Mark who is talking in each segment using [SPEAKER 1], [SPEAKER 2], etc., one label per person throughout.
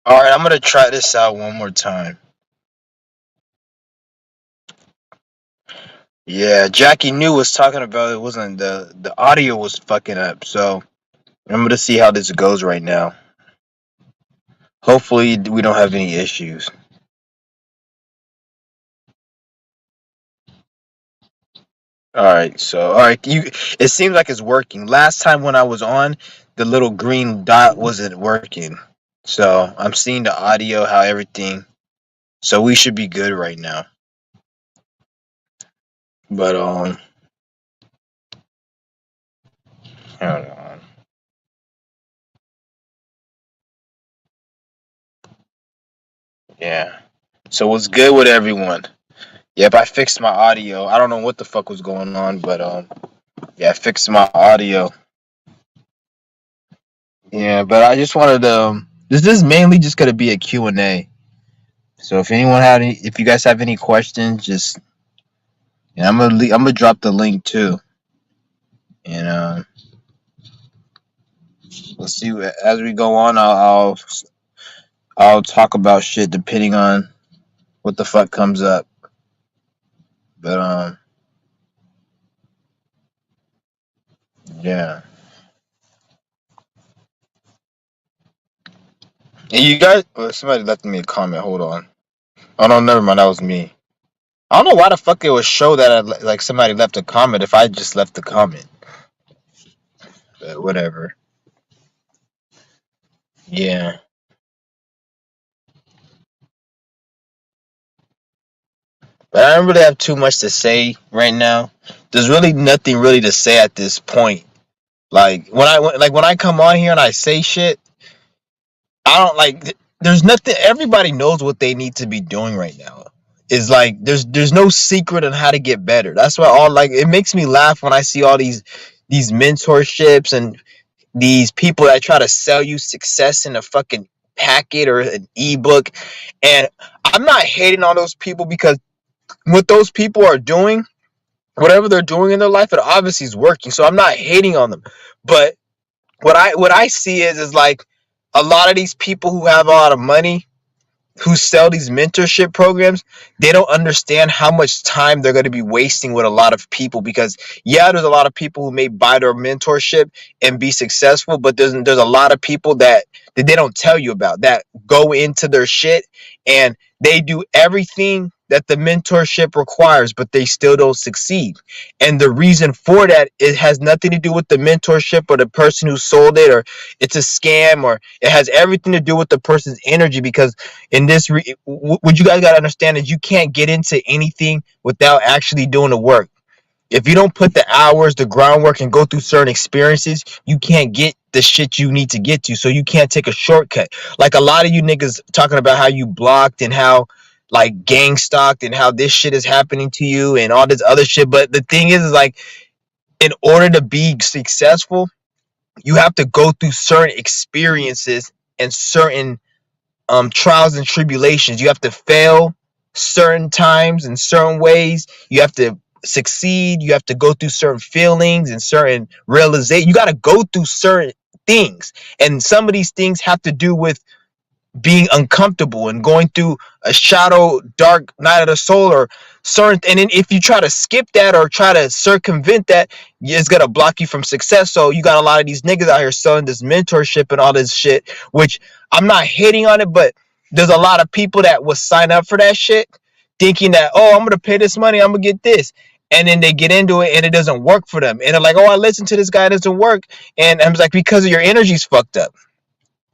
[SPEAKER 1] All right, I'm gonna try this out one more time. Yeah, Jackie New was talking about it wasn't the audio was fucking up, so I'm gonna see how this goes right now. Hopefully, we don't have any issues. All right, so all right, you. It seems like it's working. Last time when I was on, the little green dot wasn't working, so I'm seeing the audio, how everything. So we should be good right now. But hold on. Yeah. So what's good with everyone? Yep, I fixed my audio. I don't know what the fuck was going on, but yeah, I fixed my audio. Yeah, but I just wanted to. This is mainly just gonna be a Q and A. So if you guys have any questions, just I'm gonna drop the link too, and we'll see as we go on. I'll talk about shit depending on what the fuck comes up. But yeah. And you guys, somebody left me a comment. Hold on. Oh no, never mind. That was me. I don't know why the fuck it would show that like somebody left a comment if I just left the comment. But whatever. Yeah. But I don't really have too much to say right now. There's really nothing really to say at this point. Like when I come on here and I say shit, I don't like. There's nothing. Everybody knows what they need to be doing right now. Is like there's no secret on how to get better. That's why all like it makes me laugh when I see all these mentorships and these people that try to sell you success in a fucking packet or an ebook. And I'm not hating on those people because what those people are doing, whatever they're doing in their life, it obviously is working. So I'm not hating on them. But what I see is like a lot of these people who have a lot of money who sell these mentorship programs, they don't understand how much time they're going to be wasting with a lot of people because yeah, there's a lot of people who may buy their mentorship and be successful, but there's a lot of people that they don't tell you about that go into their shit and they do everything that the mentorship requires, but they still don't succeed. And the reason for that, it has nothing to do with the mentorship or the person who sold it, or it's a scam, or it has everything to do with the person's energy because in this what you guys got to understand is you can't get into anything without actually doing the work. If you don't put the hours, the groundwork, and go through certain experiences, you can't get the shit you need to get to. So you can't take a shortcut. Like a lot of you niggas talking about how you blocked and how like gang stalked and how this shit is happening to you and all this other shit. But the thing is like in order to be successful, you have to go through certain experiences and certain trials and tribulations. You have to fail certain times in certain ways. You have to succeed. You have to go through certain feelings and certain realization. You got to go through certain things, and some of these things have to do with being uncomfortable and going through a shadow dark night of the soul or certain, and then if you try to skip that or try to circumvent that, it's gonna block you from success. So you got a lot of these niggas out here selling this mentorship and all this shit, which I'm not hating on it, but there's a lot of people that will sign up for that shit thinking that, oh, I'm gonna pay this money, I'm gonna get this, and then they get into it and it doesn't work for them, and they're like, oh, I listened to this guy, it doesn't work. And I'm like, because of your energy's fucked up.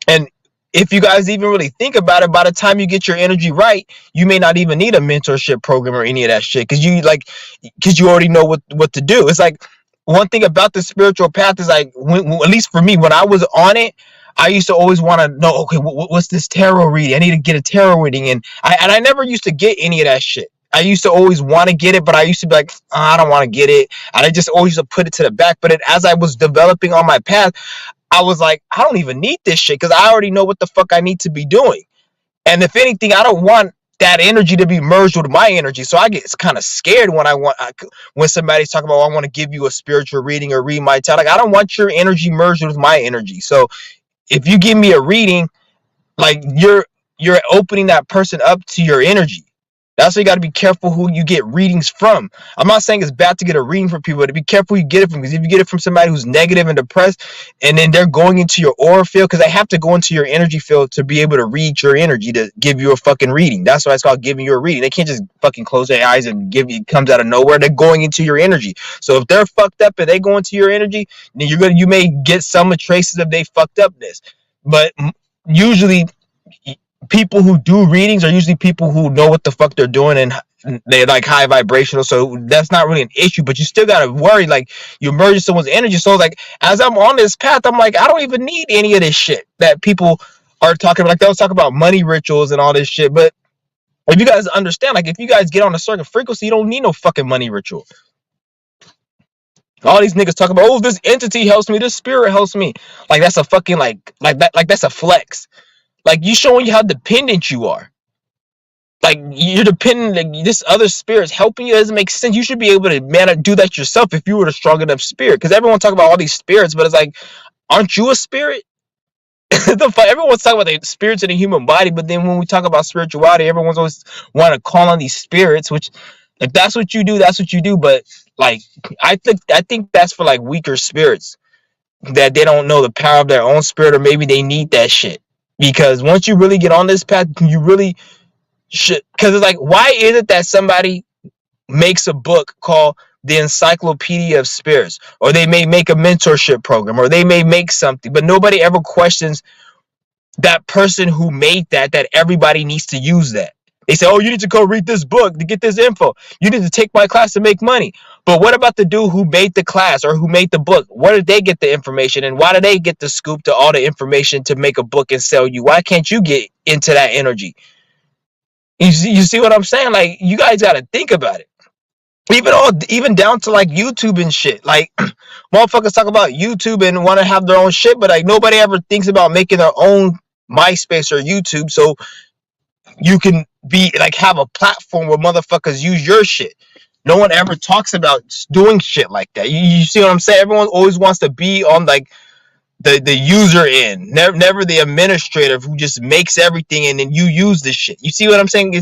[SPEAKER 1] And if you guys even really think about it, by the time you get your energy right, you may not even need a mentorship program or any of that shit because you already know what to do. It's like one thing about the spiritual path is like at least for me, when I was on it, I used to always want to know, okay, what's this tarot reading? I need to get a tarot reading, and I never used to get any of that shit. I used to always want to get it, but I used to be like, oh, I don't want to get it, and I just always used to put it to the back. But as I was developing on my path, I was like, I don't even need this shit because I already know what the fuck I need to be doing. And if anything, I don't want that energy to be merged with my energy. So I get kind of scared when somebody's talking about, oh, I want to give you a spiritual reading or read my chart. Like, I don't want your energy merged with my energy. So if you give me a reading, like you're opening that person up to your energy. That's why you got to be careful who you get readings from. I'm not saying it's bad to get a reading from people, but to be careful who you get it from. Because if you get it from somebody who's negative and depressed, and then they're going into your aura field, because they have to go into your energy field to be able to read your energy to give you a fucking reading. That's why it's called giving you a reading. They can't just fucking close their eyes and give you, it comes out of nowhere. They're going into your energy. So if they're fucked up and they go into your energy, then you may get some traces of they fucked upness. But usually people who do readings are usually people who know what the fuck they're doing, and they're like high vibrational, so that's not really an issue. But you still gotta worry, like you merge someone's energy. So like as I'm on this path, I'm like, I don't even need any of this shit that people are talking about. Like they'll talk about money rituals and all this shit. But if you guys understand, like if you guys get on a certain frequency, you don't need no fucking money ritual. All these niggas talk about, oh, this entity helps me, this spirit helps me. Like that's a fucking like that's a flex. Like you showing you how dependent you are. Like you're dependent, like this other spirit's helping you. It doesn't make sense. You should be able to do that yourself if you were a strong enough spirit. Because everyone talk about all these spirits, but it's like, aren't you a spirit? The fuck, everyone's talking about the spirits in the human body, but then when we talk about spirituality, everyone's always want to call on these spirits, which if that's what you do, that's what you do. But like I think that's for like weaker spirits that they don't know the power of their own spirit, or maybe they need that shit. Because once you really get on this path, you really should. Because it's like, why is it that somebody makes a book called the Encyclopedia of Spirits, or they may make a mentorship program, or they may make something, but nobody ever questions that person who made that everybody needs to use that. They say, oh, you need to go read this book to get this info. You need to take my class to make money. But what about the dude who made the class or who made the book? Where did they get the information? And why do they get the scoop to all the information to make a book and sell you? Why can't you get into that energy? You see what I'm saying? Like, you guys got to think about it. Even down to like YouTube and shit. Like, motherfuckers talk about YouTube and want to have their own shit, but like nobody ever thinks about making their own MySpace or YouTube so you can be like have a platform where motherfuckers use your shit. No one ever talks about doing shit like that. You see what I'm saying? Everyone always wants to be on like the user end, never the administrator who just makes everything and then you use this shit. You see what I'm saying?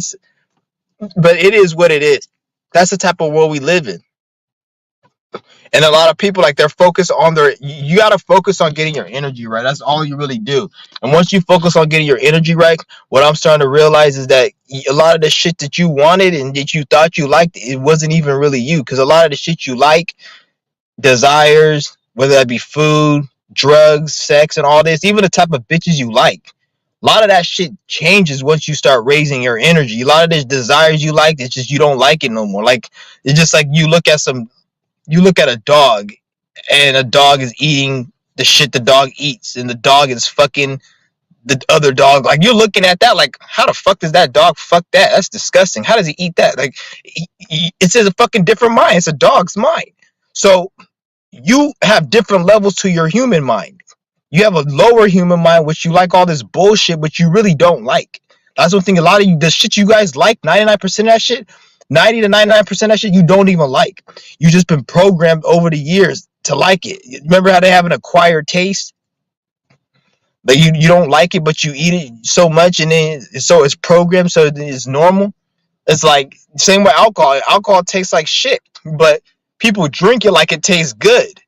[SPEAKER 1] But it is what it is. That's the type of world we live in. And a lot of people, like, they're focused on you got to focus on getting your energy right. That's all you really do. And once you focus on getting your energy right, what I'm starting to realize is that a lot of the shit that you wanted and that you thought you liked, it wasn't even really you. Because a lot of the shit you like, desires, whether that be food, drugs, sex, and all this, even the type of bitches you like, a lot of that shit changes once you start raising your energy. A lot of the desires you like, it's just you don't like it no more. Like, it's just like you look at a dog and a dog is eating the shit the dog eats, and the dog is fucking the other dog. Like, you're looking at that like, how the fuck does that dog fuck that? That's disgusting. How does he eat that? Like, it's a fucking different mind. It's a dog's mind. So you have different levels to your human mind. You have a lower human mind, which you like all this bullshit, but you really don't like. That's one thing. A lot of you, the shit you guys like, 99% of that shit, 90 to 99% of that shit, you don't even like. You just been programmed over the years to like it. Remember how they have an acquired taste? Like, you don't like it, but you eat it so much, and then so it's programmed, so it's normal. It's like same with alcohol. Alcohol tastes like shit, but people drink it like it tastes good.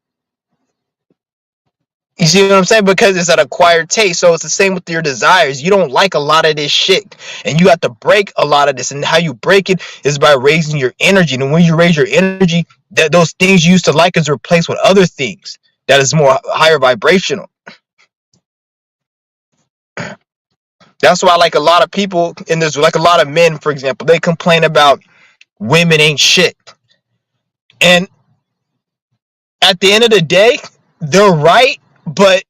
[SPEAKER 1] You see what I'm saying? Because it's an acquired taste. So it's the same with your desires. You don't like a lot of this shit. And you have to break a lot of this. And how you break it is by raising your energy. And when you raise your energy, those things you used to like is replaced with other things that is more higher vibrational. That's why, like, a lot of people in this, like a lot of men, for example, they complain about women ain't shit. And at the end of the day, they're right, but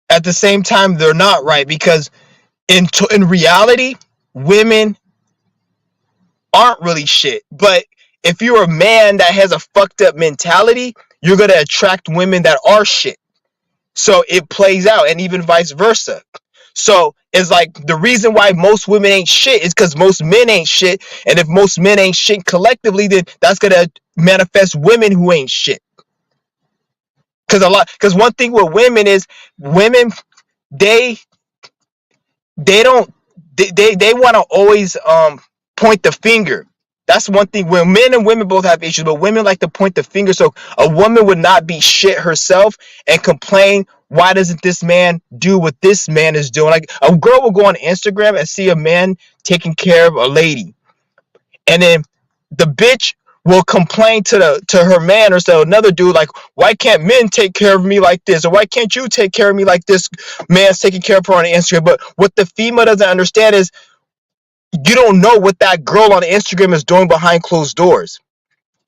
[SPEAKER 1] at the same time, they're not right, because in reality, women aren't really shit. But if you're a man that has a fucked up mentality, you're going to attract women that are shit. So it plays out, and even vice versa. So it's like the reason why most women ain't shit is because most men ain't shit. And if most men ain't shit collectively, then that's going to manifest women who ain't shit. Because one thing with women is women, they they don't they want to always point the finger. That's one thing where men and women both have issues, but women like to point the finger. So a woman would not be shit herself and complain, why doesn't this man do what this man is doing? Like a girl will go on Instagram and see a man taking care of a lady, and then the bitch will complain to her man or to another dude, like, why can't men take care of me like this, or why can't you take care of me like this man's taking care of her on Instagram? But what the female doesn't understand is you don't know what that girl on Instagram is doing behind closed doors,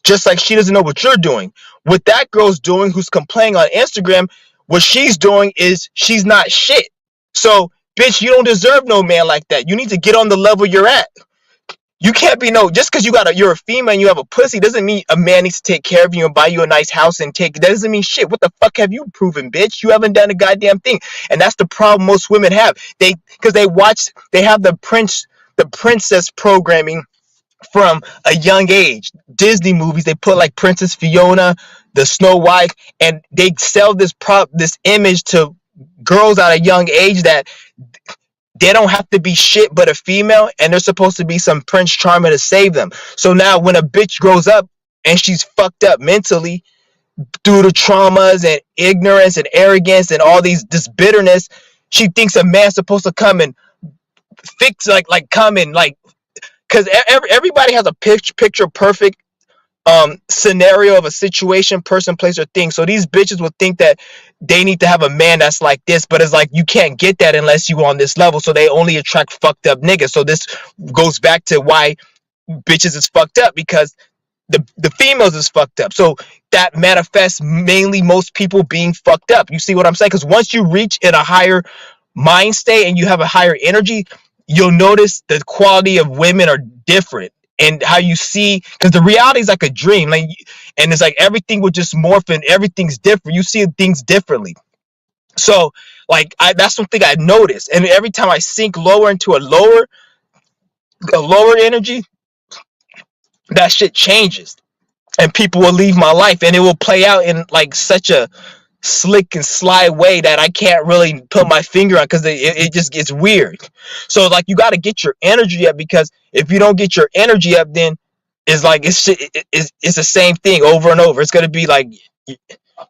[SPEAKER 1] just like she doesn't know what you're doing. What that girl's doing who's complaining on Instagram, what she's doing is she's not shit. So bitch, you don't deserve no man like that. You need to get on the level you're at. You can't be no, just because you're a female and you have a pussy doesn't mean a man needs to take care of you and buy you a nice house and take, that doesn't mean shit. What the fuck have you proven, bitch? You haven't done a goddamn thing. And that's the problem most women have. Because they have the princess programming from a young age. Disney movies, they put like Princess Fiona, the Snow White, and they sell this image to girls at a young age that they don't have to be shit but a female, and there's supposed to be some Prince Charming to save them. So now when a bitch grows up and she's fucked up mentally through the traumas and ignorance and arrogance and all this bitterness, she thinks a man's supposed to come and fix, like come and like, because everybody has a picture perfect scenario of a situation, person, place, or thing. So these bitches will think that they need to have a man that's like this, but it's like you can't get that unless you on this level. So they only attract fucked up niggas. So this goes back to why bitches is fucked up, because the females is fucked up. So that manifests mainly most people being fucked up. You see what I'm saying? Because once you reach in a higher mind state and you have a higher energy, you'll notice the quality of women are different, and how you see, because the reality is like a dream, like, and it's like everything will just morph and everything's different. You see things differently. So like that's something I noticed, and every time I sink lower into a lower energy, that shit changes, and people will leave my life, and it will play out in like such a slick and sly way that I can't really put my finger on, because it just gets weird. So like you got to get your energy up, because if you don't get your energy up, then it's like it's the same thing over and over. It's gonna be like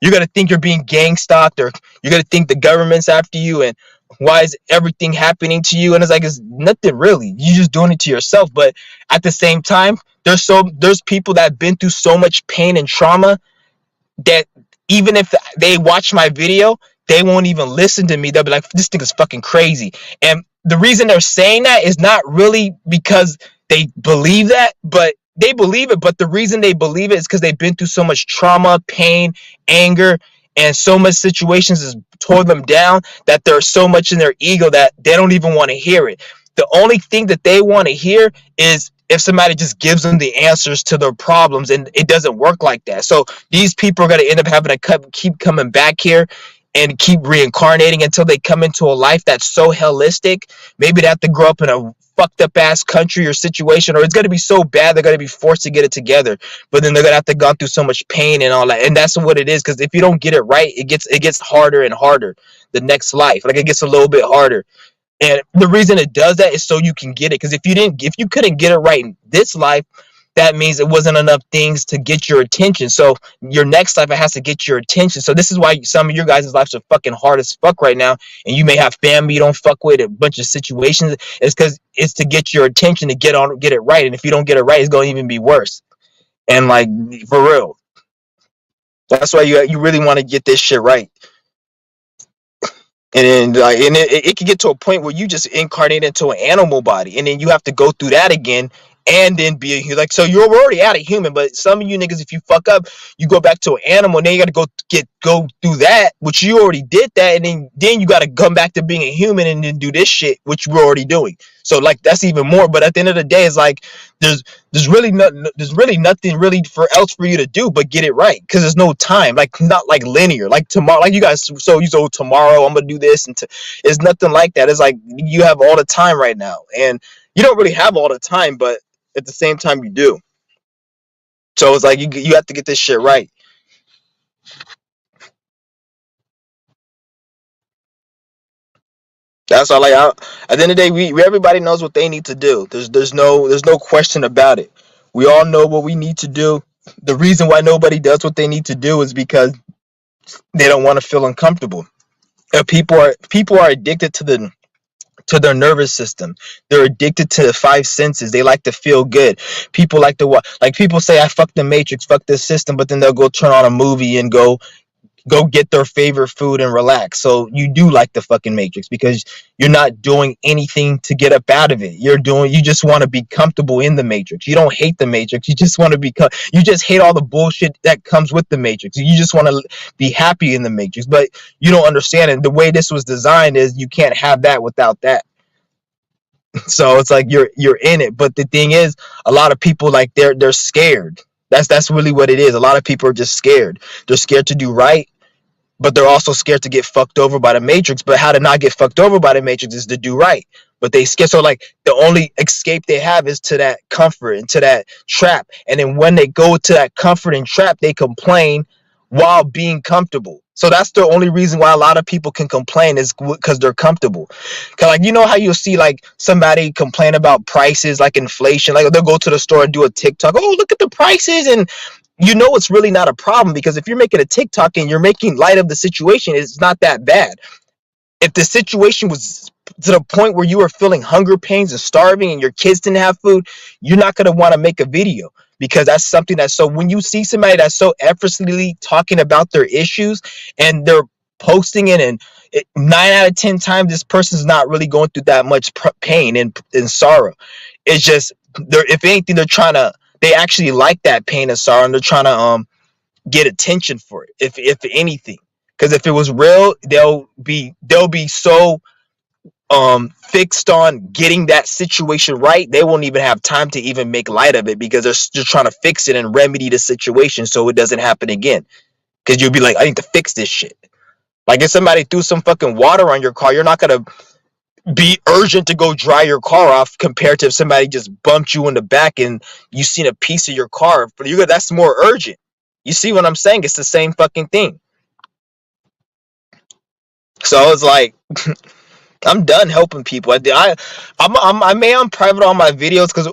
[SPEAKER 1] you're gonna think you're being gang stalked, or you're gonna think the government's after you, and why is everything happening to you? And it's like it's nothing really. You're just doing it to yourself. But at the same time, there's people that have been through so much pain and trauma that even if they watch my video, they won't even listen to me. They'll be like, this thing is fucking crazy. And the reason they're saying that is not really because they believe that, but they believe it. But the reason they believe it is because they've been through so much trauma, pain, anger, and so much situations has tore them down, that there's so much in their ego that they don't even want to hear it. The only thing that they want to hear is if somebody just gives them the answers to their problems, and it doesn't work like that. So these people are going to end up having to keep coming back here and keep reincarnating until they come into a life that's so holistic. Maybe they have to grow up in a fucked up ass country or situation, or it's going to be so bad they're going to be forced to get it together. But then they're going to have to go through so much pain and all that. And that's what it is, because if you don't get it right, it gets harder and harder the next life. Like it gets a little bit harder. And the reason it does that is so you can get it. Because if you couldn't get it right in this life, that means it wasn't enough things to get your attention. So your next life, it has to get your attention. So this is why some of your guys' lives are fucking hard as fuck right now. And you may have family you don't fuck with, a bunch of situations. It's because it's to get your attention, to get it right. And if you don't get it right, it's going to even be worse. And like, for real. That's why you really want to get this shit right. And then like, and it can get to a point where you just incarnate into an animal body, and then you have to go through that again, and then be a, like, so you're already at a human. But some of you niggas, if you fuck up, you go back to an animal, and then you got to go through that, which you already did that, and then you got to come back to being a human and then do this shit which we're already doing. So like that's even more. But at the end of the day, it's like there's really nothing really for you to do but get it right, because there's no time, like not like linear, like tomorrow, like you guys, so you so tomorrow I'm gonna do this, and it's nothing like that. It's like you have all the time right now, and you don't really have all the time, but at the same time you do. So it's like you have to get this shit right. That's all. Like at the end of the day, we everybody knows what they need to do. There's no question about it. We all know what we need to do. The reason why nobody does what they need to do is because they don't want to feel uncomfortable. People are addicted to their nervous system. They're addicted to the five senses. They like to feel good. People like to watch. Like people say, "I fuck the Matrix, fuck this system," but then they'll go turn on a movie and go get their favorite food and relax. So you do like the fucking Matrix because you're not doing anything to get up out of it. You just want to be comfortable in the Matrix. You don't hate the Matrix. You just want to you just hate all the bullshit that comes with the Matrix. You just want to be happy in the Matrix, but you don't understand it. The way this was designed is you can't have that without that. So it's like you're in it. But the thing is, a lot of people like they're scared. That's really what it is. A lot of people are just scared. They're scared to do right, but they're also scared to get fucked over by the Matrix. But how to not get fucked over by the Matrix is to do right. But they scared. So like the only escape they have is to that comfort and to that trap. And then when they go to that comfort and trap, they complain while being comfortable. So that's the only reason why a lot of people can complain is because they're comfortable. Cause like you know how you'll see like somebody complain about prices like inflation, like they'll go to the store and do a TikTok. Oh, look at the prices, and you know it's really not a problem because if you're making a TikTok and you're making light of the situation, it's not that bad. If the situation was to the point where you were feeling hunger pains and starving and your kids didn't have food, you're not going to want to make a video because that's something that's so when you see somebody that's so effortlessly talking about their issues and they're posting it and 9 out of 10 times this person's not really going through that much pain and sorrow. It's just they're if anything they actually like that pain and sorrow and they're trying to get attention for it if anything, because if it was real they'll be so fixed on getting that situation right they won't even have time to even make light of it because they're just trying to fix it and remedy the situation so it doesn't happen again, because you'll be like, I need to fix this shit. Like if somebody threw some fucking water on your car, you're not gonna be urgent to go dry your car off compared to if somebody just bumped you in the back and you seen a piece of your car. For you, that's more urgent. You see what I'm saying? It's the same fucking thing. So it's like I'm done helping people. I may unprivate all my videos because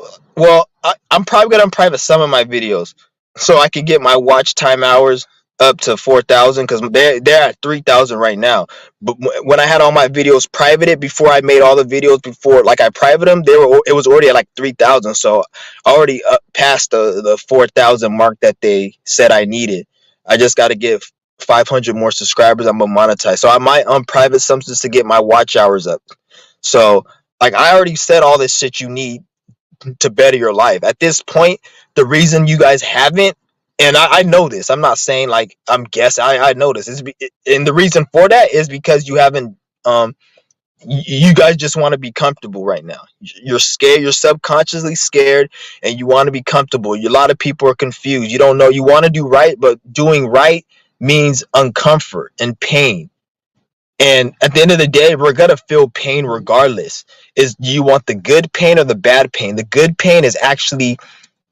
[SPEAKER 1] I'm probably gonna unprivate some of my videos so I can get my watch time hours up to 4,000 because they're at 3,000 right now. But when I had all my videos privated before I made all the videos before like I private them, it was already at like 3,000. So I already passed the 4,000 mark that they said I needed. I just got to give 500 more subscribers. I'm gonna monetize. So I might unprivate some just to get my watch hours up. So like I already said all this shit you need to better your life. At this point, the reason you guys haven't, and I know this, I'm not saying like I'm guessing, I know this, and the reason for that is because you haven't, you guys just want to be comfortable right now. You're scared, you're subconsciously scared, and you want to be comfortable. A lot of people are confused. You don't know, you want to do right, but doing right means uncomfort and pain. And at the end of the day, we're gonna feel pain regardless. Is do you want the good pain or the bad pain? The good pain is actually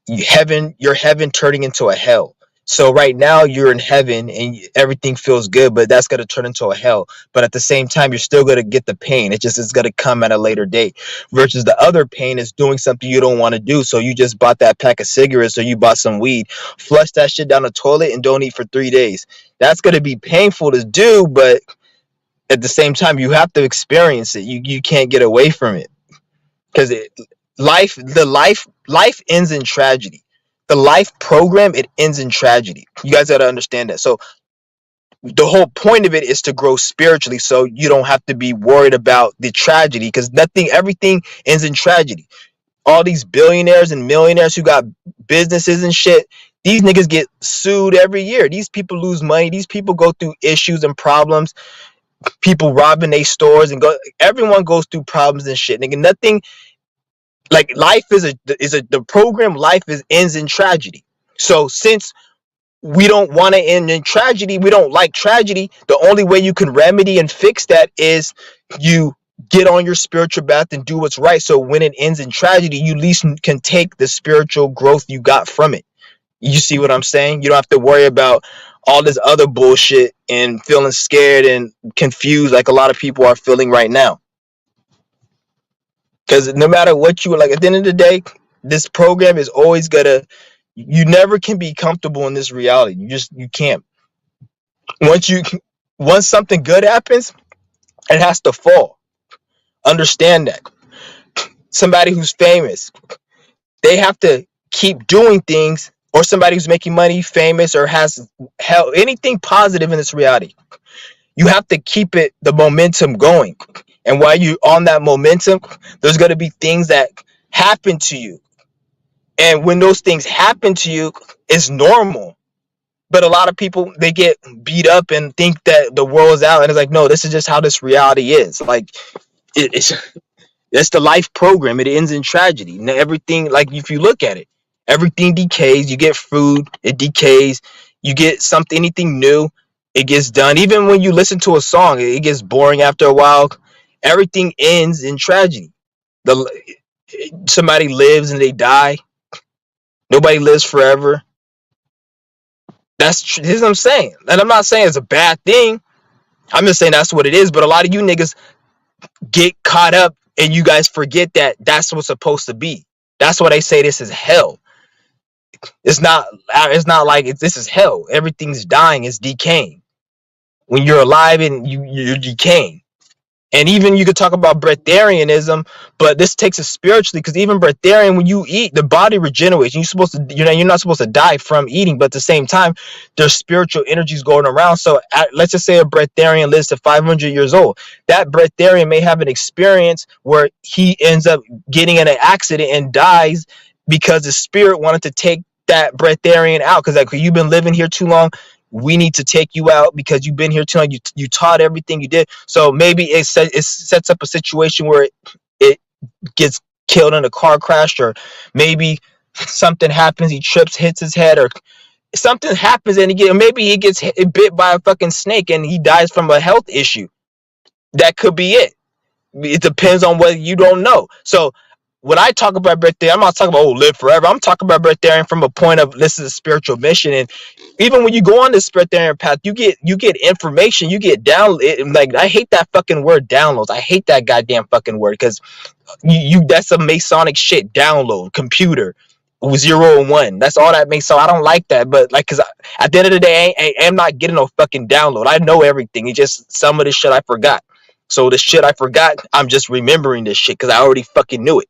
[SPEAKER 1] your heaven turning into a hell. So right now you're in heaven and everything feels good, but that's gonna turn into a hell. But at the same time, you're still gonna get the pain. It's gonna come at a later date. Versus the other pain is doing something you don't want to do. So you just bought that pack of cigarettes or you bought some weed, flush that shit down the toilet and don't eat for 3 days. That's gonna be painful to do, but at the same time you have to experience it. You can't get away from it because life ends in tragedy. The life program, it ends in tragedy. You guys got to understand that. So the whole point of it is to grow spiritually so you don't have to be worried about the tragedy because everything ends in tragedy. All these billionaires and millionaires who got businesses and shit, these niggas get sued every year. These people lose money. These people go through issues and problems. People robbing their stores and everyone goes through problems and shit. Nigga, nothing like life is the program life is ends in tragedy. So since we don't want to end in tragedy, we don't like tragedy, the only way you can remedy and fix that is you get on your spiritual path and do what's right. So when it ends in tragedy, you at least can take the spiritual growth you got from it. You see what I'm saying? You don't have to worry about all this other bullshit and feeling scared and confused like a lot of people are feeling right now. Because no matter what you like, at the end of the day, this program is always gonna. You never can be comfortable in this reality. You can't. Once you once something good happens, it has to fall. Understand that. Somebody who's famous, they have to keep doing things, or somebody who's making money, famous, or has hell anything positive in this reality. You have to keep the momentum going. And while you're on that momentum, there's gonna be things that happen to you. And when those things happen to you, it's normal. But a lot of people, they get beat up and think that the world's out, and it's like, no, this is just how this reality is. Like it's the life program. It ends in tragedy. Everything, like if you look at it, everything decays. You get food, it decays. You get something, anything new, it gets done. Even when you listen to a song, it gets boring after a while. Everything ends in tragedy. The Somebody lives and they die. Nobody lives forever. This is what I'm saying. And I'm not saying it's a bad thing. I'm just saying that's what it is. But a lot of you niggas get caught up and you guys forget that that's what's supposed to be. That's why they say this is hell. It's not like this is hell. Everything's dying, it's decaying. When you're alive and you're decaying. And even you could talk about breatharianism, but this takes it spiritually, because even breatharian, when you eat, the body regenerates. You're not supposed to die from eating, but at the same time, there's spiritual energies going around. So let's just say a breatharian lives to 500 years old. That breatharian may have an experience where he ends up getting in an accident and dies because the spirit wanted to take that breatharian out. Because like, you've been living here too long, we need to take you out because you've been here too long. You taught everything you did. So maybe it sets up a situation where it gets killed in a car crash, or maybe something happens, he trips, hits his head, or something happens and maybe he gets bit by a fucking snake and he dies from a health issue. That could be it. It depends on whether you don't know. So when I talk about breatharian, I'm not talking about live forever. I'm talking about breatharian from a point of this is a spiritual mission. And even when you go on this breatharian path, you get information, you get down. Like, I hate that fucking word, downloads. I hate that goddamn fucking word, because you that's a Masonic shit. Download, computer, 0 and 1. That's all that makes. So I don't like that. But like, because at the end of the day, I'm not getting no fucking download. I know everything. It's just some of the shit I forgot. So the shit I forgot, I'm just remembering this shit because I already fucking knew it.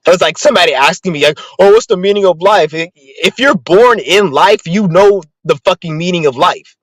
[SPEAKER 1] It was like somebody asking me, like, oh, what's the meaning of life? If you're born in life, you know the fucking meaning of life.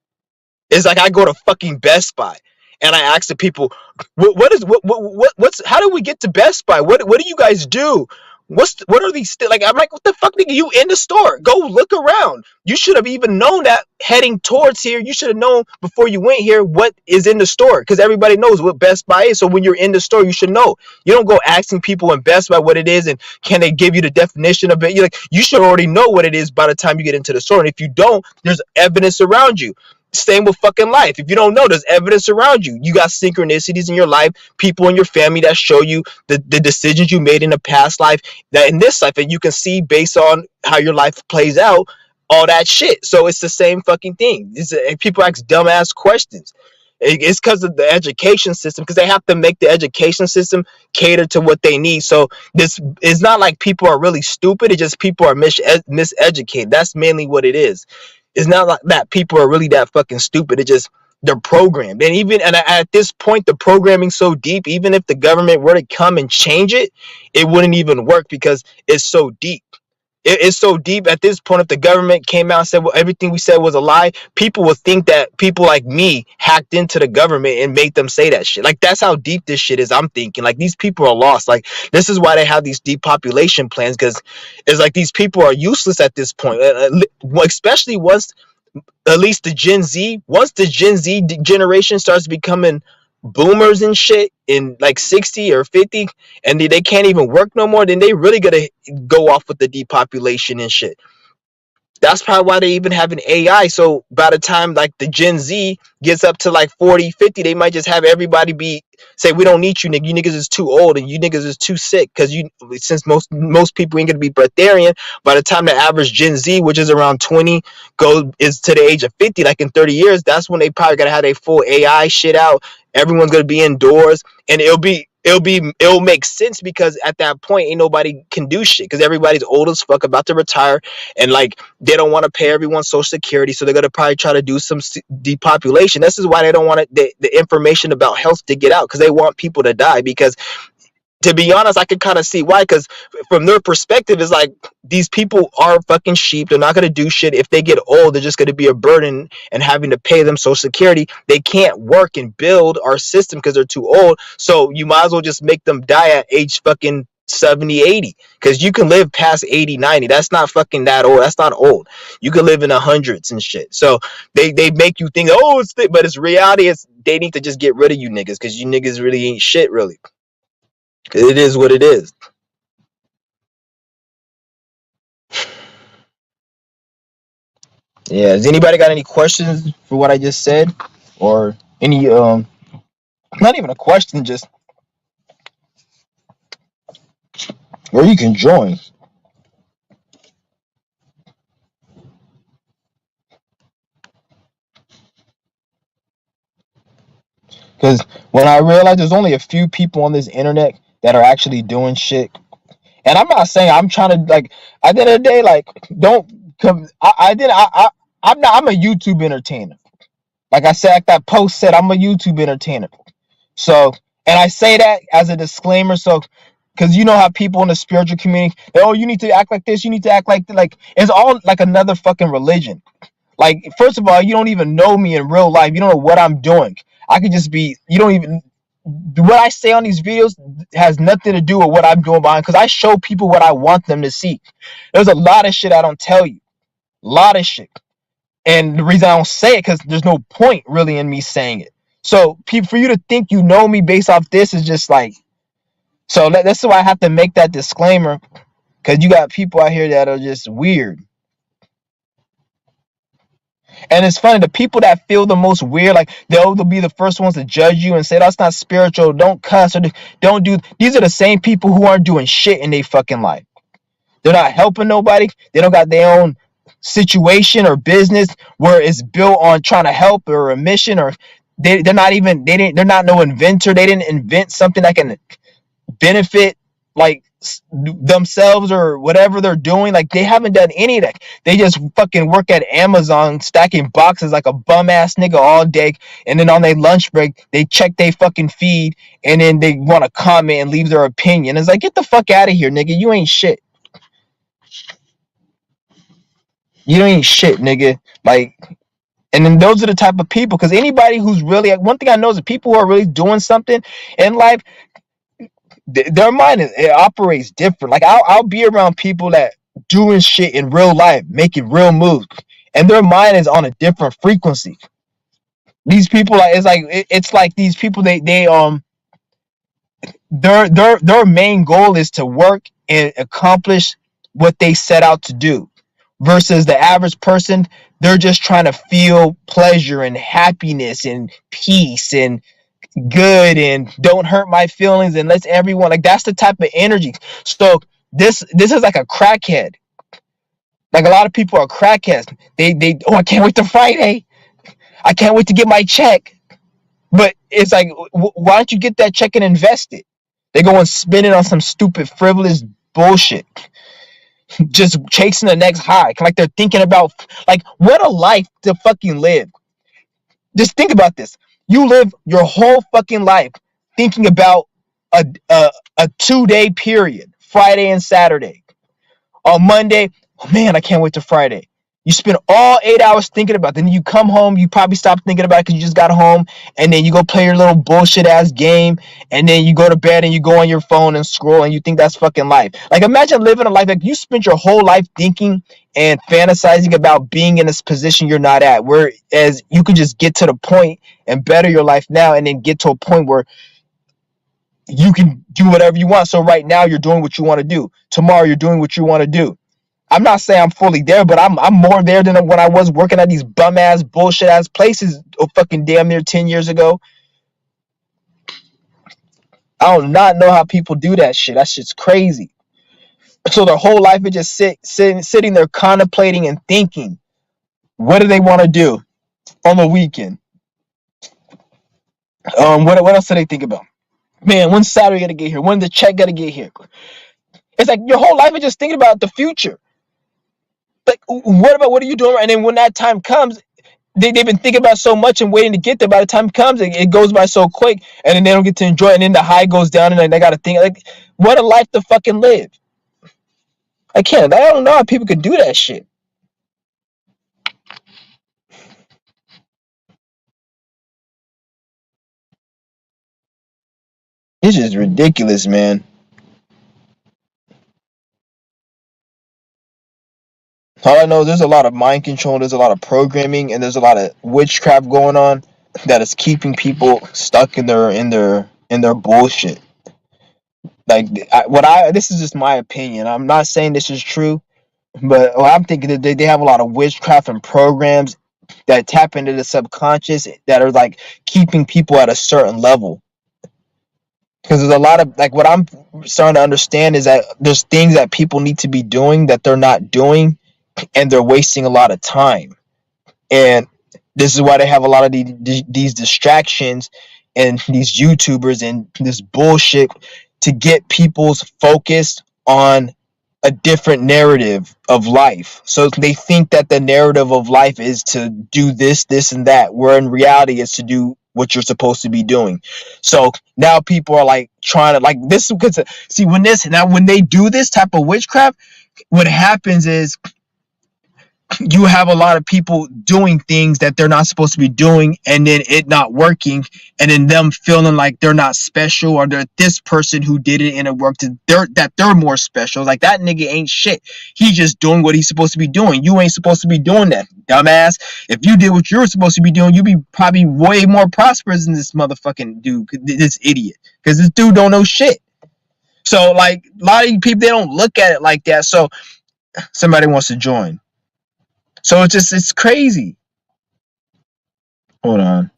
[SPEAKER 1] It's like I go to fucking Best Buy and I ask the people, what's how do we get to Best Buy? What do you guys do? What are these like? I'm like, what the fuck, nigga? You in the store? Go look around. You should have even known that heading towards here. You should have known before you went here what is in the store, because everybody knows what Best Buy is. So when you're in the store, you should know. You don't go asking people in Best Buy what it is and can they give you the definition of it. You should already know what it is by the time you get into the store. And if you don't, there's evidence around you. Same with fucking life. If you don't know, there's evidence around you. You got synchronicities in your life, people in your family that show you the decisions you made in a past life, that in this life, and you can see based on how your life plays out, all that shit. So it's the same fucking thing. People ask dumbass questions. It's because of the education system, because they have to make the education system cater to what they need. So this is not like people are really stupid. It's just people are miseducated. That's mainly what it is. It's not like that people are really that fucking stupid. It's just they're programmed. And at this point, the programming's so deep, even if the government were to come and change it, it wouldn't even work because it's so deep. It's so deep at this point. If the government came out and said, well, everything we said was a lie, people would think that people like me hacked into the government and made them say that shit. Like, that's how deep this shit is. I'm thinking like these people are lost. Like, this is why they have these depopulation plans, because it's like these people are useless at this point, especially once at least once the Gen Z generation starts becoming boomers and shit in like 60 or 50, and they can't even work no more, then they really gotta go off with the depopulation and shit. That's probably why they even have an AI. So by the time like the Gen Z gets up to like 40, 50, they might just have everybody say, we don't need you, nigga. You niggas is too old and you niggas is too sick. Because since most people ain't gonna be breatharian, by the time the average Gen Z, which is around 20, is to the age of 50, like in 30 years, that's when they probably gotta have their full AI shit out. Everyone's gonna be indoors, and it'll be it'll make sense because at that point ain't nobody can do shit because everybody's old as fuck about to retire and like they don't want to pay everyone social security, so they're gonna probably try to do some depopulation. This is why they don't want the information about health to get out because they want people to die because to be honest, I can kind of see why. Because from their perspective, it's like these people are fucking sheep. They're not going to do shit. If they get old, they're just going to be a burden and having to pay them Social Security. They can't work and build our system because they're too old. So you might as well just make them die at age fucking 70, 80. Because you can live past 80, 90. That's not fucking that old. That's not old. You can live in the hundreds and shit. So they make you think, oh, but it's reality. It's they need to just get rid of you niggas because you niggas really ain't shit, really. It is what it is. Yeah. Has anybody got any questions for what I just said, or any not even a question, just or you can join. Because when I realized there's only a few people on this internet that are actually doing shit, and I'm not saying I'm trying to like. At the end of the day, like, don't come. I did. I'm not. I'm a YouTube entertainer. Like I said, like that post said, I'm a YouTube entertainer. So, and I say that as a disclaimer. So, because you know how people in the spiritual community, oh, you need to act like this, you need to act like it's all like another fucking religion. Like, first of all, you don't even know me in real life. You don't know what I'm doing. I could just be. You don't even. What I say on these videos has nothing to do with what I'm doing behind. Because I show people what I want them to see. There's a lot of shit I don't tell you. A lot of shit. And the reason I don't say it because there's no point really in me saying it. So for you to think you know me based off this is just like, so that's why I have to make that disclaimer because you got people out here that are just weird. And it's funny, the people that feel the most weird, like they'll be the first ones to judge you and say that's not spiritual, don't cuss, or don't do. These are the same people who aren't doing shit in their fucking life. They're not helping nobody. They don't got their own situation or business where it's built on trying to help or a mission, or they're not even they're not no inventor. They didn't invent something that can benefit like themselves or whatever they're doing. Like they haven't done any of that. They just fucking work at Amazon stacking boxes like a bum ass nigga all day, and then on their lunch break they check their fucking feed and then they want to comment and leave their opinion. It's like, get the fuck out of here, nigga. You ain't shit. You ain't shit, nigga. Like, and then those are the type of people, because anybody who's really, one thing I know is that people who are really doing something in life, their mind it operates different. Like I'll be around people that doing shit in real life, making real moves, and their mind is on a different frequency. These people, like, it's like these people, they their main goal is to work and accomplish what they set out to do, versus the average person, they're just trying to feel pleasure and happiness and peace and good and don't hurt my feelings and let's everyone, like, that's the type of energy. So this is like a crackhead. Like, a lot of people are crackheads. They oh, I can't wait to Friday, I can't wait to get my check. But it's like, why don't you get that check and invest it? They go and spend it on some stupid frivolous bullshit, just chasing the next high. Like they're thinking about, like, what a life to fucking live. Just think about this. You live your whole fucking life thinking about a a, a 2-day period, Friday and Saturday. On Monday, oh man, I can't wait to Friday. You spend all 8 hours thinking about it. Then you come home, you probably stop thinking about it because you just got home, and then you go play your little bullshit ass game, and then you go to bed and you go on your phone and scroll, and you think that's fucking life. Like, imagine living a life like you spent your whole life thinking and fantasizing about being in this position you're not at, whereas you could just get to the point and better your life now, and then get to a point where you can do whatever you want. So right now you're doing what you want to do. Tomorrow you're doing what you want to do. I'm not saying I'm fully there, but I'm more there than when I was working at these bum ass bullshit ass places fucking damn near 10 years ago. I do not know how people do that shit. That shit's crazy. So their whole life is just sitting there contemplating and thinking, what do they want to do on the weekend? What else do they think about? Man, when's salary gonna get here? When the check gonna get here? It's like your whole life is just thinking about the future. Like, what about what are you doing? And then when that time comes, they've been thinking about so much and waiting to get there. By the time it comes, it goes by so quick, and then they don't get to enjoy it. And then the high goes down, and then they got to think, like, what a life to fucking live. I can't. I don't know how people could do that shit. It's just ridiculous, man. All I know is there's a lot of mind control, there's a lot of programming, and there's a lot of witchcraft going on that is keeping people stuck in their bullshit. Like, this is just my opinion. I'm not saying this is true, but I'm thinking that they have a lot of witchcraft and programs that tap into the subconscious that are like keeping people at a certain level. Because there's a lot of, like, what I'm starting to understand is that there's things that people need to be doing that they're not doing, and they're wasting a lot of time. And this is why they have a lot of these distractions and these YouTubers and this bullshit to get people's focus on a different narrative of life. So they think that the narrative of life is to do this, this, and that, where in reality it's to do what you're supposed to be doing. So now people are like trying to, like, this, because see, when they do this type of witchcraft, what happens is you have a lot of people doing things that they're not supposed to be doing, and then it not working, and then them feeling like they're not special, or they're this person who did it and it worked, that they're more special. Like, that nigga ain't shit. He's just doing what he's supposed to be doing. You ain't supposed to be doing that, dumbass. If you did what you were supposed to be doing, you'd be probably way more prosperous than this motherfucking dude, this idiot, because this dude don't know shit. So, like, a lot of people, they don't look at it like that. So somebody wants to join. So it's crazy. Hold on.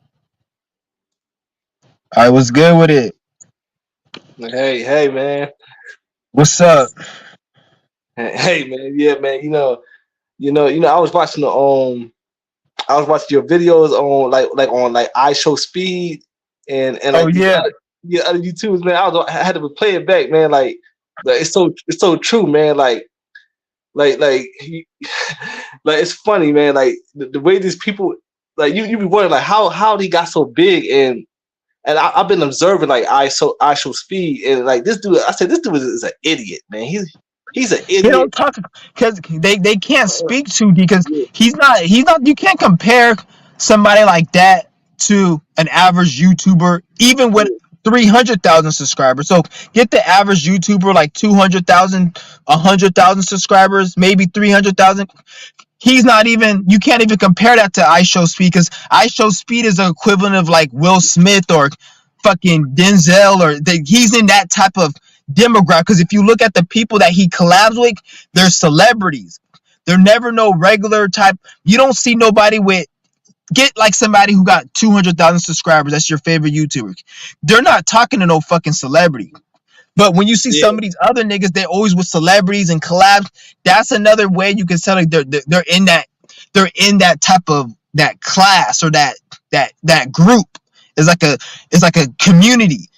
[SPEAKER 1] I was good with it.
[SPEAKER 2] Hey, man.
[SPEAKER 1] What's up?
[SPEAKER 2] Hey, man. Yeah, man. I was watching I was watching your videos on like I Show Speed and
[SPEAKER 1] Oh
[SPEAKER 2] like these
[SPEAKER 1] yeah.
[SPEAKER 2] other YouTubers, man. I had to play it back, man. Like it's so true, man. Like he, like it's funny, man. Like the way these people, like you be wondering like how they got so big, and I've been observing like I Show Speed, and like this dude, I said this dude is an idiot, man. He's an
[SPEAKER 1] He
[SPEAKER 2] idiot.
[SPEAKER 1] don't talk because they can't
[SPEAKER 2] Uh,
[SPEAKER 1] speak to, because
[SPEAKER 2] yeah,
[SPEAKER 1] he's not you can't compare somebody like that to an average YouTuber, even with
[SPEAKER 2] yeah,
[SPEAKER 1] 300,000 subscribers. So get the average YouTuber like 200,000, 100,000 subscribers, maybe 300,000. He's not even, you can't even compare that to I Show Speed, because I Show Speed is the equivalent of like Will Smith or fucking Denzel, or he's in that type of demographic. Because if you look at the people that he collabs with, they're celebrities. They're never no regular type. You don't see nobody with, get like somebody who got 200,000 subscribers, that's your favorite YouTuber. They're not talking to no fucking celebrity. But when you see
[SPEAKER 2] yeah,
[SPEAKER 1] some of these other niggas, they're always with celebrities and collabs. That's another way you can tell, like, they're in that type of, that class, or that group. It's like a community,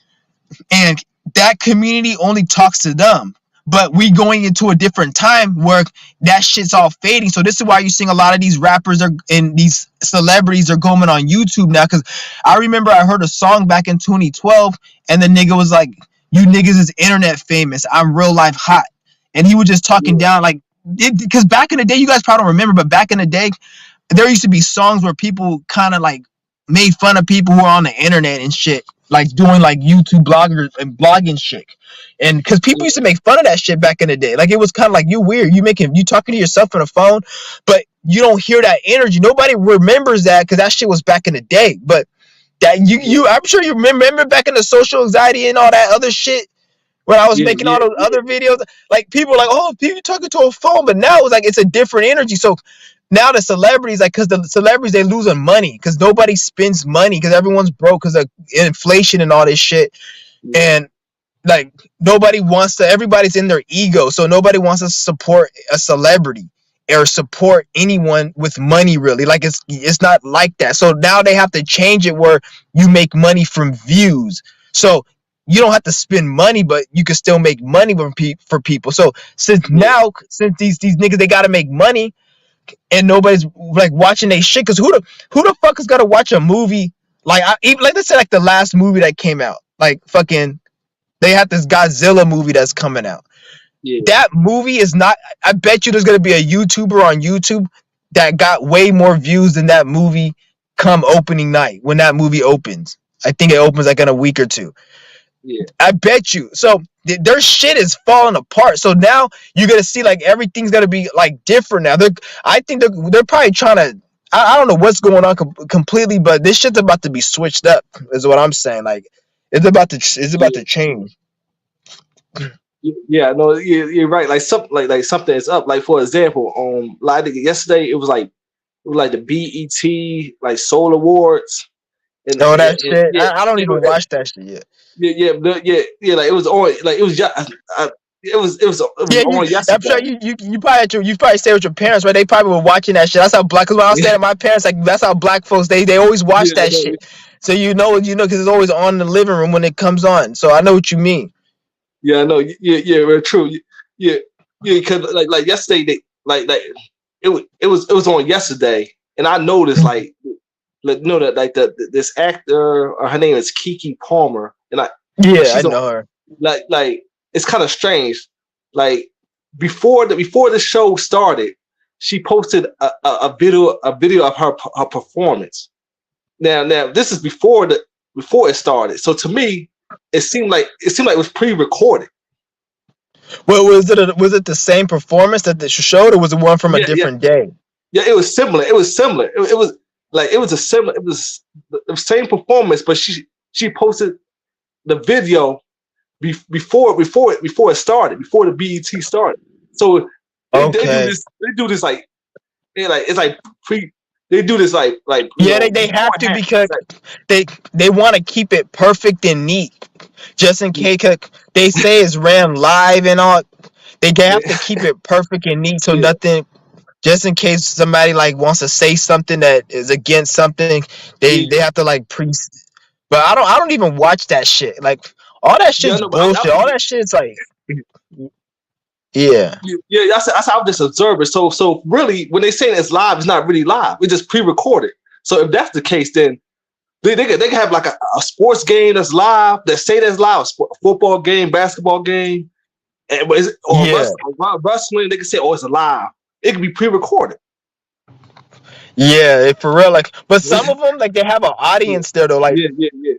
[SPEAKER 1] and that community only talks to them. But we going into a different time where that shit's all fading. So this is why you're seeing a lot of these rappers and these celebrities are going on YouTube now. Because I remember I heard a song back in 2012, and the nigga was like, "You niggas is internet famous. I'm real life hot," and he was just talking
[SPEAKER 2] yeah,
[SPEAKER 1] down, like, because back in the day, you guys probably don't remember, but back in the day, there used to be songs where people kind of like made fun of people who are on the internet and shit, like doing like YouTube bloggers and blogging shit. And because people used to make fun of that shit back in the day, like it was kind of like, you weird, you talking to yourself on a phone, but you don't hear that energy. Nobody remembers that because that shit was back in the day. But that
[SPEAKER 2] yeah,
[SPEAKER 1] I'm sure you remember back in the social anxiety and all that other shit, when I was
[SPEAKER 2] yeah,
[SPEAKER 1] making
[SPEAKER 2] yeah,
[SPEAKER 1] all those
[SPEAKER 2] yeah,
[SPEAKER 1] other videos, like people were like, "Oh, people talking to a phone," but now it's like it's a different energy. So now the celebrities, like, because the celebrities, they losing money because nobody spends money because everyone's broke because of inflation and all this shit,
[SPEAKER 2] yeah,
[SPEAKER 1] and like nobody wants to. Everybody's in their ego, so nobody wants to support a celebrity or support anyone with money, really. Like, it's not like that. So now they have to change it where you make money from views. So you don't have to spend money, but you can still make money for people. So
[SPEAKER 2] yeah,
[SPEAKER 1] since these niggas they gotta make money and nobody's like watching they shit, because who the fuck is gonna watch a movie like even like let's say like the last movie that came out, like fucking they have this Godzilla movie that's coming out.
[SPEAKER 2] yeah,
[SPEAKER 1] That movie is not. I bet you there's gonna be a YouTuber on YouTube that got way more views than that movie come opening night when that movie opens. I think it opens like in a week or two.
[SPEAKER 2] yeah,
[SPEAKER 1] I bet you. So their shit is falling apart. So now you're gonna see like everything's gonna be like different now. I think they're probably trying to. I don't know what's going on completely, but this shit's about to be switched up. Is what I'm saying. Like it's about
[SPEAKER 2] yeah.
[SPEAKER 1] to change.
[SPEAKER 2] Yeah, no, you're right. Like something like something is up. Like for example, like yesterday it was like the BET like Soul Awards,
[SPEAKER 1] Oh,
[SPEAKER 2] and
[SPEAKER 1] that shit.
[SPEAKER 2] yeah,
[SPEAKER 1] I don't even watch that shit yet.
[SPEAKER 2] yeah. Like it was on. Like it was just. It was
[SPEAKER 1] Yeah,
[SPEAKER 2] on
[SPEAKER 1] I'm sure
[SPEAKER 2] yesterday.
[SPEAKER 1] you probably stay with your parents, right? They probably were watching that shit. That's how black. Cause when I was staying at my parents, like that's how black folks they always watch
[SPEAKER 2] Yeah, I
[SPEAKER 1] that
[SPEAKER 2] know.
[SPEAKER 1] shit. So because it's always on in the living room when it comes on. So I know what you mean.
[SPEAKER 2] Yeah, I know. Yeah, very true. Yeah, yeah. Because like yesterday, it was on yesterday, and I noticed like you know that like this actor, her name is Kiki Palmer, and
[SPEAKER 1] Yeah, I
[SPEAKER 2] she's on
[SPEAKER 1] know her.
[SPEAKER 2] like it's kind of strange. Like before the show started, she posted a video of her performance. Now this is before it started. So to me, it seemed like it was pre-recorded.
[SPEAKER 1] Well, was it the same performance that they showed, or was it one from a
[SPEAKER 2] Yeah, yeah,
[SPEAKER 1] different day?
[SPEAKER 2] yeah. It was similar. It was similar. It was like it was a similar. It was the same performance, but she posted the video before it started, before the BET started. So they do
[SPEAKER 1] Okay.
[SPEAKER 2] this. They do this like it's like pre. They do this like
[SPEAKER 1] Yeah, they have to
[SPEAKER 2] beforehand.
[SPEAKER 1] because
[SPEAKER 2] It's like
[SPEAKER 1] they they want to keep it perfect and neat, just in
[SPEAKER 2] yeah,
[SPEAKER 1] case they say it's ran live and all. They have
[SPEAKER 2] yeah,
[SPEAKER 1] to keep it perfect and neat so
[SPEAKER 2] yeah,
[SPEAKER 1] nothing, just in case somebody like wants to say something that is against something, they
[SPEAKER 2] yeah.
[SPEAKER 1] have to like pre. But I don't even watch that shit. Like all that
[SPEAKER 2] Yeah,
[SPEAKER 1] shit's
[SPEAKER 2] no, but
[SPEAKER 1] bullshit. All that shit's like yeah.
[SPEAKER 2] yeah, that's how I'm just observing. So really, when they saying it's live, it's not really live. It's just pre-recorded. So if that's the case, then they can have like a sports game that's live, that say that's live, a football game, basketball game, or
[SPEAKER 1] Yeah,
[SPEAKER 2] wrestling. They can say, oh, it's alive. It can be pre-recorded.
[SPEAKER 1] yeah, for real. Like, but some
[SPEAKER 2] yeah,
[SPEAKER 1] of them like they have an audience there though.
[SPEAKER 2] yeah, yeah, yeah,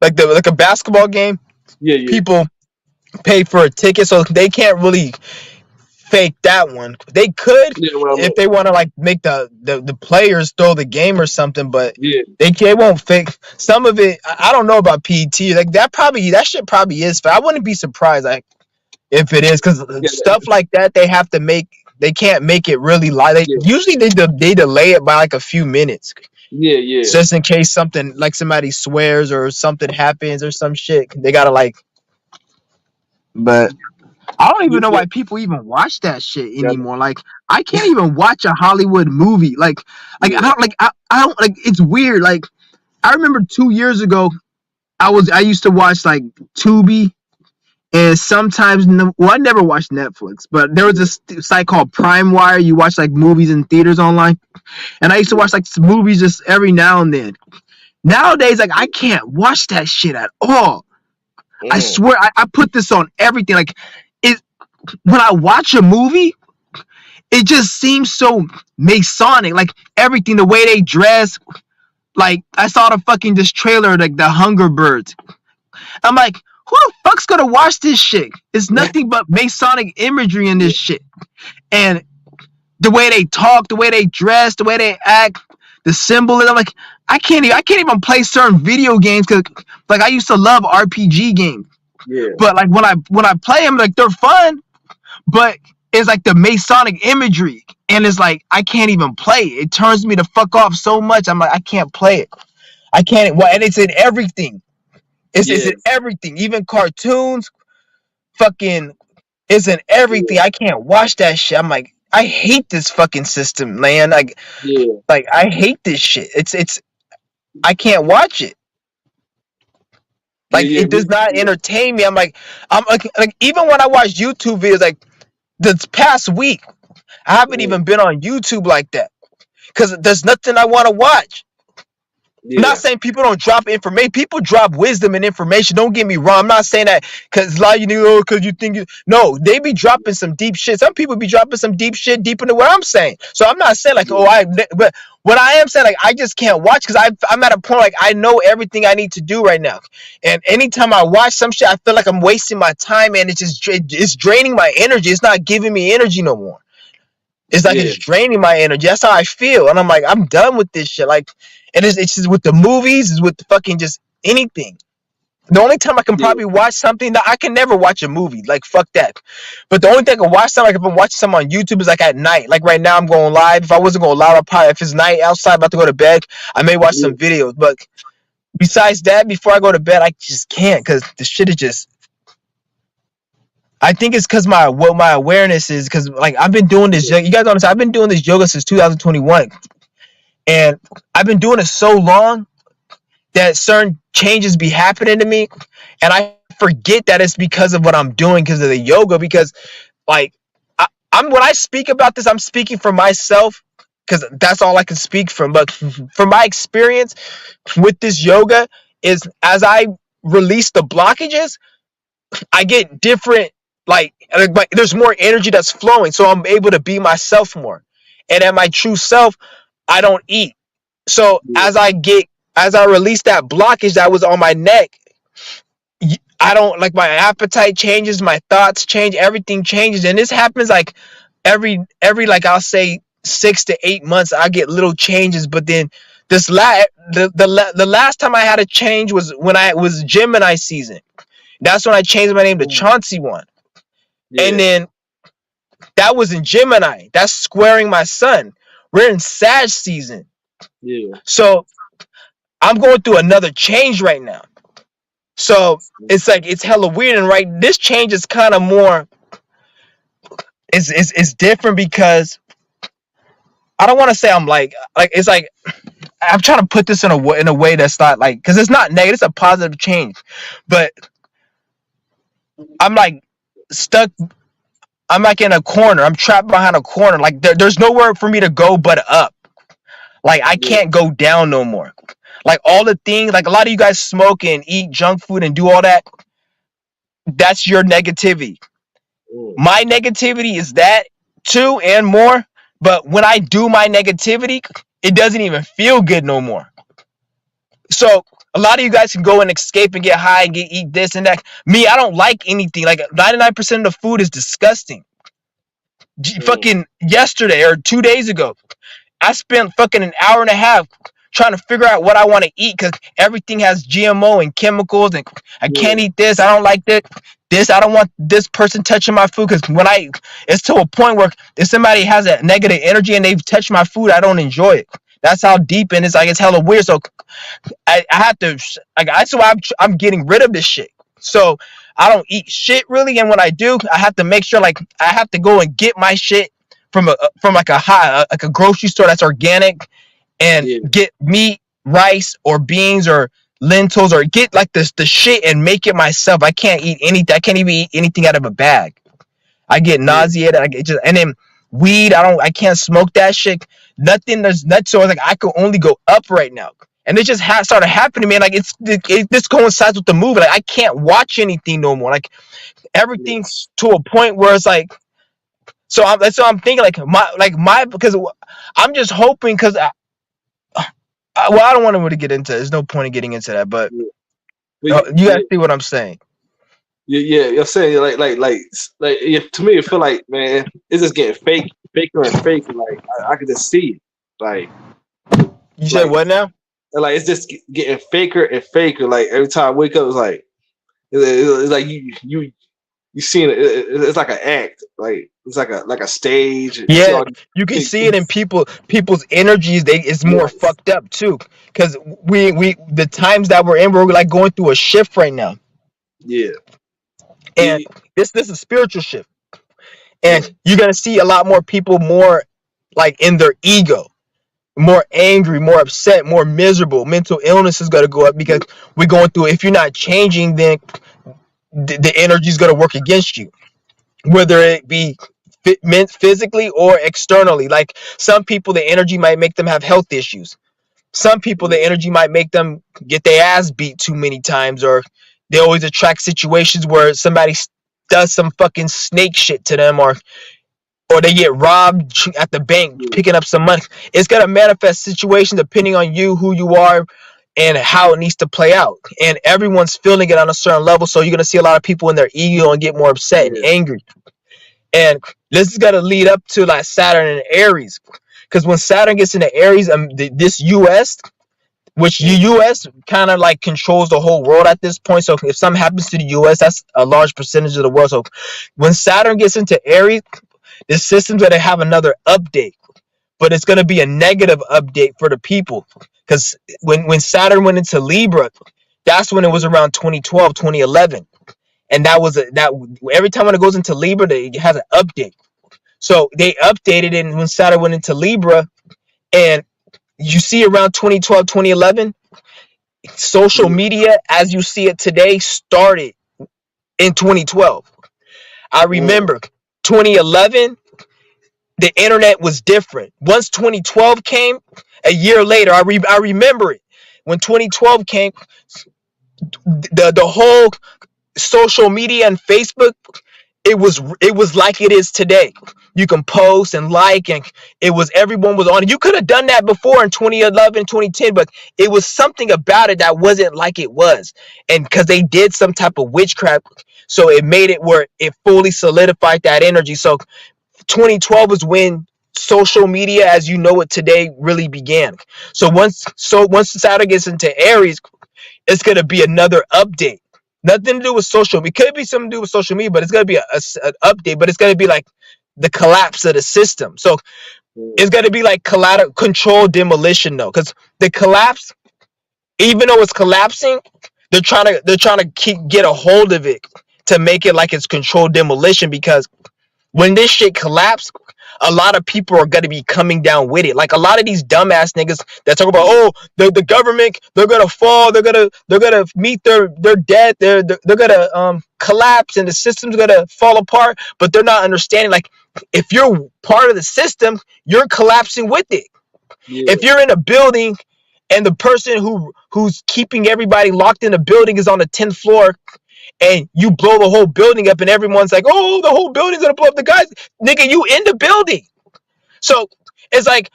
[SPEAKER 1] Like a basketball game,
[SPEAKER 2] yeah, yeah.
[SPEAKER 1] people pay for a ticket, so they can't really fake that one. They could
[SPEAKER 2] Yeah, well,
[SPEAKER 1] if they want to like make the players throw the game or something, but
[SPEAKER 2] yeah,
[SPEAKER 1] they won't fake some of it. I don't know about PT. Like that shit probably is. But I wouldn't be surprised like if it is because
[SPEAKER 2] yeah,
[SPEAKER 1] stuff like that they have to make. They can't make it really live.
[SPEAKER 2] yeah,
[SPEAKER 1] Usually they delay it by like a few minutes,
[SPEAKER 2] yeah, yeah,
[SPEAKER 1] just in case something like somebody swears or something happens or some shit. They gotta like. But I don't
[SPEAKER 2] yeah,
[SPEAKER 1] even know
[SPEAKER 2] yeah,
[SPEAKER 1] why people even watch that shit
[SPEAKER 2] yeah,
[SPEAKER 1] anymore. Like I can't even watch a Hollywood movie. Like I
[SPEAKER 2] yeah,
[SPEAKER 1] don't like I don't like it's weird. Like I remember 2 years ago I used to watch like Tubi and sometimes well I never watched Netflix, but there was this site called Prime Wire. You watch like movies in theaters online, and I used to
[SPEAKER 2] yeah,
[SPEAKER 1] watch like movies just every now and then. Nowadays, like I can't watch that shit at all. I
[SPEAKER 2] mm,
[SPEAKER 1] swear I put this on everything. Like it when I watch a movie, it just seems so Masonic. Like everything, the way they dress. Like I saw the fucking this trailer, like the Hunger Birds. I'm like, who the fuck's gonna watch this shit? It's nothing but Masonic imagery in this
[SPEAKER 2] yeah,
[SPEAKER 1] shit. And the way they talk, the way they dress, the way they act, the symbolism. I'm like, I can't even play certain video games because like I used to love RPG games.
[SPEAKER 2] yeah,
[SPEAKER 1] But like when I play them, like they're fun, but it's like the Masonic imagery, and it's like I can't even play it. It turns me to fuck off so much. I'm like I can't play it. I can't. Well, and it's in everything. It's
[SPEAKER 2] yeah,
[SPEAKER 1] in everything, even cartoons. Fucking, it's in
[SPEAKER 2] yeah,
[SPEAKER 1] everything. I can't watch that shit. I'm like I hate this fucking system, man.
[SPEAKER 2] yeah.
[SPEAKER 1] Like I hate this shit. It's I can't watch it.
[SPEAKER 2] Yeah,
[SPEAKER 1] Like
[SPEAKER 2] yeah,
[SPEAKER 1] it does not entertain me. I'm like even when I watch YouTube videos, like this past week, I haven't
[SPEAKER 2] mm,
[SPEAKER 1] even been on YouTube like that because there's nothing I want to watch. I'm not
[SPEAKER 2] yeah,
[SPEAKER 1] saying people don't drop information. People drop wisdom and information. Don't get me wrong. I'm not saying that because a lot of you know, because you think you. No, they be dropping some deep shit. Some people be dropping some deep shit deep into what I'm saying. So I'm not saying like,
[SPEAKER 2] yeah,
[SPEAKER 1] but what I am saying, like, I just can't watch because I'm at a point like I know everything I need to do right now. And anytime I watch some shit, I feel like I'm wasting my time and it's draining my energy. It's not giving me energy no more. It's like
[SPEAKER 2] yeah,
[SPEAKER 1] it's draining my energy. That's how I feel. And I'm like, I'm done with this shit. Like, and it's just with the movies, it's with the fucking just anything. The only time I can
[SPEAKER 2] yeah,
[SPEAKER 1] probably watch something that I can never watch a movie, like fuck that. But the only thing I can watch something, like if I'm watching something on YouTube, is like at night. Like right now, I'm going live. If I wasn't going live, I'd probably, if it's night outside, about to go to bed, I may watch
[SPEAKER 2] yeah,
[SPEAKER 1] some videos. But besides that, before I go to bed, I just can't because the shit is just. I think it's because my awareness is because like I've been doing this.
[SPEAKER 2] yeah,
[SPEAKER 1] You guys understand? I've been doing this yoga since 2021. And I've been doing it so long that certain changes be happening to me. And I forget that it's because of what I'm doing, because of the yoga. Because, like, I'm when I speak about this, I'm speaking for myself because that's all I can speak from. But from my experience with this yoga, is as I release the blockages, I get different, like there's more energy that's flowing. So I'm able to be myself more. And at my true self, I don't eat. So
[SPEAKER 2] yeah,
[SPEAKER 1] as I release that blockage that was on my neck, I don't like my appetite changes, my thoughts change, everything changes, and this happens like every like I'll say 6 to 8 months. I get little changes, but then this the last time I had a change was when I was Gemini season. That's when I changed my name to
[SPEAKER 2] mm,
[SPEAKER 1] Chauncey One, and
[SPEAKER 2] yeah,
[SPEAKER 1] then that was in Gemini. That's squaring my sun. We're in Sag season,
[SPEAKER 2] yeah,
[SPEAKER 1] so I'm going through another change right now. So it's like it's hella weird, and right, this change is kind of more. It's different because I don't want to say I'm like it's like I'm trying to put this in a way that's not like because it's not negative, it's a positive change, but I'm like stuck. I'm like in a corner. I'm trapped behind a corner. Like there's nowhere for me to go but up. Like I
[SPEAKER 2] yeah,
[SPEAKER 1] can't go down no more. Like all the things, like a lot of you guys smoke and eat junk food and do all that. That's your negativity.
[SPEAKER 2] mm,
[SPEAKER 1] My negativity is that too and more. But when I do my negativity, it doesn't even feel good no more. So a lot of you guys can go and escape and get high and eat this and that. Me, I don't like anything. Like 99% of the food is disgusting.
[SPEAKER 2] mm,
[SPEAKER 1] Fucking yesterday or 2 days ago, I spent fucking an hour and a half trying to figure out what I want to eat because everything has GMO and chemicals, and I can't
[SPEAKER 2] yeah,
[SPEAKER 1] eat this. I don't like this. I don't want this person touching my food because it's to a point where if somebody has a negative energy and they've touched my food, I don't enjoy it. That's how deep in it's like it's hella weird. So I have to like that's why I'm getting rid of this shit. So I don't eat shit really, and when I do, I have to make sure like I have to go and get my shit from like like a grocery store that's organic and
[SPEAKER 2] yeah,
[SPEAKER 1] get meat, rice, or beans or lentils or get like the shit and make it myself. I can't eat anything. I can't even eat anything out of a bag. I get
[SPEAKER 2] yeah,
[SPEAKER 1] nauseated. I get just and then weed. I can't smoke that shit. Nothing. There's not so like I could only go up right now. And it just started happening, man. Like this coincides with the movie. Like I can't watch anything no more. Like
[SPEAKER 2] yeah,
[SPEAKER 1] everything's to a point where it's like. So I'm thinking like my because I'm just hoping because well I don't want to really get into it. There's no point in getting into that. But
[SPEAKER 2] yeah. But
[SPEAKER 1] you guys
[SPEAKER 2] yeah,
[SPEAKER 1] see what I'm saying?
[SPEAKER 2] yeah, yeah. You're saying like yeah, to me, it feel like man, it's just getting faker and faker. Like I could just see it.
[SPEAKER 1] You said
[SPEAKER 2] Like
[SPEAKER 1] what now?
[SPEAKER 2] like it's just getting faker and faker. Like every time I wake up, it's like it's like you seeing it. It's like an act. Like it's like a stage. You see
[SPEAKER 1] Yeah,
[SPEAKER 2] all
[SPEAKER 1] you can
[SPEAKER 2] these
[SPEAKER 1] see it in people's energies. It's more
[SPEAKER 2] yes,
[SPEAKER 1] fucked up too, because we the times that we're in, we're like going through a shift right now,
[SPEAKER 2] yeah,
[SPEAKER 1] and
[SPEAKER 2] yeah,
[SPEAKER 1] this is a spiritual shift,
[SPEAKER 2] yeah,
[SPEAKER 1] and you're gonna see a lot more people more like in their ego. more angry, more upset, more miserable. Mental illness is gonna go up because we're going through. If you're not changing, then the energy is gonna work against you, whether it be physically or externally. Like some people, the energy might make them have health issues. Some people, the energy might make them get their ass beat too many times, or they always attract situations where somebody does some fucking snake shit to them, or they get robbed at the bank picking up some money. It's gonna manifest situation depending on you, who you are, and how it needs to play out. And everyone's feeling it on a certain level, so you're gonna see a lot of people in their ego and get more upset and
[SPEAKER 2] Yeah.
[SPEAKER 1] angry. And this is gonna lead up to like Saturn and Aries, because when Saturn gets into Aries, this U.S., which U.S. kind of like controls the whole world at this point. So if something happens to the U.S., that's a large percentage of the world. So when Saturn gets into Aries, the system's gonna have another update, but it's gonna be a negative update for the people. Because when Saturn went into Libra, that's when it was around 2012, 2011. And that was that every time when it goes into Libra, it has an update. So they updated it when Saturn went into Libra, and you see around 2012, 2011, social
[SPEAKER 2] Yeah.
[SPEAKER 1] media as you see it today started in 2012. I remember 2011, the internet was different. Once 2012 came, a year later, I remember it. When 2012 came, the whole social media and Facebook, it was like it is today. You can post and like, and it was everyone was on it. You could have done that before in 2011, 2010, but it was something about it that wasn't like it was. And because they did some type of witchcraft, so it made it where it fully solidified that energy. So 2012 is when social media as you know it today really began. So once Saturn gets into Aries, it's going to be another update. Nothing to do with social. It could be something to do with social media, but it's going to be an update. But it's going to be like the collapse of the system. So it's going to be like collateral control demolition, though, because the collapse, even though it's collapsing, they're trying to get a hold of it to make it like it's controlled demolition. Because when this shit collapsed, a lot of people are gonna be coming down with it. Like a lot of these dumbass niggas that talk about, oh, the government, they're gonna fall, they're gonna meet their death, they're gonna collapse, and the system's gonna fall apart. But they're not understanding, like, if you're part of the system, you're collapsing with it.
[SPEAKER 2] Yeah.
[SPEAKER 1] If you're in a building and the person who's keeping everybody locked in the building is on the 10th floor, and you blow the whole building up, and everyone's like, oh, the whole building's gonna blow up, the guys, nigga, you in the building. So it's like,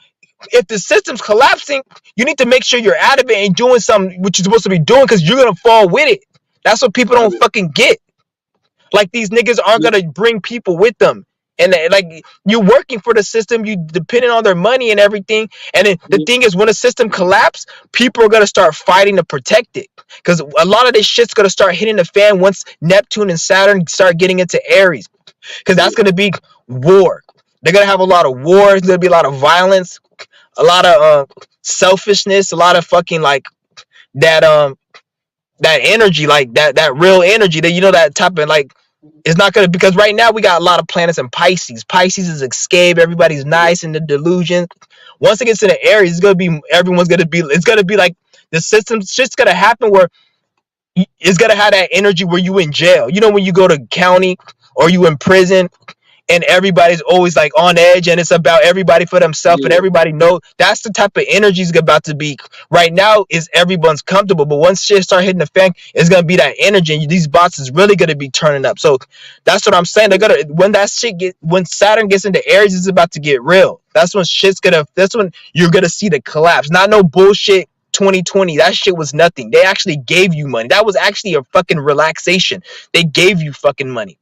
[SPEAKER 1] if the system's collapsing, you need to make sure you're out of it and doing something what you're supposed to be doing, because you're gonna fall with it. That's what people don't
[SPEAKER 2] Yeah.
[SPEAKER 1] fucking get. Like, these niggas aren't gonna bring people with them. And like, you're working for the system, you depending on their money and everything. And then the
[SPEAKER 2] Yeah.
[SPEAKER 1] thing is, when the system collapses, people are gonna start fighting to protect it. Because a lot of this shit's gonna start hitting the fan once Neptune and Saturn start getting into Aries. Because that's gonna be war. They're gonna have a lot of war. There's gonna be a lot of violence, a lot of selfishness, a lot of fucking like that that energy, like that real energy, that that type of, like, it's not gonna, because right now we got a lot of planets in Pisces. Pisces is escape. Everybody's nice in the delusion. Once it gets into Aries, it's gonna be everyone's gonna be. It's gonna be like the system's just gonna happen where it's gonna have that energy where you in jail. You know, when you go to county or you in prison, and everybody's always like on edge, and it's about everybody for themselves, and
[SPEAKER 2] Yeah.
[SPEAKER 1] everybody know that's the type of energy is about to be. Right now is everyone's comfortable, but once shit start hitting the fan, it's gonna be that energy, and these bots is really gonna be turning up. So that's what I'm saying. They're gonna, when Saturn gets into Aries, it's about to get real. That's when you're gonna see the collapse. Not no bullshit 2020. That shit was nothing. They actually gave you money. That was actually a fucking relaxation. They gave you fucking money.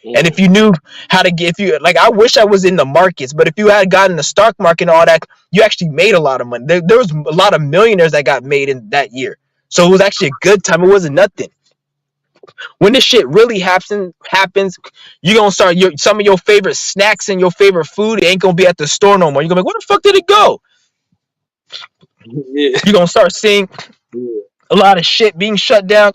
[SPEAKER 1] And if you knew how to get, if you, like, I wish I was in the markets, but if you had gotten the stock market and all that, you actually made a lot of money. There was a lot of millionaires that got made in that year. So it was actually a good time. It wasn't nothing. When this shit really happens, you gonna start some of your favorite snacks and your favorite food. It ain't gonna be at the store no more. You're gonna be like, where the fuck did it go?
[SPEAKER 2] Yeah.
[SPEAKER 1] You're gonna start seeing
[SPEAKER 2] Yeah.
[SPEAKER 1] a lot of shit being shut down.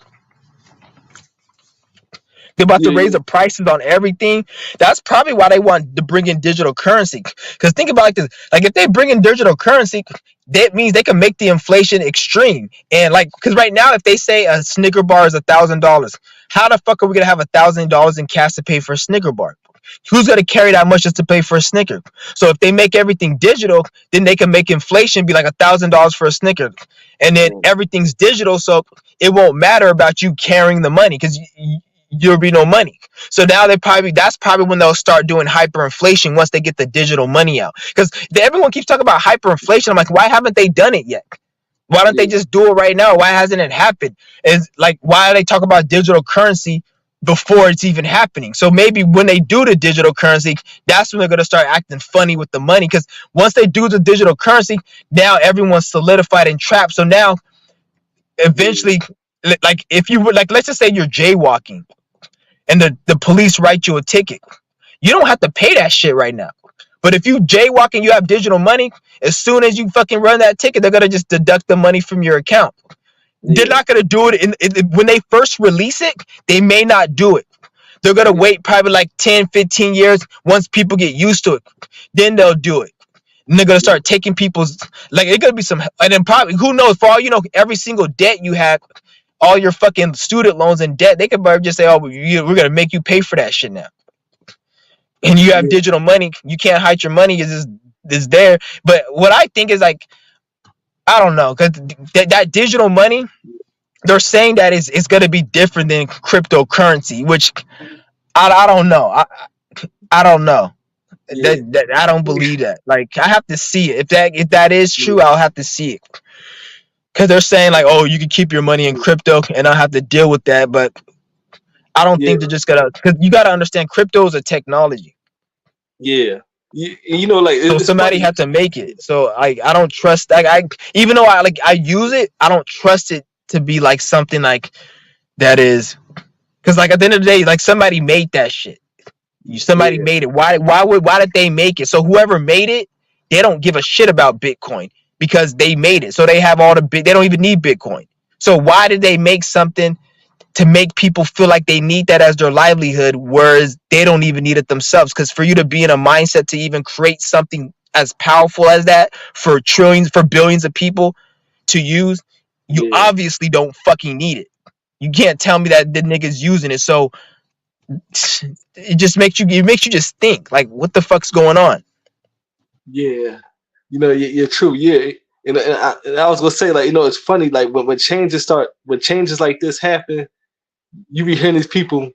[SPEAKER 1] They're about to
[SPEAKER 2] yeah,
[SPEAKER 1] raise the prices on everything. That's probably why they want to bring in digital currency. Because think about like this: like if they bring in digital currency, that means they can make the inflation extreme. And like, because right now, if they say a Snicker bar is $1,000, how the fuck are we gonna have $1,000 in cash to pay for a Snicker bar? Who's gonna carry that much just to pay for a Snicker? So if they make everything digital, then they can make inflation be like $1,000 for a Snicker, and then
[SPEAKER 2] yeah,
[SPEAKER 1] everything's digital, so it won't matter about you carrying the money because there'll be no money. So now that's probably when they'll start doing hyperinflation once they get the digital money out. Because everyone keeps talking about hyperinflation. I'm like, why haven't they done it yet? Why don't they
[SPEAKER 2] yeah,
[SPEAKER 1] just do it right now? Why hasn't it happened? Is like, why do they talk about digital currency before it's even happening? So maybe when they do the digital currency, that's when they're gonna start acting funny with the money. Because once they do the digital currency, now everyone's solidified and trapped. So now
[SPEAKER 2] yeah,
[SPEAKER 1] eventually, like if you were like, let's just say you're jaywalking and the police write you a ticket, you don't have to pay that shit right now. But if you jaywalk and you have digital money, as soon as you fucking run that ticket, they're gonna just deduct the money from your account. They're
[SPEAKER 2] yeah,
[SPEAKER 1] not gonna do it when they first release it. They may not do it. They're gonna
[SPEAKER 2] yeah,
[SPEAKER 1] wait probably like 10, 15 years once people get used to it. Then they'll do it. And they're gonna
[SPEAKER 2] yeah,
[SPEAKER 1] start taking people's like it's gonna be some, and then probably who knows, for all you know, every single debt you have, all your fucking student loans and debt, they could probably just say, oh, we're gonna make you pay for that shit now. And you have
[SPEAKER 2] yeah,
[SPEAKER 1] digital money, you can't hide your money, is there. But what I think is like, I don't know, because that digital money, they're saying that it's going to be different than cryptocurrency, which I don't know. I don't know.
[SPEAKER 2] yeah,
[SPEAKER 1] That I don't believe that. Like I have to see it. If that is true, I'll have to see it. Because they're saying like, oh, you can keep your money in crypto and I have to deal with that. But I don't
[SPEAKER 2] yeah,
[SPEAKER 1] think they're just gonna. Because you got to understand, crypto is a technology.
[SPEAKER 2] yeah. You know, like
[SPEAKER 1] So
[SPEAKER 2] it's
[SPEAKER 1] somebody
[SPEAKER 2] funny.
[SPEAKER 1] had to make it. So I don't trust. Like I even though I use it, I don't trust it to be like something like that is. Because like at the end of the day, like somebody made that shit. Somebody
[SPEAKER 2] Yeah,
[SPEAKER 1] made it. Why did they make it? So whoever made it, they don't give a shit about Bitcoin because they made it. So they have all the big. They don't even need Bitcoin. So why did they make something to make people feel like they need that as their livelihood, whereas they don't even need it themselves? Because for you to be in a mindset to even create something as powerful as that for trillions, for billions of people to use, you
[SPEAKER 2] yeah,
[SPEAKER 1] obviously don't fucking need it. You can't tell me that the niggas using it. So it makes you just think like, what the fuck's going on?
[SPEAKER 2] yeah. You know, you're true. Yeah, and I was gonna say, like, you know, it's funny, like when changes like this happen, you be hearing these people,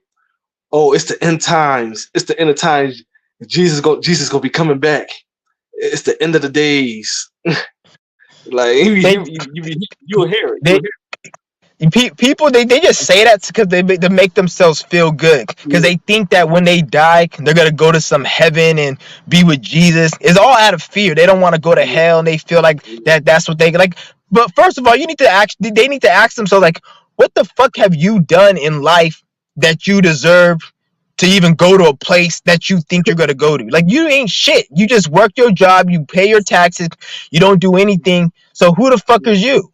[SPEAKER 2] oh, it's the end times, it's the end of times. Jesus gonna be coming back. It's the end of the days. Like
[SPEAKER 1] They
[SPEAKER 2] you'll hear it. You'll
[SPEAKER 1] they
[SPEAKER 2] hear
[SPEAKER 1] people they just say that because they make themselves feel good because
[SPEAKER 2] it.
[SPEAKER 1] they think that when they die they're gonna go to some heaven and be with Jesus. It's all out of fear. They don't want to go to
[SPEAKER 2] Yeah,
[SPEAKER 1] hell and they feel like that's what they like. But first of all, they need to ask themselves like, what the fuck have you done in life that you deserve to even go to a place that you think you're gonna go to? Like, you ain't shit. You just work your job, you pay your taxes, you don't do anything. So who the fuck is you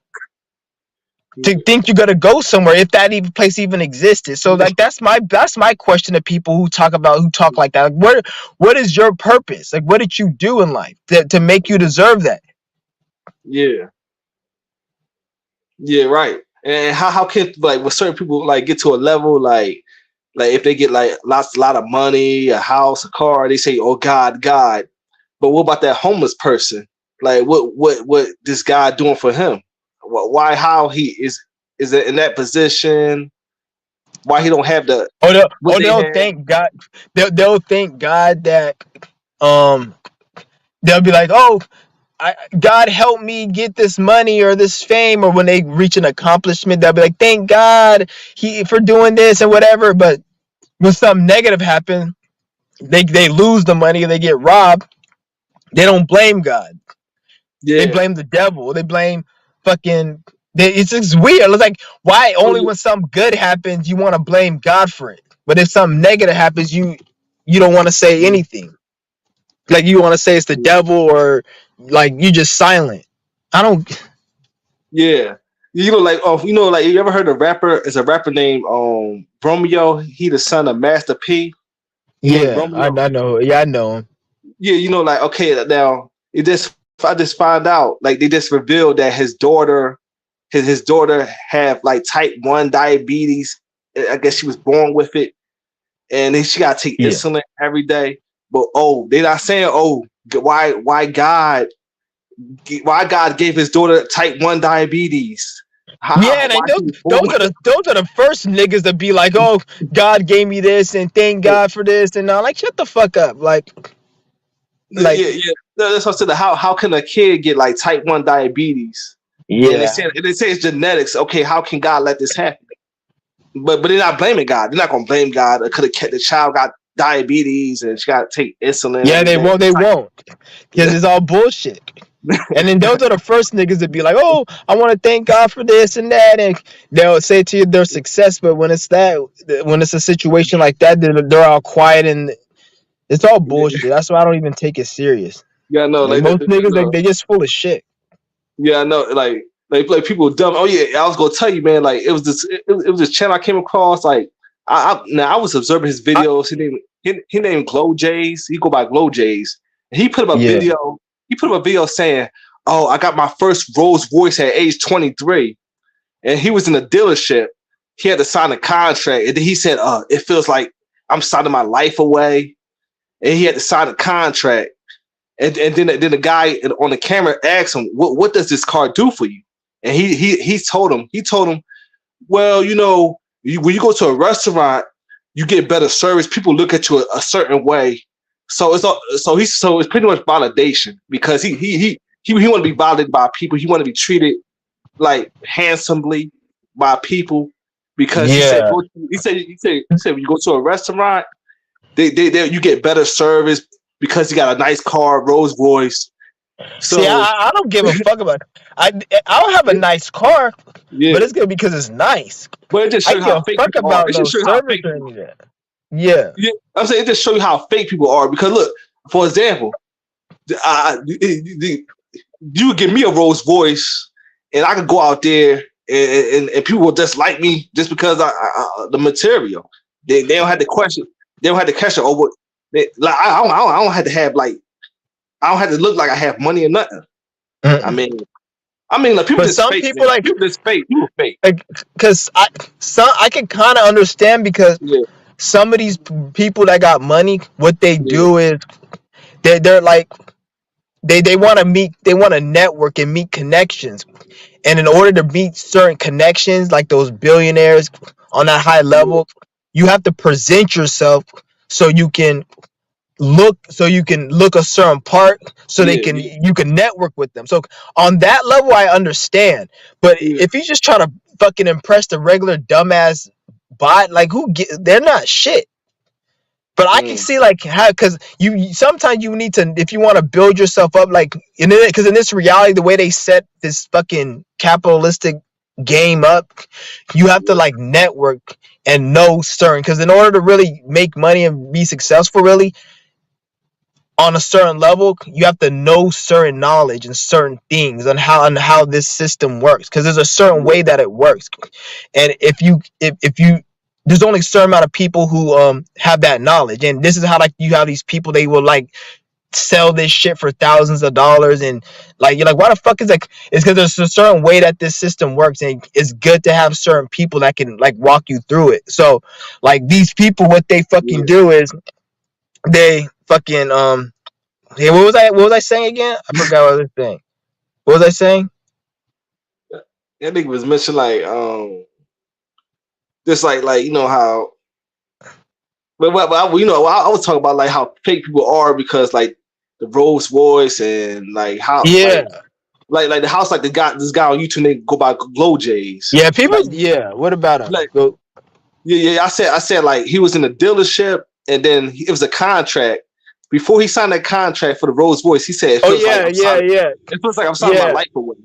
[SPEAKER 1] to
[SPEAKER 2] yeah,
[SPEAKER 1] think you're gonna go somewhere if that even place even existed? So like that's my question to people who talk like that. Like, what is your purpose? Like, what did you do in life to make you deserve that?
[SPEAKER 2] yeah, yeah, right. And how can, like, when certain people like get to a level, like if they get like a lot of money, a house, a car, they say, oh God, God. But what about that homeless person? Like what this guy doing for him? Why, how he is it in that position? Why he don't have the
[SPEAKER 1] Or they'll,
[SPEAKER 2] what
[SPEAKER 1] or
[SPEAKER 2] they
[SPEAKER 1] they'll
[SPEAKER 2] have?
[SPEAKER 1] thank God. They'll thank God that um they'll be like, oh, God help me get this money or this fame, or when they reach an accomplishment, they'll be like, thank God he for doing this and whatever. But when something negative happens, they lose the money, they get robbed. They don't blame God. They
[SPEAKER 2] Yeah.
[SPEAKER 1] blame the devil. They blame fucking. It's just weird. It's like, why
[SPEAKER 2] Oh
[SPEAKER 1] only
[SPEAKER 2] yeah.
[SPEAKER 1] when something good happens you want to blame God for it, but if something negative happens, you don't want to say
[SPEAKER 2] Yeah.
[SPEAKER 1] anything. Like, you want to say it's the devil, or like you just silent. I don't.
[SPEAKER 2] Yeah. like you ever heard a rapper? It's a rapper named Romeo. He the son of Master P. He named
[SPEAKER 1] Yeah, I,
[SPEAKER 2] Romeo.
[SPEAKER 1] I know. Yeah, I know him.
[SPEAKER 2] Yeah, like okay, now it just I just found out like they just revealed that his daughter have like type 1 diabetes. I guess she was born with it, and then she got to take
[SPEAKER 1] Yeah.
[SPEAKER 2] insulin every day. But they're not saying why God gave his daughter type 1 diabetes.
[SPEAKER 1] Yeah, and
[SPEAKER 2] Why
[SPEAKER 1] those
[SPEAKER 2] she was born
[SPEAKER 1] those are the first niggas to be like, oh, God gave me this and thank
[SPEAKER 2] with
[SPEAKER 1] God for this and all. Like, shut the fuck up. Like,
[SPEAKER 2] yeah. No, that's what I said. How can a kid get like type 1 diabetes? And
[SPEAKER 1] yeah,
[SPEAKER 2] they say it's genetics. Okay, how can God let this happen? But they're not blaming God. They're not gonna blame God. Could have the child got diabetes and she got to take insulin
[SPEAKER 1] yeah,
[SPEAKER 2] every
[SPEAKER 1] they
[SPEAKER 2] day.
[SPEAKER 1] won't, because it's all bullshit. And then those are the first niggas to be like, oh, I want to thank God for this and that, and they'll say to you their success, but when it's a situation like that, they're all quiet and it's all bullshit. That's why I don't even take it serious.
[SPEAKER 2] Yeah, I know.
[SPEAKER 1] Like most niggas, they just full of shit.
[SPEAKER 2] Yeah, I know. Like people dumb. Oh yeah, I was gonna tell you, man. Like it was this channel I came across. Like I was observing his
[SPEAKER 1] I,
[SPEAKER 2] videos. He named Glow Jays. He go by Glow Jays. And he put up a
[SPEAKER 1] yeah,
[SPEAKER 2] video. He put up a video saying, "Oh, I got my first Rolls Royce at age 23," and he was in a dealership. He had to sign a contract, and then he said, it feels like I'm signing my life away." And he had to sign a contract. And then the guy on the camera asked him, "What does this car do for you?" And he told him, "Well, when you go to a restaurant, you get better service. People look at you a certain way. So it's pretty much validation because he want to be validated by people. He want to be treated like handsomely by people because
[SPEAKER 1] yeah.
[SPEAKER 2] he said when you go to a restaurant, they you get better service because you got a nice car, Rolls Royce.
[SPEAKER 1] See,
[SPEAKER 2] So
[SPEAKER 1] I don't give a fuck about. I'll have a nice car,
[SPEAKER 2] yeah,
[SPEAKER 1] but it's gonna be because it's nice.
[SPEAKER 2] but it just
[SPEAKER 1] I
[SPEAKER 2] show you
[SPEAKER 1] don't give
[SPEAKER 2] how
[SPEAKER 1] a
[SPEAKER 2] fake
[SPEAKER 1] fuck
[SPEAKER 2] people are.
[SPEAKER 1] about
[SPEAKER 2] It
[SPEAKER 1] no
[SPEAKER 2] just show you how
[SPEAKER 1] service
[SPEAKER 2] fake
[SPEAKER 1] or
[SPEAKER 2] people.
[SPEAKER 1] any of that. Yeah,
[SPEAKER 2] Yeah, I'm saying it just show you how fake people are. Because look, for example, you would give me a Rolls Royce, and I could go out there, and people will just like me just because the material. They don't have to question. They don't have to question over. Like I don't have to have like I don't have to look like I have money or nothing. I
[SPEAKER 1] mm-mm.
[SPEAKER 2] mean, like people
[SPEAKER 1] But
[SPEAKER 2] just
[SPEAKER 1] some
[SPEAKER 2] fake,
[SPEAKER 1] people
[SPEAKER 2] man. People just fake. People fake.
[SPEAKER 1] because I can kind of understand because
[SPEAKER 2] Yeah,
[SPEAKER 1] some of these people that got money, what they
[SPEAKER 2] yeah,
[SPEAKER 1] do is they're like they want to network and meet connections, and in order to meet certain connections like those billionaires on that high
[SPEAKER 2] yeah,
[SPEAKER 1] level, you have to present yourself so you can look a certain part so
[SPEAKER 2] yeah,
[SPEAKER 1] you can network with them. So on that level I understand, but
[SPEAKER 2] yeah,
[SPEAKER 1] if you just try to fucking impress the regular dumbass bot, like they're not shit. But I can
[SPEAKER 2] mm,
[SPEAKER 1] see like how, because you sometimes you need to, if you want to build yourself up, like in it, because in this reality, the way they set this fucking capitalistic game up, you have to
[SPEAKER 2] yeah,
[SPEAKER 1] like network and know certain, because in order to really make money and be successful, really on a certain level, you have to know certain knowledge and certain things on how this system works, because there's a certain
[SPEAKER 2] yeah,
[SPEAKER 1] way that it works. And if you there's only a certain amount of people who have that knowledge, and this is how like you have these people, they will like sell this shit for thousands of dollars, and like you're like, why the fuck is like, it's because there's a certain way that this system works, and it's good to have certain people that can like walk you through it. So like these people, what they fucking
[SPEAKER 2] yeah.
[SPEAKER 1] do is they fucking yeah, what was I saying again? I forgot what I was saying. What was I saying?
[SPEAKER 2] That nigga was mentioning like just like how. But I was talking about like how fake people are because like the Rolls Royce and like how
[SPEAKER 1] Yeah.
[SPEAKER 2] like the house like this guy on YouTube named go by Glow Jays.
[SPEAKER 1] Yeah, people,
[SPEAKER 2] Like
[SPEAKER 1] yeah, what about him?
[SPEAKER 2] like
[SPEAKER 1] Go.
[SPEAKER 2] yeah. I said like he was in a dealership and then it was a contract. Before he signed that contract for the Rolls Royce, he said it
[SPEAKER 1] Oh
[SPEAKER 2] feels like
[SPEAKER 1] yeah, yeah, yeah.
[SPEAKER 2] it feels like I'm signing my
[SPEAKER 1] Yeah.
[SPEAKER 2] life away.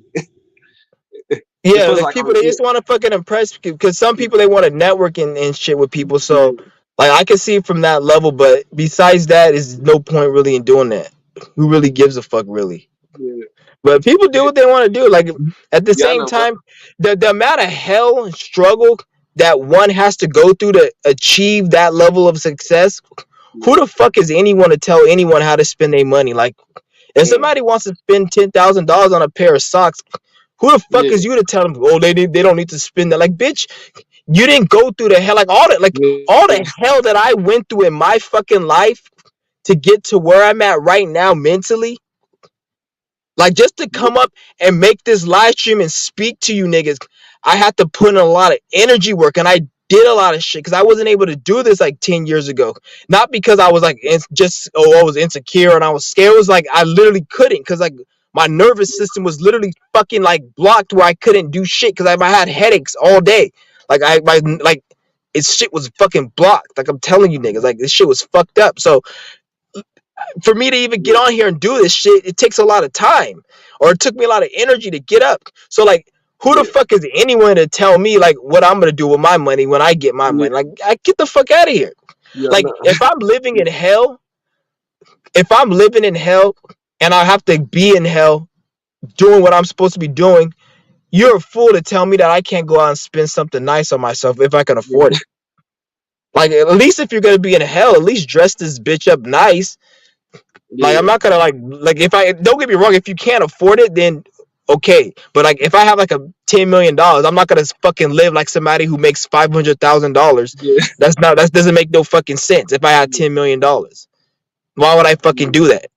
[SPEAKER 2] It
[SPEAKER 1] Yeah,
[SPEAKER 2] feels
[SPEAKER 1] like
[SPEAKER 2] like
[SPEAKER 1] people, they just want to fucking impress you, because some people they want to network and shit with people. So like I can see it from that level, but besides that, is no point really in doing that. Who really gives a fuck, really?
[SPEAKER 2] yeah.
[SPEAKER 1] But people do
[SPEAKER 2] Yeah,
[SPEAKER 1] what they want to do. Like at the
[SPEAKER 2] yeah, I
[SPEAKER 1] same
[SPEAKER 2] know, bro.
[SPEAKER 1] time, the amount of hell and struggle that one has to go through to achieve that level of success. Who
[SPEAKER 2] Yeah.
[SPEAKER 1] the fuck is anyone to tell anyone how to spend their money? Like if
[SPEAKER 2] Mm.
[SPEAKER 1] somebody wants to spend $10,000 on a pair of socks, who the fuck
[SPEAKER 2] Yeah.
[SPEAKER 1] is you to tell them? Oh, they don't need to spend that. Like bitch, you didn't go through the hell. All
[SPEAKER 2] Yeah.
[SPEAKER 1] the hell that I went through in my fucking life to get to where I'm at right now mentally. Like just to come up and make this live stream and speak to you niggas, I had to put in a lot of energy work and I did a lot of shit because I wasn't able to do this like 10 years ago. Not because I was like I was insecure and I was scared. It was like I literally couldn't because like my nervous system was literally fucking like blocked where I couldn't do shit because I had headaches all day. Like it's shit was fucking blocked. Like I'm telling you niggas, like this shit was fucked up. So for me to even get
[SPEAKER 2] Yeah.
[SPEAKER 1] on here and do this shit, it takes a lot of time, or it took me a lot of energy to get up. So like, who the
[SPEAKER 2] Yeah.
[SPEAKER 1] fuck is anyone to tell me like what I'm gonna do with my money when I get my
[SPEAKER 2] Yeah.
[SPEAKER 1] money? Like, I get the fuck out of here.
[SPEAKER 2] Yeah.
[SPEAKER 1] Like,
[SPEAKER 2] No.
[SPEAKER 1] if I'm living in hell, and I have to be in hell doing what I'm supposed to be doing, you're a fool to tell me that I can't go out and spend something nice on myself if I can afford
[SPEAKER 2] Yeah.
[SPEAKER 1] it. Like, at least if you're gonna be in hell, at least dress this bitch up nice. Like I'm
[SPEAKER 2] Yeah.
[SPEAKER 1] not gonna like if I don't get me wrong, if you can't afford it, then okay. But like if I have like a $10 million, I'm not gonna fucking live like somebody who makes $500,000.
[SPEAKER 2] Yeah.
[SPEAKER 1] That doesn't make no fucking sense. If I had $10 million, why would I fucking
[SPEAKER 2] Yeah.
[SPEAKER 1] do that?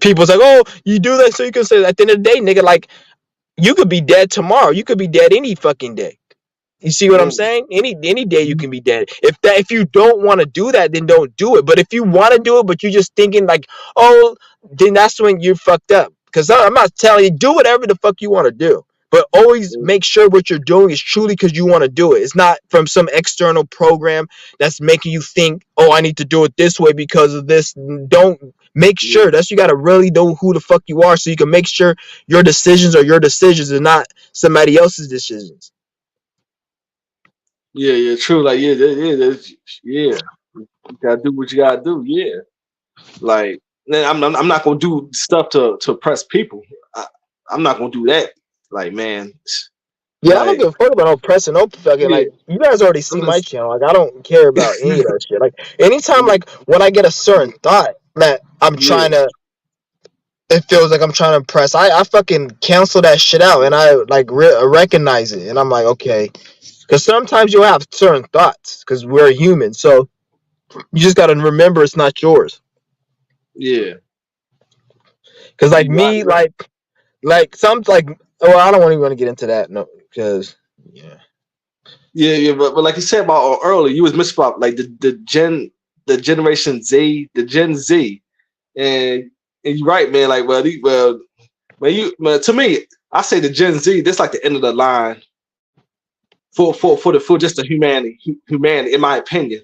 [SPEAKER 1] People's like, oh, you do that so you can say at the end of the day, nigga, like you could be dead tomorrow. You could be dead any fucking day. You see what I'm
[SPEAKER 2] Mm.
[SPEAKER 1] saying? Any day you can be dead. If you don't want to do that, then don't do it. But if you want to do it, but you're just thinking like, oh, then that's when you're fucked up. Because I'm not telling you, do whatever the fuck you want to do. But always
[SPEAKER 2] Mm.
[SPEAKER 1] make sure what you're doing is truly because you want to do it. It's not from some external program that's making you think, oh, I need to do it this way because of this. Don't make
[SPEAKER 2] Yeah.
[SPEAKER 1] sure that's you got to really know who the fuck you are so you can make sure your decisions are your decisions and not somebody else's decisions.
[SPEAKER 2] Yeah. Yeah. True. Like yeah. Yeah. You gotta do what you gotta do. Yeah. Like then I'm not gonna do stuff to oppress people. I, I'm not gonna do that. Like man.
[SPEAKER 1] Yeah, I don't
[SPEAKER 2] Like
[SPEAKER 1] give a fuck about no pressing, no fucking
[SPEAKER 2] yeah.
[SPEAKER 1] like you guys already see
[SPEAKER 2] I'm
[SPEAKER 1] my
[SPEAKER 2] just
[SPEAKER 1] channel. Like I don't care about any of that shit. Like anytime like when I get a certain thought that I'm
[SPEAKER 2] yeah.
[SPEAKER 1] trying to it feels like I'm trying to impress, I fucking cancel that shit out and I like recognize it and I'm like, okay. Cause sometimes you'll have certain thoughts because we're human. So you just gotta remember it's not yours.
[SPEAKER 2] Yeah.
[SPEAKER 1] Cause like
[SPEAKER 2] You right.
[SPEAKER 1] me, like some like well, I don't even want to get into that, no, because yeah.
[SPEAKER 2] Yeah, yeah, but like you said about earlier, you was missing about like the generation Z, the Gen Z, and you're right, man. Like, well, to me, I say the Gen Z. That's like the end of the line for just the humanity, in my opinion,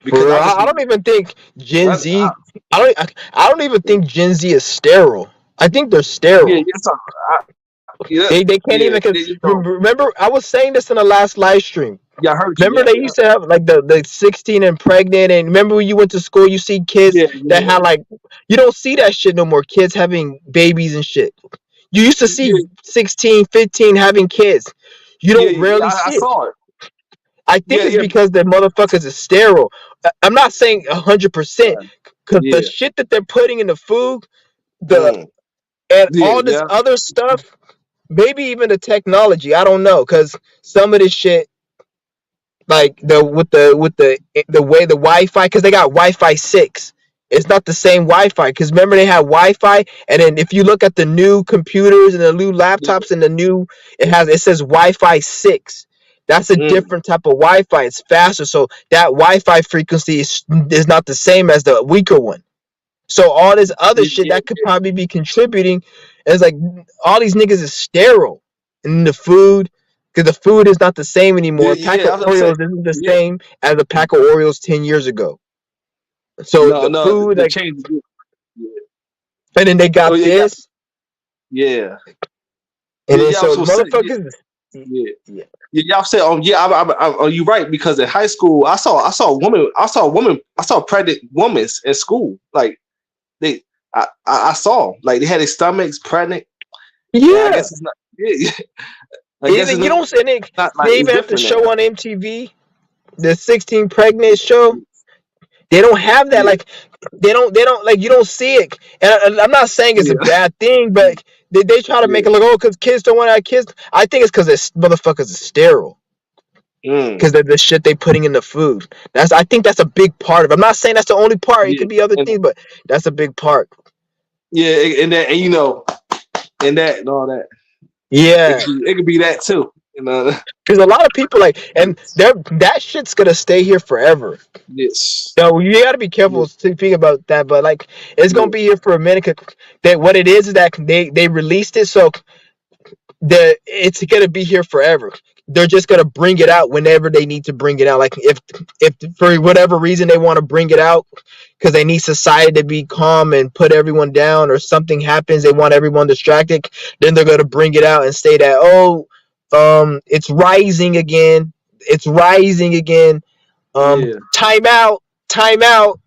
[SPEAKER 1] For
[SPEAKER 2] because
[SPEAKER 1] real,
[SPEAKER 2] I just
[SPEAKER 1] I don't even think Gen
[SPEAKER 2] I,
[SPEAKER 1] Z. I don't even think Gen Z is sterile. I think they're
[SPEAKER 2] yeah,
[SPEAKER 1] sterile.
[SPEAKER 2] yes, yeah,
[SPEAKER 1] They can't
[SPEAKER 2] yeah,
[SPEAKER 1] even.
[SPEAKER 2] yeah, you know,
[SPEAKER 1] Remember, I was saying this in the last live stream.
[SPEAKER 2] yeah, I heard you,
[SPEAKER 1] Remember,
[SPEAKER 2] yeah,
[SPEAKER 1] they
[SPEAKER 2] yeah,
[SPEAKER 1] used to have like the 16 and pregnant, and remember when you went to school, you see kids
[SPEAKER 2] yeah,
[SPEAKER 1] that
[SPEAKER 2] yeah,
[SPEAKER 1] had like you don't see that shit no more. Kids having babies and shit. You used to see
[SPEAKER 2] yeah,
[SPEAKER 1] 16, 15 having kids. You
[SPEAKER 2] yeah,
[SPEAKER 1] don't
[SPEAKER 2] yeah,
[SPEAKER 1] rarely
[SPEAKER 2] I
[SPEAKER 1] see it.
[SPEAKER 2] saw it,
[SPEAKER 1] I think
[SPEAKER 2] yeah,
[SPEAKER 1] it's
[SPEAKER 2] yeah,
[SPEAKER 1] because the motherfuckers is sterile. I'm not saying 100% because the
[SPEAKER 2] yeah,
[SPEAKER 1] shit that they're putting in the food, the
[SPEAKER 2] mm,
[SPEAKER 1] and
[SPEAKER 2] yeah,
[SPEAKER 1] all this
[SPEAKER 2] yeah,
[SPEAKER 1] other stuff, maybe even the technology. I don't know because some of this shit, like the way the Wi-Fi, because they got Wi-Fi 6. It's not the same Wi-Fi because remember they had Wi-Fi, and then if you look at the new computers and the new
[SPEAKER 2] yeah,
[SPEAKER 1] laptops and the new, it says Wi-Fi 6. That's a
[SPEAKER 2] mm,
[SPEAKER 1] different type of Wi-Fi. It's faster, so that Wi-Fi frequency is not the same as the weaker one. So all this other
[SPEAKER 2] yeah,
[SPEAKER 1] shit
[SPEAKER 2] yeah,
[SPEAKER 1] that could probably be contributing is like all these niggas is sterile. And the food, because the food is not the same
[SPEAKER 2] yeah,
[SPEAKER 1] anymore. A pack
[SPEAKER 2] yeah.
[SPEAKER 1] of
[SPEAKER 2] I was gonna say,
[SPEAKER 1] Oreos isn't the
[SPEAKER 2] yeah.
[SPEAKER 1] same as a pack of Oreos 10 years ago. So
[SPEAKER 2] No,
[SPEAKER 1] the
[SPEAKER 2] no,
[SPEAKER 1] food,
[SPEAKER 2] the
[SPEAKER 1] like,
[SPEAKER 2] change. Yeah.
[SPEAKER 1] and then they
[SPEAKER 2] Oh
[SPEAKER 1] got
[SPEAKER 2] yeah,
[SPEAKER 1] this,
[SPEAKER 2] yeah,
[SPEAKER 1] and
[SPEAKER 2] yeah,
[SPEAKER 1] then
[SPEAKER 2] yeah. I was
[SPEAKER 1] so the
[SPEAKER 2] gonna say, yeah,
[SPEAKER 1] motherfuckers,
[SPEAKER 2] yeah,
[SPEAKER 1] yeah,
[SPEAKER 2] yeah. Y'all said, yeah, you right because in high school, I saw a woman, I saw pregnant women in school. Like they, I saw like they had their stomachs pregnant, I
[SPEAKER 1] Yeah.
[SPEAKER 2] guess it's not. Yeah, I guess
[SPEAKER 1] Even
[SPEAKER 2] it's
[SPEAKER 1] you don't see any.
[SPEAKER 2] not like
[SPEAKER 1] They
[SPEAKER 2] it's
[SPEAKER 1] even have the
[SPEAKER 2] different
[SPEAKER 1] show
[SPEAKER 2] now.
[SPEAKER 1] on MTV, the 16 pregnant show. They don't have that.
[SPEAKER 2] Yeah,
[SPEAKER 1] Like they don't like you don't see it. And I'm not saying it's a
[SPEAKER 2] yeah,
[SPEAKER 1] bad thing, but they try to make
[SPEAKER 2] yeah.
[SPEAKER 1] it look because kids don't want to have kids. I think it's because this motherfuckers are sterile.
[SPEAKER 2] Mm,
[SPEAKER 1] Because of the shit they putting in the food. I think that's a big part of it. I'm not saying that's the only part. It
[SPEAKER 2] yeah,
[SPEAKER 1] could be other
[SPEAKER 2] and
[SPEAKER 1] things, but that's a big part.
[SPEAKER 2] yeah, and that, and you know, and that and all that.
[SPEAKER 1] Yeah.
[SPEAKER 2] It could be that too. You know.
[SPEAKER 1] Because a lot of people like, and that shit's gonna stay here forever.
[SPEAKER 2] Yes.
[SPEAKER 1] So you got to be
[SPEAKER 2] Yeah.
[SPEAKER 1] careful speaking about that. But like, it's gonna
[SPEAKER 2] Yeah.
[SPEAKER 1] be here for a minute. 'Cause what it is that they released it, so it's gonna be here forever. They're just gonna bring it out whenever they need to bring it out. Like if for whatever reason they want to bring it out because they need society to be calm and put everyone down, or something happens, they want everyone distracted, then they're gonna bring it out and say that, oh, it's rising again. It's rising again.
[SPEAKER 2] Yeah.
[SPEAKER 1] Time out, time out.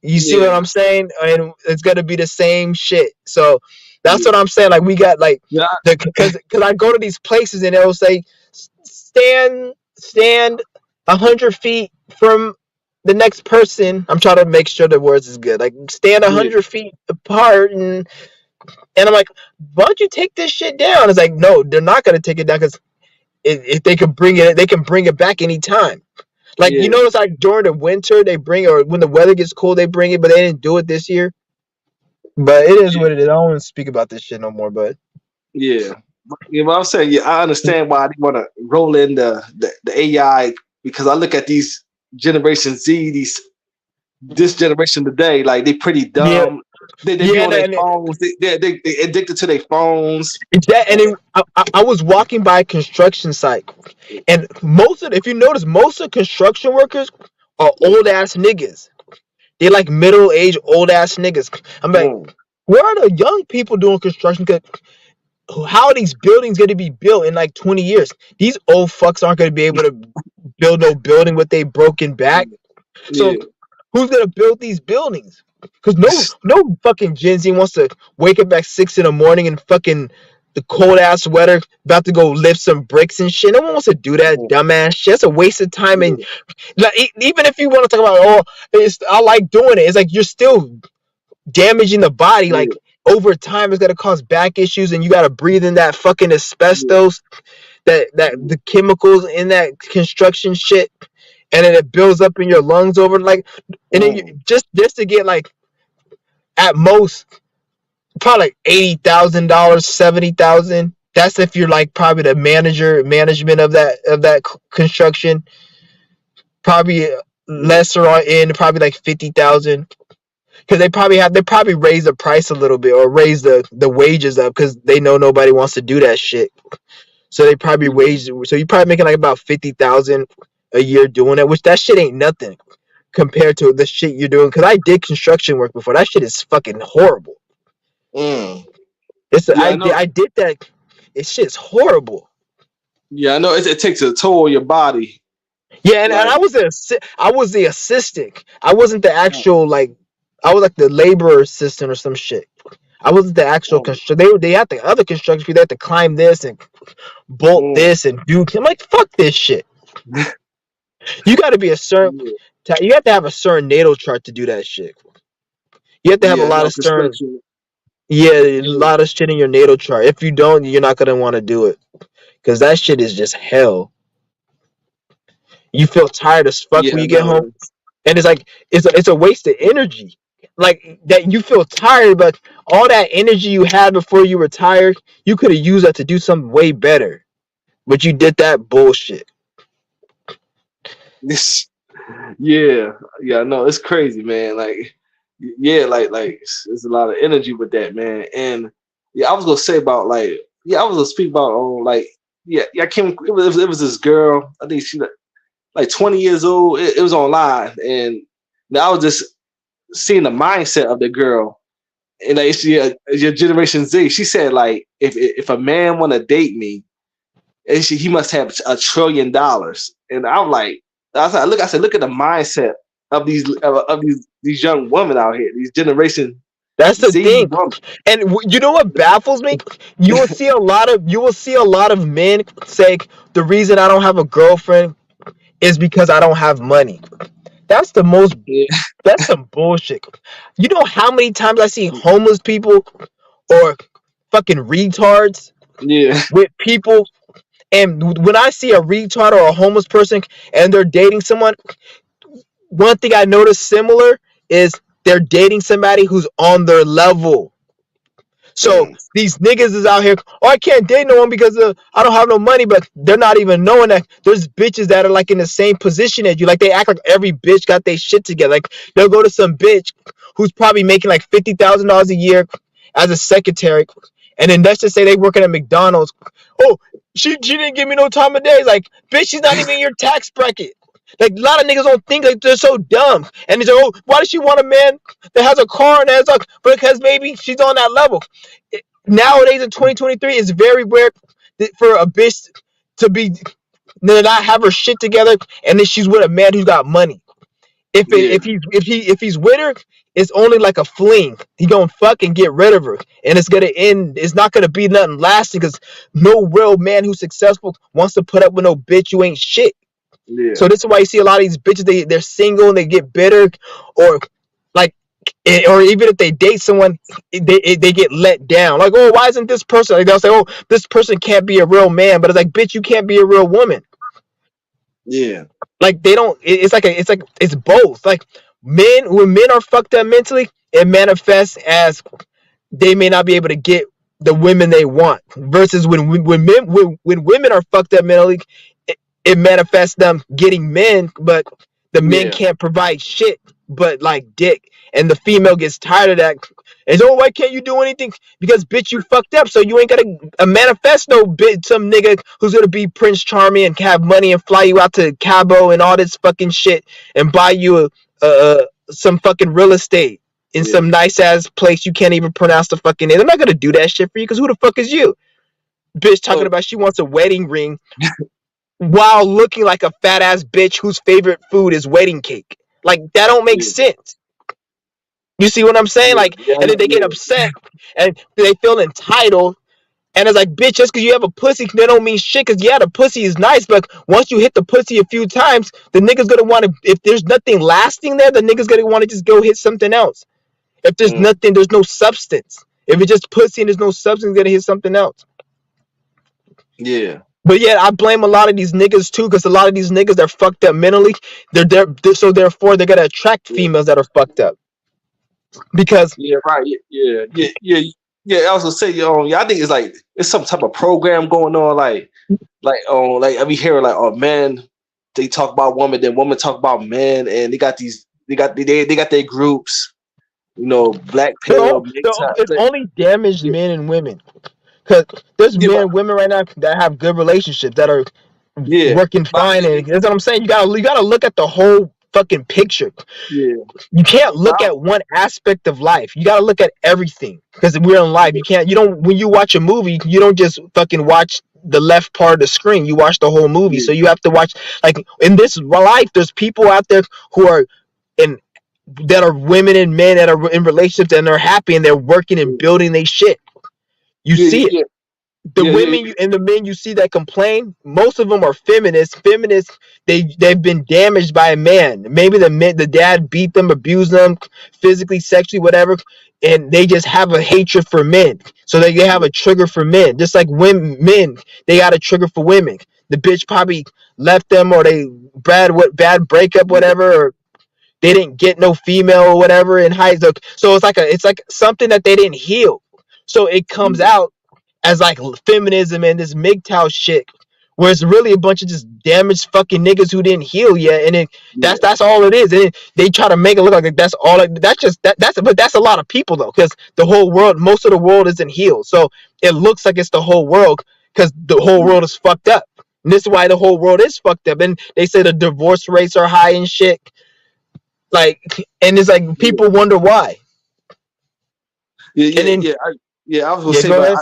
[SPEAKER 1] You see what
[SPEAKER 2] Yeah.
[SPEAKER 1] I'm saying? And it's gonna be the same shit. So that's
[SPEAKER 2] Yeah.
[SPEAKER 1] what I'm saying. Like we got like
[SPEAKER 2] Yeah.
[SPEAKER 1] because I go to these places and it'll say stand 100 feet from the next person. I'm trying to make sure the words is good. Like stand a
[SPEAKER 2] Yeah.
[SPEAKER 1] hundred feet apart, and I'm like, why don't you take this shit down? It's like, no, they're not gonna take it down because if they can bring it, they can bring it back anytime. Like you
[SPEAKER 2] Yeah.
[SPEAKER 1] notice, like during the winter they bring it, or when the weather gets cold they bring it, but they didn't do it this year. But it is what it is. I don't want to speak about this shit no more. But
[SPEAKER 2] Yeah. You know what I'm saying? Yeah, I understand why they want to roll in the AI because I look at these Generation Z, this generation today, like they pretty
[SPEAKER 1] yeah,
[SPEAKER 2] dumb. They be
[SPEAKER 1] yeah,
[SPEAKER 2] on their
[SPEAKER 1] and
[SPEAKER 2] phones. They addicted to their phones.
[SPEAKER 1] it's that. And
[SPEAKER 2] And,
[SPEAKER 1] I was walking by a construction site, and if you notice, most of construction workers are old ass niggas. They're like middle aged old ass niggas. I'm like,
[SPEAKER 2] mm,
[SPEAKER 1] where are the young people doing construction? Cause how are these buildings going to be built in like 20 years? These old fucks aren't going to be able to build no building with a broken back. So
[SPEAKER 2] yeah.
[SPEAKER 1] who's gonna build these buildings? Because no fucking Gen Z wants to wake up at 6 in the morning and fucking the cold ass weather, about to go lift some bricks and shit. No one wants to do that
[SPEAKER 2] Mm,
[SPEAKER 1] dumbass shit. That's a waste of time.
[SPEAKER 2] yeah.
[SPEAKER 1] And like, even if you want to talk about, oh, I like doing it, it's like you're still damaging the body.
[SPEAKER 2] Yeah.
[SPEAKER 1] Like over time, it's gonna cause back issues, and you gotta breathe in that fucking
[SPEAKER 2] Yeah.
[SPEAKER 1] asbestos, that the chemicals in that construction shit, and then it builds up in your lungs over like, and then
[SPEAKER 2] Mm,
[SPEAKER 1] just to get like at most probably like $80,000, 70,000. That's if you're like probably the management of that construction. Probably
[SPEAKER 2] yeah.
[SPEAKER 1] lesser on in probably like 50,000 because they probably raise the price a little bit or raise the wages up because they know nobody wants to do that shit. So they probably
[SPEAKER 2] Yeah.
[SPEAKER 1] wage. So you probably making like about 50,000 a year doing it, which that shit ain't nothing compared to the shit you're doing. Because I did construction work before. That shit is fucking horrible.
[SPEAKER 2] Mm.
[SPEAKER 1] It's
[SPEAKER 2] Yeah, I know.
[SPEAKER 1] I did that. It shit's horrible.
[SPEAKER 2] Yeah, I know. It takes a toll on your body.
[SPEAKER 1] Yeah, and
[SPEAKER 2] Like,
[SPEAKER 1] I was the assistant. I wasn't the
[SPEAKER 2] mm,
[SPEAKER 1] actual like. I was like the labor assistant or some shit. I wasn't the actual
[SPEAKER 2] mm,
[SPEAKER 1] construction. They had the other construction people. They had to climb this and bolt
[SPEAKER 2] mm.
[SPEAKER 1] this and do. I'm like, fuck this shit. You got to be a certain.
[SPEAKER 2] Yeah,
[SPEAKER 1] You have to have a certain natal chart to do that shit. You have to have a
[SPEAKER 2] yeah,
[SPEAKER 1] lot
[SPEAKER 2] no
[SPEAKER 1] of certain.
[SPEAKER 2] construction.
[SPEAKER 1] Yeah, a
[SPEAKER 2] Yeah,
[SPEAKER 1] lot of shit in your natal chart. If you don't, you're not gonna want to do it because that shit is just hell. You feel tired as fuck when
[SPEAKER 2] yeah,
[SPEAKER 1] you get home,
[SPEAKER 2] no,
[SPEAKER 1] and it's like it's a waste of energy. Like that, you feel tired, but all that energy you had before you retired, you could have used that to do something way better. But you did that bullshit.
[SPEAKER 2] this. Yeah, yeah, no, it's crazy, man. Like, yeah, like there's a lot of energy with that, man. And yeah, I was gonna say about like, yeah, I was gonna speak about like, yeah, I came. It was this girl. I think she like 20 years old. It was online, and now I was just seeing the mindset of the girl. And like, she, your Generation Z. She said like, if a man want to date me, he must have $1 trillion. And I'm like, I said, look at the mindset of these young women out here, these generation.
[SPEAKER 1] That's the
[SPEAKER 2] See,
[SPEAKER 1] thing. And you know what baffles me? You will see a lot of men say the reason I don't have a girlfriend is because I don't have money. That's the most
[SPEAKER 2] yeah,
[SPEAKER 1] that's some bullshit. You know how many times I see homeless people or fucking retards
[SPEAKER 2] yeah,
[SPEAKER 1] with people, and when I see a retard or a homeless person and they're dating someone, one thing I notice similar is they're dating somebody who's on their level. So
[SPEAKER 2] mm,
[SPEAKER 1] these niggas is out here. Oh, I can't date no one because I don't have no money. But they're not even knowing that there's bitches that are like in the same position as you. Like they act like every bitch got their shit together. Like they'll go to some bitch who's probably making like $50,000 a year as a secretary, and then let's just say they working at McDonald's. Oh, she didn't give me no time of day. It's like, bitch, she's not even in your tax bracket. Like a lot of niggas don't think, like they're so dumb. And they say, oh, why does she want a man that has a car and has like, because maybe she's on that level. Nowadays in 2023, it's very rare for a bitch to be to not have her shit together, and then she's with a man who's got money.
[SPEAKER 2] yeah,
[SPEAKER 1] If he's with her, it's only like a fling. He gonna fuck and get rid of her, and it's gonna end. It's not gonna be nothing lasting because no real man who's successful wants to put up with no bitch you ain't shit.
[SPEAKER 2] yeah,
[SPEAKER 1] So this is why you see a lot of these bitches. They're single and they get bitter, or like, or even if they date someone, they get let down. Like, oh, why isn't this person? Like they'll say, oh, this person can't be a real man, but it's like, bitch, you can't be a real woman.
[SPEAKER 2] yeah,
[SPEAKER 1] Like they don't. It's both. Like when men are fucked up mentally, it manifests as they may not be able to get the women they want. Versus when women are fucked up mentally, it manifests them getting men, but the men
[SPEAKER 2] yeah,
[SPEAKER 1] can't provide shit but like dick, and the female gets tired of that. And oh, why can't you do anything? Because bitch, you fucked up, so you ain't gotta manifest no bitch, some nigga who's gonna be Prince Charming and have money and fly you out to Cabo and all this fucking shit and buy you some fucking real estate in
[SPEAKER 2] yeah.
[SPEAKER 1] some nice ass place you can't even pronounce the fucking name. They're not gonna do that shit for you because who the fuck is you? Bitch talking
[SPEAKER 2] So
[SPEAKER 1] about she wants a wedding ring while looking like a fat ass bitch whose favorite food is wedding cake. Like that don't make
[SPEAKER 2] yeah,
[SPEAKER 1] sense. You see what I'm saying?
[SPEAKER 2] yeah,
[SPEAKER 1] Like,
[SPEAKER 2] yeah,
[SPEAKER 1] and then they get
[SPEAKER 2] yeah,
[SPEAKER 1] upset and they feel entitled. And it's like, bitch, just because you have a pussy, that don't mean shit. Because yeah, the pussy is nice, but once you hit the pussy a few times, the nigga's gonna want to. If there's nothing lasting there, the nigga's gonna want to just go hit something else. If there's
[SPEAKER 2] mm,
[SPEAKER 1] nothing, there's no substance. If it's just pussy and there's no substance, gonna hit something else.
[SPEAKER 2] yeah,
[SPEAKER 1] But yeah, I blame a lot of these niggas too, because a lot of these niggas they're fucked up mentally. So therefore they're gonna attract
[SPEAKER 2] yeah,
[SPEAKER 1] females that are fucked up. Because
[SPEAKER 2] yeah, right, yeah, yeah, yeah, yeah, yeah. I was gonna say, yeah, I think it's like it's some type of program going on, like I be hearing like, oh man, they talk about women, then women talk about men, and they got their groups, black pill,
[SPEAKER 1] it's only damaged
[SPEAKER 2] yeah,
[SPEAKER 1] men and women. Because there's
[SPEAKER 2] yeah,
[SPEAKER 1] men and women right now that have good relationships that are
[SPEAKER 2] yeah,
[SPEAKER 1] working
[SPEAKER 2] but,
[SPEAKER 1] fine, and that's what I'm saying. You gotta look at the whole fucking picture.
[SPEAKER 2] yeah,
[SPEAKER 1] You can't
[SPEAKER 2] but
[SPEAKER 1] look at one aspect of life. You gotta look at everything because we're in life.
[SPEAKER 2] yeah,
[SPEAKER 1] You don't when you watch a movie, you don't just fucking watch the left part of the screen. You watch the whole movie.
[SPEAKER 2] yeah,
[SPEAKER 1] So you have to watch, like, in this life, there's people out there who are in that are women and men that are in relationships and they're happy and they're working and building their shit. You
[SPEAKER 2] yeah,
[SPEAKER 1] see it.
[SPEAKER 2] yeah,
[SPEAKER 1] The
[SPEAKER 2] yeah, yeah,
[SPEAKER 1] women and the men you see that complain, most of them are feminists. Feminists, they've been damaged by a man. Maybe the dad beat them, abused them, physically, sexually, whatever, and they just have a hatred for men. So they have
[SPEAKER 2] yeah,
[SPEAKER 1] a trigger for men, just like men, they got a trigger for women. The bitch probably left them, or they bad breakup,
[SPEAKER 2] yeah,
[SPEAKER 1] whatever, or they didn't get no female or whatever in high school. So it's like something that they didn't heal. So it comes
[SPEAKER 2] yeah,
[SPEAKER 1] out as like feminism and this MGTOW shit, where it's really a bunch of just damaged fucking niggas who didn't heal yet, and
[SPEAKER 2] yeah,
[SPEAKER 1] that's all it is. And they try to make it look like that's all. That's just but that's a lot of people though, because the whole world, most of the world isn't healed, so it looks like it's the whole world because the whole
[SPEAKER 2] yeah,
[SPEAKER 1] world is fucked up. And this is why the whole world is fucked up. And they say the divorce rates are high and shit. Like, and it's like
[SPEAKER 2] yeah,
[SPEAKER 1] people wonder why.
[SPEAKER 2] yeah,
[SPEAKER 1] And
[SPEAKER 2] yeah,
[SPEAKER 1] then
[SPEAKER 2] yeah. I was gonna
[SPEAKER 1] yeah,
[SPEAKER 2] say,
[SPEAKER 1] go
[SPEAKER 2] but
[SPEAKER 1] ahead.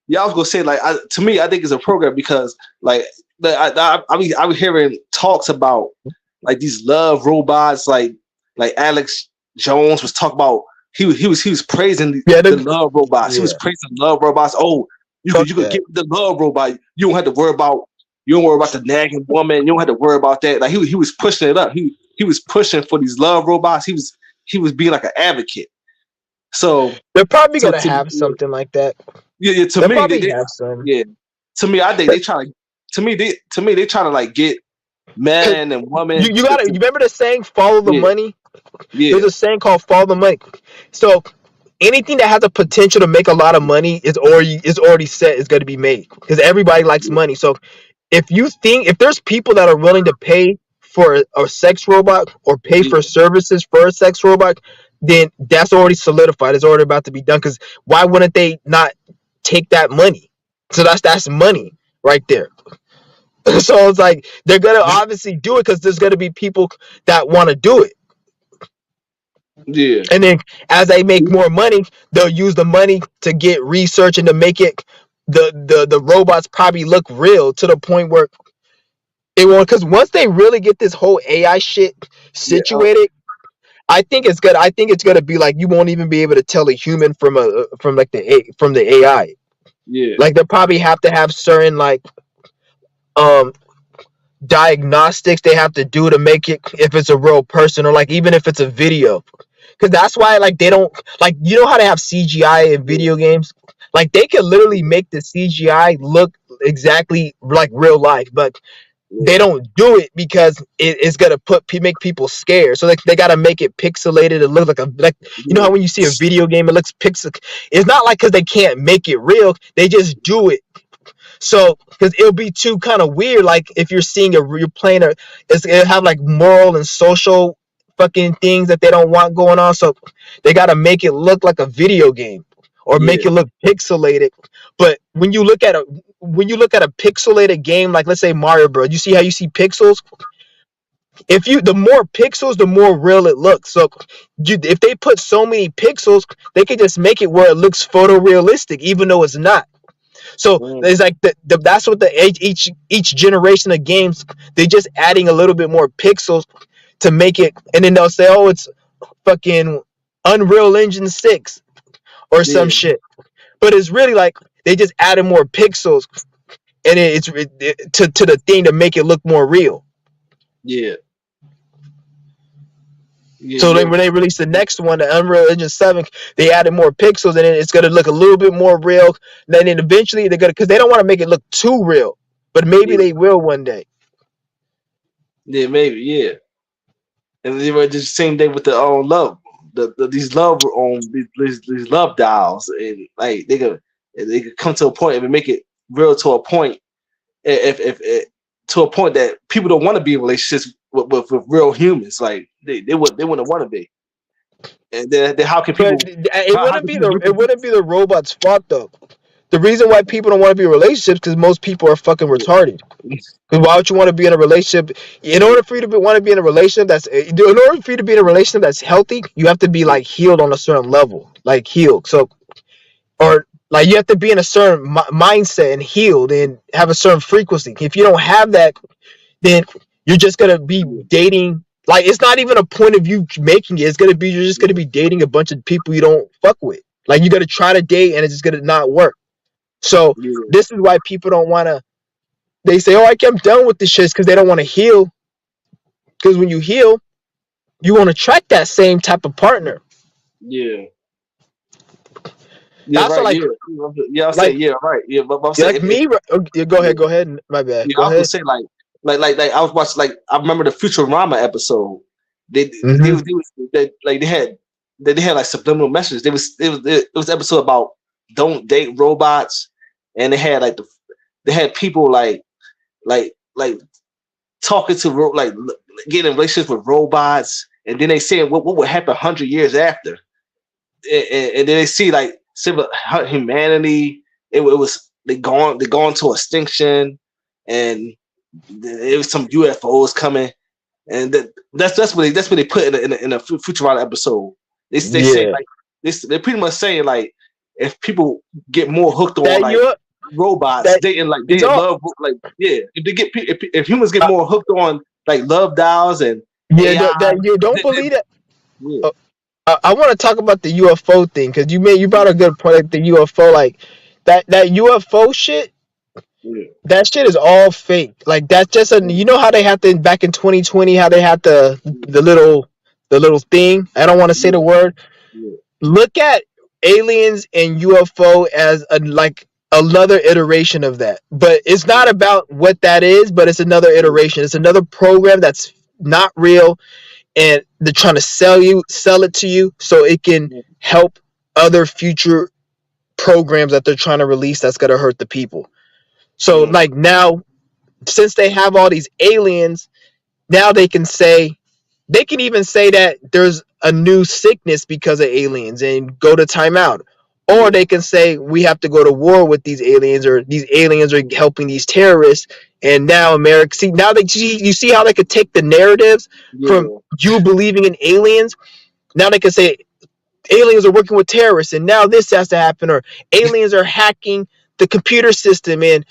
[SPEAKER 2] yeah, I was gonna say, like, to me, I think it's a program because, like, I be hearing talks about like these love robots, like Alex Jones was talking about he was praising
[SPEAKER 1] Yeah,
[SPEAKER 2] the love robots. He was
[SPEAKER 1] yeah,
[SPEAKER 2] praising love robots. Oh,
[SPEAKER 1] fuck
[SPEAKER 2] you could
[SPEAKER 1] that.
[SPEAKER 2] get the love robot. You don't worry about the nagging woman. You don't have to worry about that. Like he was pushing it up. He was pushing for these love robots. He was being like an advocate. So
[SPEAKER 1] They're probably
[SPEAKER 2] so
[SPEAKER 1] gonna
[SPEAKER 2] to
[SPEAKER 1] have something like that.
[SPEAKER 2] yeah, to
[SPEAKER 1] They'll
[SPEAKER 2] me
[SPEAKER 1] probably have some.
[SPEAKER 2] yeah, to me I think they try they try to like get
[SPEAKER 1] Cause
[SPEAKER 2] man and woman
[SPEAKER 1] you gotta, you remember the saying "follow the
[SPEAKER 2] yeah,
[SPEAKER 1] money."
[SPEAKER 2] yeah,
[SPEAKER 1] There's a saying called "follow the money." So anything that has a potential to make a lot of money is already set is going to be made because everybody likes
[SPEAKER 2] yeah,
[SPEAKER 1] money. So if there's people that are willing to pay for a sex robot or pay
[SPEAKER 2] yeah,
[SPEAKER 1] for services for a sex robot, then that's already solidified. It's already about to be done. Because why wouldn't they not take that money? So that's money right there. So it's like they're gonna obviously do it because there's gonna be people that want to do it.
[SPEAKER 2] yeah,
[SPEAKER 1] And then as they make more money, they'll use the money to get research and to make it the robots probably look real to the point where it won't. Because once they really get this whole AI shit
[SPEAKER 2] yeah,
[SPEAKER 1] situated, I think it's good. I think it's gonna be like you won't even be able to tell a human from like from the AI.
[SPEAKER 2] yeah,
[SPEAKER 1] Like they'll probably have to have certain like um diagnostics they have to do to make it if it's a real person or like even if it's a video. Because that's why like they don't like how they have CGI in
[SPEAKER 2] yeah,
[SPEAKER 1] video games. Like they can literally make the CGI look exactly like real life, but they
[SPEAKER 2] yeah,
[SPEAKER 1] don't do it because it's gonna make people scared. So like they gotta make it pixelated and look like how
[SPEAKER 2] yeah,
[SPEAKER 1] when you see a video game it looks pixel. It's not like because they can't make it real. They just do it so, because it'll be too kind of weird, like if you're playing it'll have like moral and social fucking things that they don't want going on. So they got to make it look like a video game or make
[SPEAKER 2] yeah,
[SPEAKER 1] it look pixelated. But when you look at a pixelated game, like let's say Mario Bros, you see how you see pixels. The more pixels, the more real it looks. So if they put so many pixels, they could just make it where it looks photorealistic, even though it's not. So
[SPEAKER 2] mm,
[SPEAKER 1] it's like that's what each generation of games they just adding a little bit more pixels to make it, and then they'll say, "Oh, it's fucking Unreal Engine 6 or some
[SPEAKER 2] yeah,
[SPEAKER 1] shit," but it's really like they just added more pixels and to the thing to make it look more real.
[SPEAKER 2] yeah, yeah,
[SPEAKER 1] So then
[SPEAKER 2] yeah,
[SPEAKER 1] when they release the next one, the Unreal Engine 7, they added more pixels and it's gonna look a little bit more real. Then eventually they're gonna because they don't want to make it look too real, but maybe
[SPEAKER 2] yeah,
[SPEAKER 1] they will one day.
[SPEAKER 2] yeah, maybe, yeah. And they were just same day with the love, these love these love dolls, and like they could come to a point and make it real to a point if to a point that people don't want to be in relationships with real humans, like they wouldn't want to be, and then
[SPEAKER 1] But
[SPEAKER 2] how can people
[SPEAKER 1] it
[SPEAKER 2] reproduce?
[SPEAKER 1] wouldn't be the robot's fault though. The reason why people don't want to be in relationships because most people are fucking retarded. Because why would you want to be in a relationship? In order for you to want to be in a relationship in order for you to be in a relationship that's healthy, you have to be like healed on a certain level, like healed. So or like you have to be in a certain mindset and healed and have a certain frequency. If you don't have that, then you're just gonna be
[SPEAKER 2] Yeah,
[SPEAKER 1] dating. Like it's not even a point of you making it. It's gonna be you're just gonna be dating a bunch of people you don't fuck with. Like you gotta try to date and it's just gonna not work. So
[SPEAKER 2] yeah,
[SPEAKER 1] this is why people don't wanna. They say, "Oh, I'm done with this shit," because they don't want to heal. Because when you heal, you want to attract that same type of partner.
[SPEAKER 2] yeah, yeah,
[SPEAKER 1] That's
[SPEAKER 2] right,
[SPEAKER 1] like
[SPEAKER 2] yeah, yeah. I'll say
[SPEAKER 1] like
[SPEAKER 2] yeah, right, yeah. But I'm saying
[SPEAKER 1] like me. Go
[SPEAKER 2] yeah,
[SPEAKER 1] ahead, go ahead. My bad.
[SPEAKER 2] yeah, I
[SPEAKER 1] Go
[SPEAKER 2] was gonna
[SPEAKER 1] ahead.
[SPEAKER 2] say like I was watching like I remember the Futurama episode.
[SPEAKER 1] Mm-hmm.
[SPEAKER 2] They had like subliminal messages. It was an episode about don't date robots, and they had like they had people like talking to getting in relationships with robots, and then they saying what would happen 100 years after, and then they see like civil humanity. It was they gone to extinction, and it was some UFOs coming, and that's what they put in a Futurama episode. They say
[SPEAKER 1] Yeah.
[SPEAKER 2] like they're pretty much saying like if people get more hooked on
[SPEAKER 1] That
[SPEAKER 2] like
[SPEAKER 1] you
[SPEAKER 2] robots,
[SPEAKER 1] that it's
[SPEAKER 2] they
[SPEAKER 1] all.
[SPEAKER 2] love like yeah. If they get if humans get more hooked on like love dolls and
[SPEAKER 1] Yeah.
[SPEAKER 2] AI,
[SPEAKER 1] That you don't
[SPEAKER 2] they,
[SPEAKER 1] believe that.
[SPEAKER 2] yeah,
[SPEAKER 1] I want to talk about the UFO thing because you brought a good point. Like the UFO, like that UFO shit.
[SPEAKER 2] Yeah,
[SPEAKER 1] That shit is all fake. Like that's just a you know how they had the back in 2020 how they had the little thing. I don't want to say the
[SPEAKER 2] yeah,
[SPEAKER 1] word.
[SPEAKER 2] yeah,
[SPEAKER 1] Look at aliens and UFO as a like another iteration of that. But it's not about what that is, but it's another
[SPEAKER 2] yeah,
[SPEAKER 1] iteration. It's another program that's not real and they're trying to sell it to you so it can
[SPEAKER 2] yeah,
[SPEAKER 1] help other future programs that they're trying to release that's going to hurt the people. So
[SPEAKER 2] yeah,
[SPEAKER 1] like now since they have all these aliens, now they can even say that there's a new sickness because of aliens and go to timeout. Or
[SPEAKER 2] yeah,
[SPEAKER 1] they can say we have to go to war with these aliens or these aliens are helping these terrorists. And now America, see, now they you see how they could take the narratives from
[SPEAKER 2] yeah,
[SPEAKER 1] you believing in aliens. Now they can say aliens are working with terrorists and now this has to happen or aliens are hacking the computer system and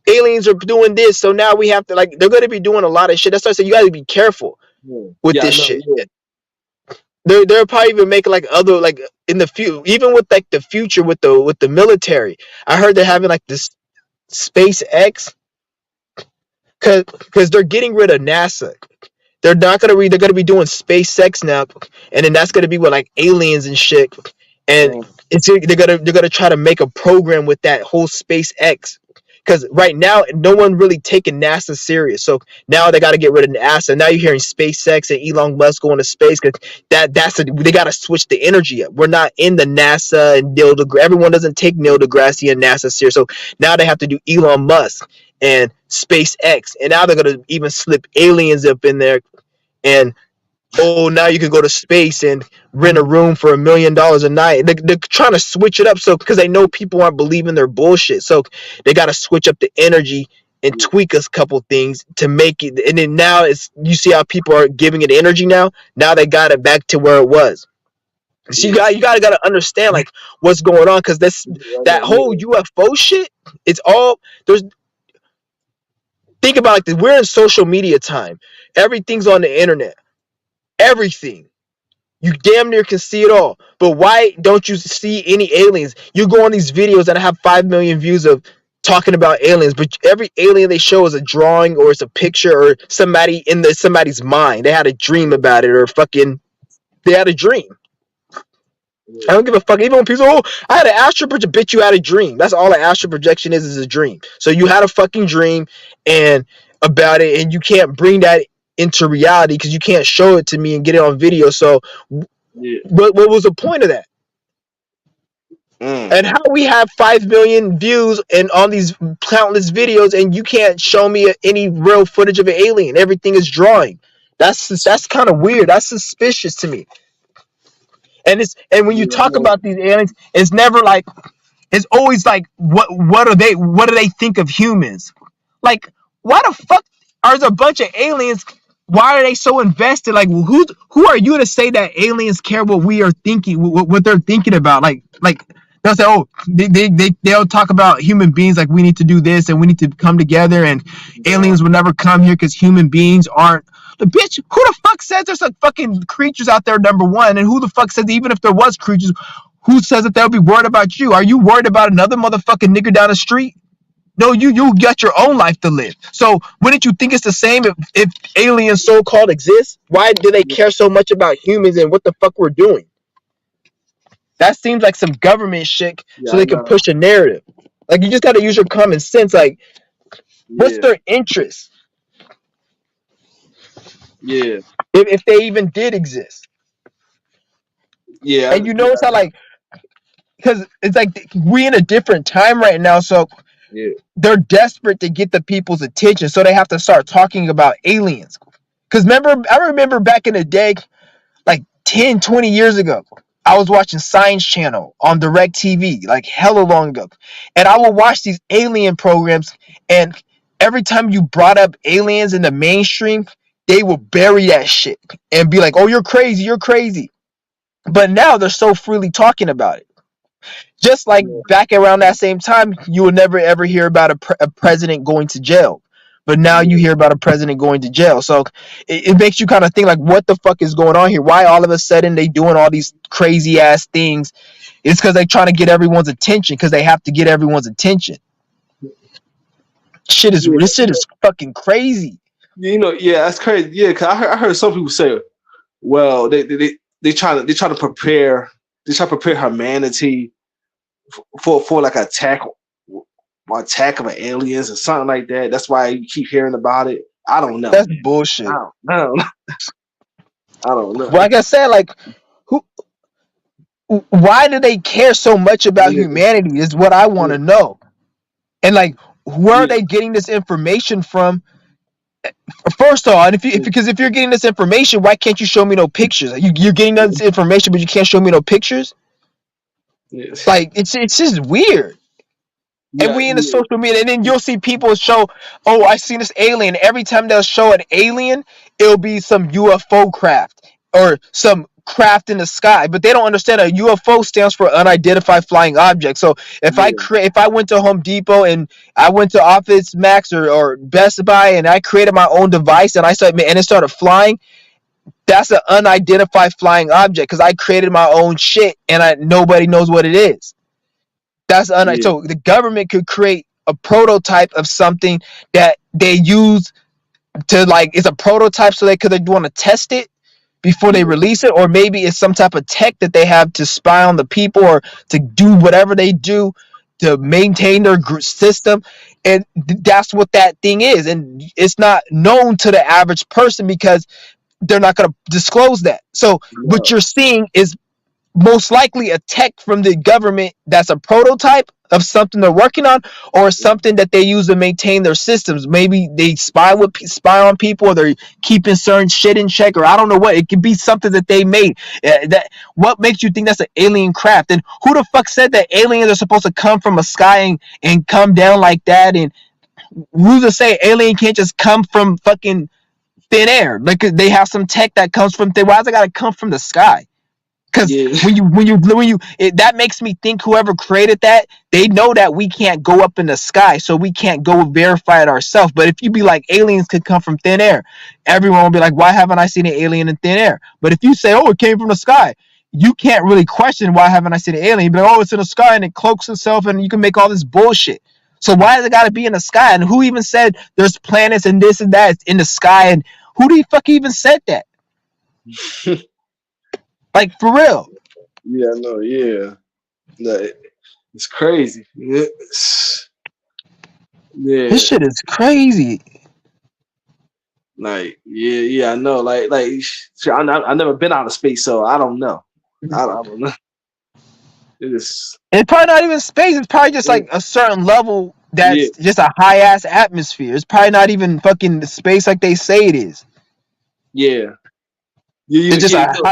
[SPEAKER 1] aliens are doing this, so now we have to like they're gonna be doing a lot of shit. That's why I say you gotta be careful
[SPEAKER 2] yeah,
[SPEAKER 1] with
[SPEAKER 2] yeah. I
[SPEAKER 1] this
[SPEAKER 2] know.
[SPEAKER 1] shit.
[SPEAKER 2] Yeah,
[SPEAKER 1] They're probably even making like other like in the future, even with like the future with the military. I heard they're having like this SpaceX because they're getting rid of NASA. They're not gonna be. They're gonna be doing SpaceX now, and then that's gonna be with like aliens and shit. And they're gonna try to make a program with that whole SpaceX. Because right now, no one really taking NASA serious. So now they got to get rid of NASA. Now you're hearing SpaceX and Elon Musk going to space because they got to switch the energy up. We're not in the NASA and Neil deGrasse. Everyone doesn't take Neil deGrasse and NASA serious. So now they have to do Elon Musk and SpaceX, and now they're gonna even slip aliens up in there and oh now you can go to space and rent a room for $1 million a night. They're trying to switch it up so because they know people aren't believing their bullshit, so they got to switch up the energy and
[SPEAKER 2] yeah,
[SPEAKER 1] tweak a couple things to make it. And then now it's you see how people are giving it energy now they got it back to where it was. So
[SPEAKER 2] yeah,
[SPEAKER 1] you gotta understand like what's going on because this
[SPEAKER 2] yeah. I
[SPEAKER 1] that
[SPEAKER 2] know.
[SPEAKER 1] whole
[SPEAKER 2] Yeah,
[SPEAKER 1] UFO shit, it's all there's think about like this. We're in social media time. Everything's on the internet. Everything. You damn near can see it all. But why don't you see any aliens? You go on these videos that have 5 million views of talking about aliens, but every alien they show is a drawing or it's a picture or somebody in somebody's mind. They had a dream
[SPEAKER 2] yeah,
[SPEAKER 1] about it or fucking they had a dream. I
[SPEAKER 2] yeah,
[SPEAKER 1] don't give a fuck. Even when people say, oh, I had an astral projection, bitch, you had a dream. That's all an astral projection is a dream. So you had a fucking dream and about it, and you can't bring that into reality because you can't show it to me and get it on video. So
[SPEAKER 2] yeah.
[SPEAKER 1] what was the point of that?
[SPEAKER 2] Mm,
[SPEAKER 1] And how we have 5 million views and on these countless videos, and you can't show me any real footage of an alien. Everything is drawing. That's kind of weird. That's suspicious to me. And when you
[SPEAKER 2] yeah, I
[SPEAKER 1] talk
[SPEAKER 2] know.
[SPEAKER 1] about these aliens, it's never like it's always like what do they think of humans? Like why the fuck are there a bunch of aliens? Why are they so invested? Like who are you to say that aliens care what we are thinking, what they're thinking about? Like they'll say, oh, they'll talk about human beings like we need to do this and we need to come together and
[SPEAKER 2] Yeah,
[SPEAKER 1] aliens will never come here because human beings aren't the bitch. Who the fuck says there's like fucking creatures out there? Number one, and who the fuck says even if there was creatures, who says that they'll be worried about you? Are you worried about another motherfucking nigger down the street? No, you got your own life to live. So wouldn't you think it's the same if aliens so called exist? Why do they
[SPEAKER 2] yeah,
[SPEAKER 1] care so much about humans and what the fuck we're doing? That seems like some government shit
[SPEAKER 2] yeah.
[SPEAKER 1] so
[SPEAKER 2] I
[SPEAKER 1] they can
[SPEAKER 2] know.
[SPEAKER 1] push a narrative. Like you just gotta use your common sense. Like, what's
[SPEAKER 2] Yeah,
[SPEAKER 1] their interest
[SPEAKER 2] yeah,
[SPEAKER 1] if they even did exist?
[SPEAKER 2] yeah,
[SPEAKER 1] And you
[SPEAKER 2] yeah,
[SPEAKER 1] notice how like because it's like we in a different time right now, so
[SPEAKER 2] yeah,
[SPEAKER 1] they're desperate to get the people's attention, so they have to start talking about aliens. Because I remember back in the day, like 10, 20 years ago, I was watching Science Channel on Direct TV, like hella long ago. And I would watch these alien programs, and every time you brought up aliens in the mainstream, they would bury that shit and be like, oh, you're crazy, you're crazy. But now they're so freely talking about it. Just like
[SPEAKER 2] yeah,
[SPEAKER 1] back around that same time, you would never ever hear about a president going to jail. But now you
[SPEAKER 2] yeah,
[SPEAKER 1] hear about a president going to jail. So it makes you kind of think like, what the fuck is going on here? Why all of a sudden they doing all these crazy ass things? It's because they trying to get everyone's attention because they have to get everyone's attention.
[SPEAKER 2] yeah.
[SPEAKER 1] This shit is fucking crazy.
[SPEAKER 2] Yeah, that's crazy. Yeah, cause I heard some people say, well, they try to prepare humanity for like attack or attack of aliens or something like that. That's why you keep hearing about it. I don't know,
[SPEAKER 1] That's
[SPEAKER 2] man. I
[SPEAKER 1] bullshit.
[SPEAKER 2] don't, I don't, I don't know.
[SPEAKER 1] Well, like I said, like who? Why do they care so much about
[SPEAKER 2] Yeah,
[SPEAKER 1] humanity? Is what I want
[SPEAKER 2] yeah,
[SPEAKER 1] to know. And like, where are
[SPEAKER 2] yeah,
[SPEAKER 1] they getting this information from? First of all, and if you're getting this information, why can't you show me no pictures? You're getting this information, but you can't show me no pictures.
[SPEAKER 2] yeah,
[SPEAKER 1] Like it's just weird. And
[SPEAKER 2] yeah,
[SPEAKER 1] we in the
[SPEAKER 2] yeah,
[SPEAKER 1] social media, and then you'll see people show, oh, I seen this alien. Every time they'll show an alien, it'll be some UFO craft or some craft in the sky. But they don't understand a UFO stands for unidentified flying object. So if I went to Home Depot and I went to Office Max or Best Buy and I created my own device and it started flying, that's an unidentified flying object because I created my own shit and nobody knows what it is.
[SPEAKER 2] yeah,
[SPEAKER 1] So the government could create a prototype of something that they use to like it's a prototype so they want to test it before they
[SPEAKER 2] yeah,
[SPEAKER 1] release it, or maybe it's some type of tech that they have to spy on the people or to do whatever they do to maintain their system. And that's what that thing is, and it's not known to the average person because they're not going to disclose that. So what
[SPEAKER 2] no,
[SPEAKER 1] you're seeing is most likely a tech from the government that's a prototype of something they're working on or something that they use to maintain their systems. Maybe they spy on people or they're keeping certain shit in check or I don't know what. It could be something that they made. That what makes you think that's an alien craft? And who the fuck said that aliens are supposed to come from a sky and come down like that? And who's to say alien can't just come from fucking thin air? Like they have some tech that comes from thin. Why does it gotta come from the sky? Because
[SPEAKER 2] yeah,
[SPEAKER 1] that makes me think whoever created that, they know that we can't go up in the sky, so we can't go verify it ourselves. But if you be like aliens could come from thin air, everyone will be like, why haven't I seen an alien in thin air? But if you say, oh, it came from the sky, you can't really question why haven't I seen an alien. You'd be like, oh, it's in the sky and it cloaks itself, and you can make all this bullshit. So why does it got to be in the sky? And who even said there's planets and this and that in the sky? And who the fuck even said that? Like for real.
[SPEAKER 2] yeah, no, yeah. No, it's crazy. Yeah,
[SPEAKER 1] This
[SPEAKER 2] yeah,
[SPEAKER 1] shit is crazy.
[SPEAKER 2] like yeah. I know. I never been out of space, so I don't know. I don't know. It is.
[SPEAKER 1] It's probably not even space. It's probably just like a certain level
[SPEAKER 2] Yeah,
[SPEAKER 1] that's just a high ass atmosphere. It's probably not even fucking space like they say it is.
[SPEAKER 2] yeah, yeah, yeah. You know,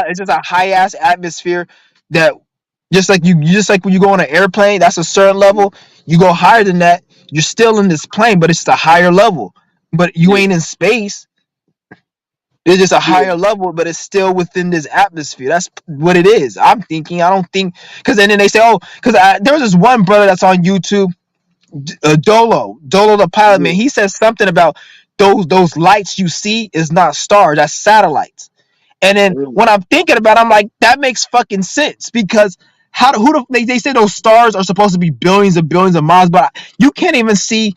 [SPEAKER 1] It's just a high ass atmosphere that just like when you go on an airplane, that's a certain level. You go higher than that, you're still in this plane, but it's a higher level. But you
[SPEAKER 2] yeah,
[SPEAKER 1] ain't in space. It's just a
[SPEAKER 2] yeah,
[SPEAKER 1] higher level, but it's still within this atmosphere. That's what it is. I'm thinking. I don't think because then they say, oh, because there was this one brother that's on YouTube, Dolo the pilot man.
[SPEAKER 2] yeah,
[SPEAKER 1] He says something about those lights you see is not stars, that's satellites. And then
[SPEAKER 2] mm,
[SPEAKER 1] when I'm thinking about it, I'm like, that makes fucking sense because they say those stars are supposed to be billions of miles, but you can't even see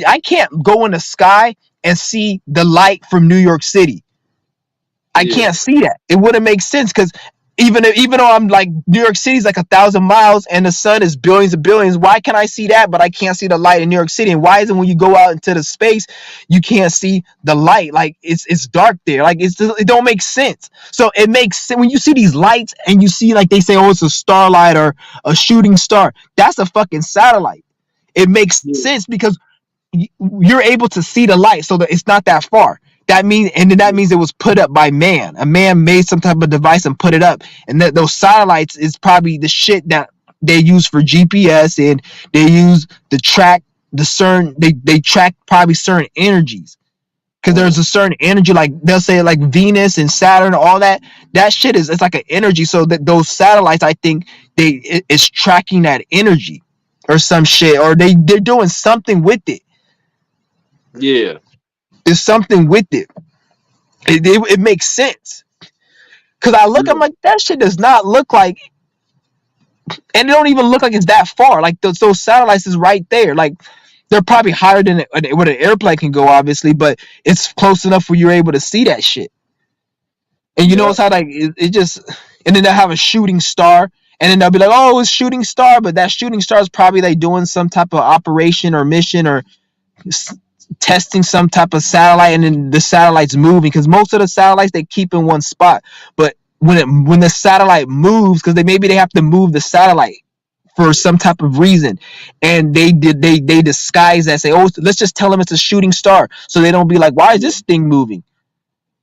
[SPEAKER 1] I can't go in the sky and see the light from New York City. I
[SPEAKER 2] yeah,
[SPEAKER 1] can't see that. It wouldn't make sense because even though I'm like New York City's like 1,000 miles and the sun is billions of billions, why can I see that but I can't see the light in New York City? And why is it when you go out into the space you can't see the light? Like it's dark there. Like it don't make sense. So it makes sense when you see these lights and you see like they say, oh, it's a starlight or a shooting star. That's a fucking satellite. It makes
[SPEAKER 2] yeah,
[SPEAKER 1] sense because you're able to see the light so that it's not that far. That means it was put up by man. A man made some type of device and put it up. And that those satellites is probably the shit that they use for GPS and they use to track the certain they track probably certain energies. Because there's
[SPEAKER 2] mm,
[SPEAKER 1] a certain energy, like they'll say like Venus and Saturn, all that shit is it's like an energy. So that those satellites, I think it's tracking that energy or some shit, or they're doing something with it.
[SPEAKER 2] yeah.
[SPEAKER 1] There's something with it. It makes sense. Cause I look, I'm
[SPEAKER 2] Yeah,
[SPEAKER 1] like, that shit does not look like, and it don't even look like it's that far. Like those satellites is right there. Like they're probably higher than what an airplane can go, obviously, but it's close enough where you're able to see that shit. And you
[SPEAKER 2] yeah,
[SPEAKER 1] notice how like it just, and then they'll have a shooting star, and then they'll be like, oh, it's shooting star, but that shooting star is probably like doing some type of operation or mission or testing some type of satellite, and then the satellite's moving because most of the satellites they keep in one spot, but when the satellite moves, because they have to move the satellite for some type of reason, and they disguise that, say, oh, let's just tell them it's a shooting star, so they don't be like, why is
[SPEAKER 2] yeah,
[SPEAKER 1] this thing moving?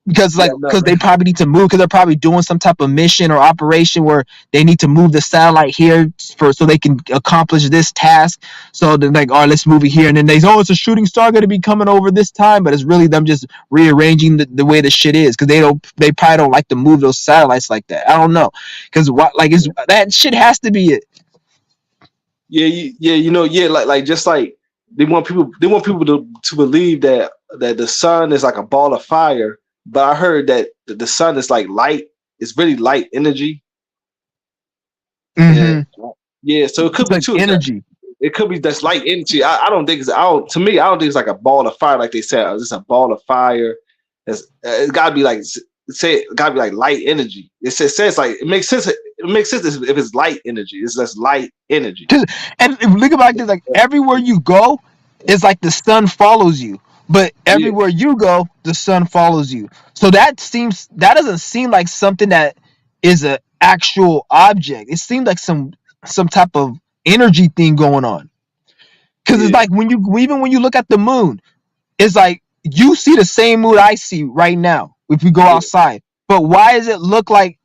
[SPEAKER 1] Because
[SPEAKER 2] yeah.
[SPEAKER 1] like
[SPEAKER 2] No,
[SPEAKER 1] because they probably need to move, because they're probably doing some type of mission or operation where they need to move the satellite here for so they can accomplish this task. So they're like, all right, let's move it here, and then oh, it's a shooting star going to be coming over this time, but it's really them just rearranging the way the shit is, because they probably don't like to move those satellites like that. I don't know, because what, like, is that shit has to be it.
[SPEAKER 2] yeah, yeah. Yeah, like just like they want people to believe that the sun is like a ball of fire. But I heard that the sun is like light. It's really light energy, and
[SPEAKER 1] Mm-hmm.
[SPEAKER 2] yeah, so it could
[SPEAKER 1] It's
[SPEAKER 2] be
[SPEAKER 1] like
[SPEAKER 2] true.
[SPEAKER 1] energy.
[SPEAKER 2] It could be that's light energy. I don't think it's. I don't. To me, I don't think it's like a ball of fire, like they said. It's just a ball of fire. It's got to be like say it got to be like light energy. Says like it makes sense. It makes sense if it's light energy. It's less light energy.
[SPEAKER 1] And if you think about this, like everywhere you go, it's like the sun follows you. But
[SPEAKER 2] Yeah,
[SPEAKER 1] everywhere you go, the sun follows you. So that doesn't seem like something that is an actual object. It seems like some type of energy thing going on. Because it's
[SPEAKER 2] yeah,
[SPEAKER 1] like when you look at the moon, it's like you see the same moon I see right now if we go
[SPEAKER 2] yeah,
[SPEAKER 1] outside. But why does it look like,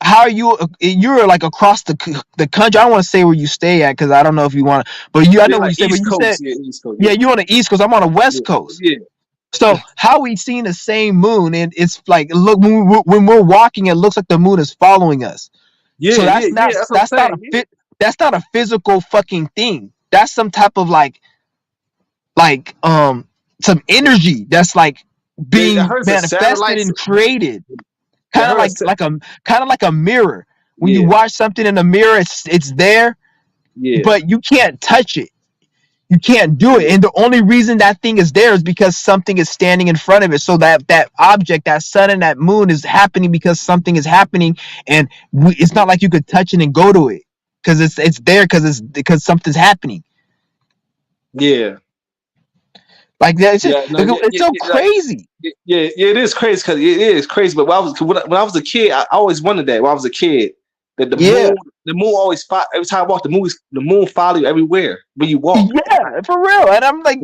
[SPEAKER 1] how are you, you're like across the country? I don't want to say where you stay at because I don't know if you want to, but I
[SPEAKER 2] yeah.
[SPEAKER 1] know where you
[SPEAKER 2] Like
[SPEAKER 1] stay, but
[SPEAKER 2] East
[SPEAKER 1] you said,
[SPEAKER 2] Coast, yeah, East Coast,
[SPEAKER 1] yeah,
[SPEAKER 2] yeah,
[SPEAKER 1] you're on the East Coast, I'm on the West
[SPEAKER 2] yeah,
[SPEAKER 1] Coast.
[SPEAKER 2] yeah,
[SPEAKER 1] So how we seeing the same moon, and it's like, look, when we're walking, it looks like the moon is following us. So
[SPEAKER 2] yeah, yeah. That's what I'm
[SPEAKER 1] that's not a
[SPEAKER 2] saying.
[SPEAKER 1] fit, that's not a physical fucking thing. That's some type of like some energy that's like
[SPEAKER 2] Yeah, yeah. I
[SPEAKER 1] being
[SPEAKER 2] heard the
[SPEAKER 1] manifested
[SPEAKER 2] satellites.
[SPEAKER 1] and created,
[SPEAKER 2] Yeah, I
[SPEAKER 1] kind of
[SPEAKER 2] heard.
[SPEAKER 1] like a mirror. When you
[SPEAKER 2] Yeah,
[SPEAKER 1] watch something in the mirror, it's there,
[SPEAKER 2] yeah,
[SPEAKER 1] but you can't touch it. You can't do it,
[SPEAKER 2] yeah,
[SPEAKER 1] and the only reason that thing is there is because something is standing in front of it. So that object, that sun and that moon, is happening because something is happening, and it's not like you could touch it and go to it because it's there because something's happening.
[SPEAKER 2] yeah.
[SPEAKER 1] Like that,
[SPEAKER 2] Yeah, no,
[SPEAKER 1] it's so
[SPEAKER 2] like,
[SPEAKER 1] crazy.
[SPEAKER 2] yeah, it is crazy because it is crazy. But when I was a kid, I always wondered that when I was a kid that
[SPEAKER 1] Yeah,
[SPEAKER 2] the moon always every time I walk, the moon follow you everywhere when you walk.
[SPEAKER 1] yeah, for real. And I'm like,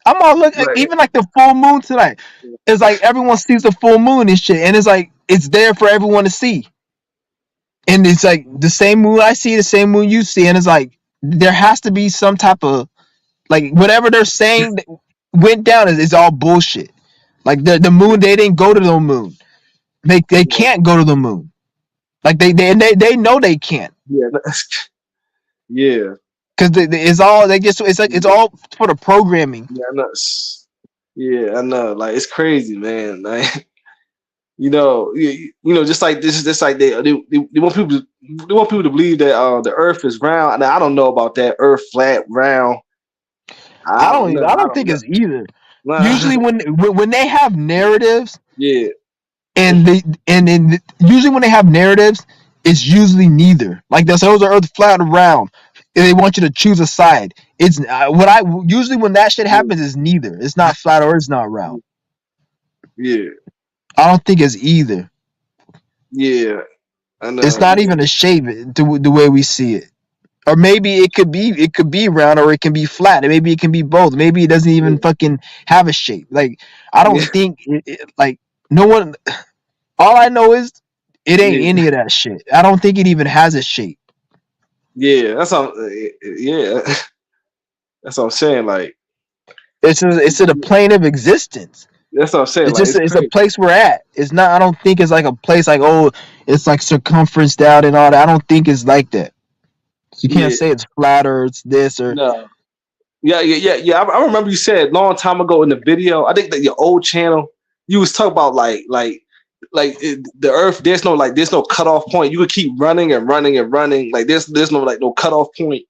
[SPEAKER 1] I'm all looking,
[SPEAKER 2] Like,
[SPEAKER 1] even like the full moon tonight. It's like everyone sees the full moon and shit, and it's like it's there for everyone to see. And it's like the same moon I see, the same moon you see, and it's like there has to be some type of, like, whatever they're saying that went down is all bullshit. Like the moon, they didn't go to the moon. They
[SPEAKER 2] yeah,
[SPEAKER 1] can't go to the moon. Like they know they can't,
[SPEAKER 2] yeah, yeah,
[SPEAKER 1] because it's all they just, it's like it's all for the programming.
[SPEAKER 2] yeah, I know. Yeah, I know. Like it's crazy, man. Like just like this is just like they want people to believe that the Earth is round. And I don't know about that Earth flat round. I don't know.
[SPEAKER 1] I
[SPEAKER 2] I
[SPEAKER 1] don't
[SPEAKER 2] don't
[SPEAKER 1] think
[SPEAKER 2] know.
[SPEAKER 1] it's either.
[SPEAKER 2] Nah.
[SPEAKER 1] Usually when they have narratives,
[SPEAKER 2] Yeah,
[SPEAKER 1] and usually when they have narratives, it's usually neither. Like they'll say, "Oh, the Earth flat or round," and they want you to choose a side. It's what I usually, when that shit
[SPEAKER 2] yeah,
[SPEAKER 1] happens, is neither. It's not flat or it's not round.
[SPEAKER 2] yeah,
[SPEAKER 1] I don't think it's either.
[SPEAKER 2] yeah. I
[SPEAKER 1] It's
[SPEAKER 2] know.
[SPEAKER 1] not
[SPEAKER 2] Yeah,
[SPEAKER 1] even a shape the way we see it. Or maybe it could be round, or it can be flat, and maybe it can be both. Maybe it doesn't even
[SPEAKER 2] yeah,
[SPEAKER 1] fucking have a shape. Like I don't
[SPEAKER 2] yeah,
[SPEAKER 1] think like no one. All I know is it ain't
[SPEAKER 2] yeah.
[SPEAKER 1] any of that shit. I don't think it even has a shape.
[SPEAKER 2] Yeah, that's all. Yeah, that's what I'm saying. Like,
[SPEAKER 1] It's in a plane of existence.
[SPEAKER 2] that's what I'm saying. Like, it's
[SPEAKER 1] It's a
[SPEAKER 2] crazy.
[SPEAKER 1] place we're at. It's not. I don't think it's like a place like, oh, it's like circumference out and all that. I don't think it's like that. So you can't
[SPEAKER 2] Yeah,
[SPEAKER 1] say it's flat or it's this or
[SPEAKER 2] no. Yeah. I remember you said a long time ago in the video. I think that your old channel, you was talking about the Earth. There's no cutoff point. You could keep running and running and running. Like there's no like no cutoff point.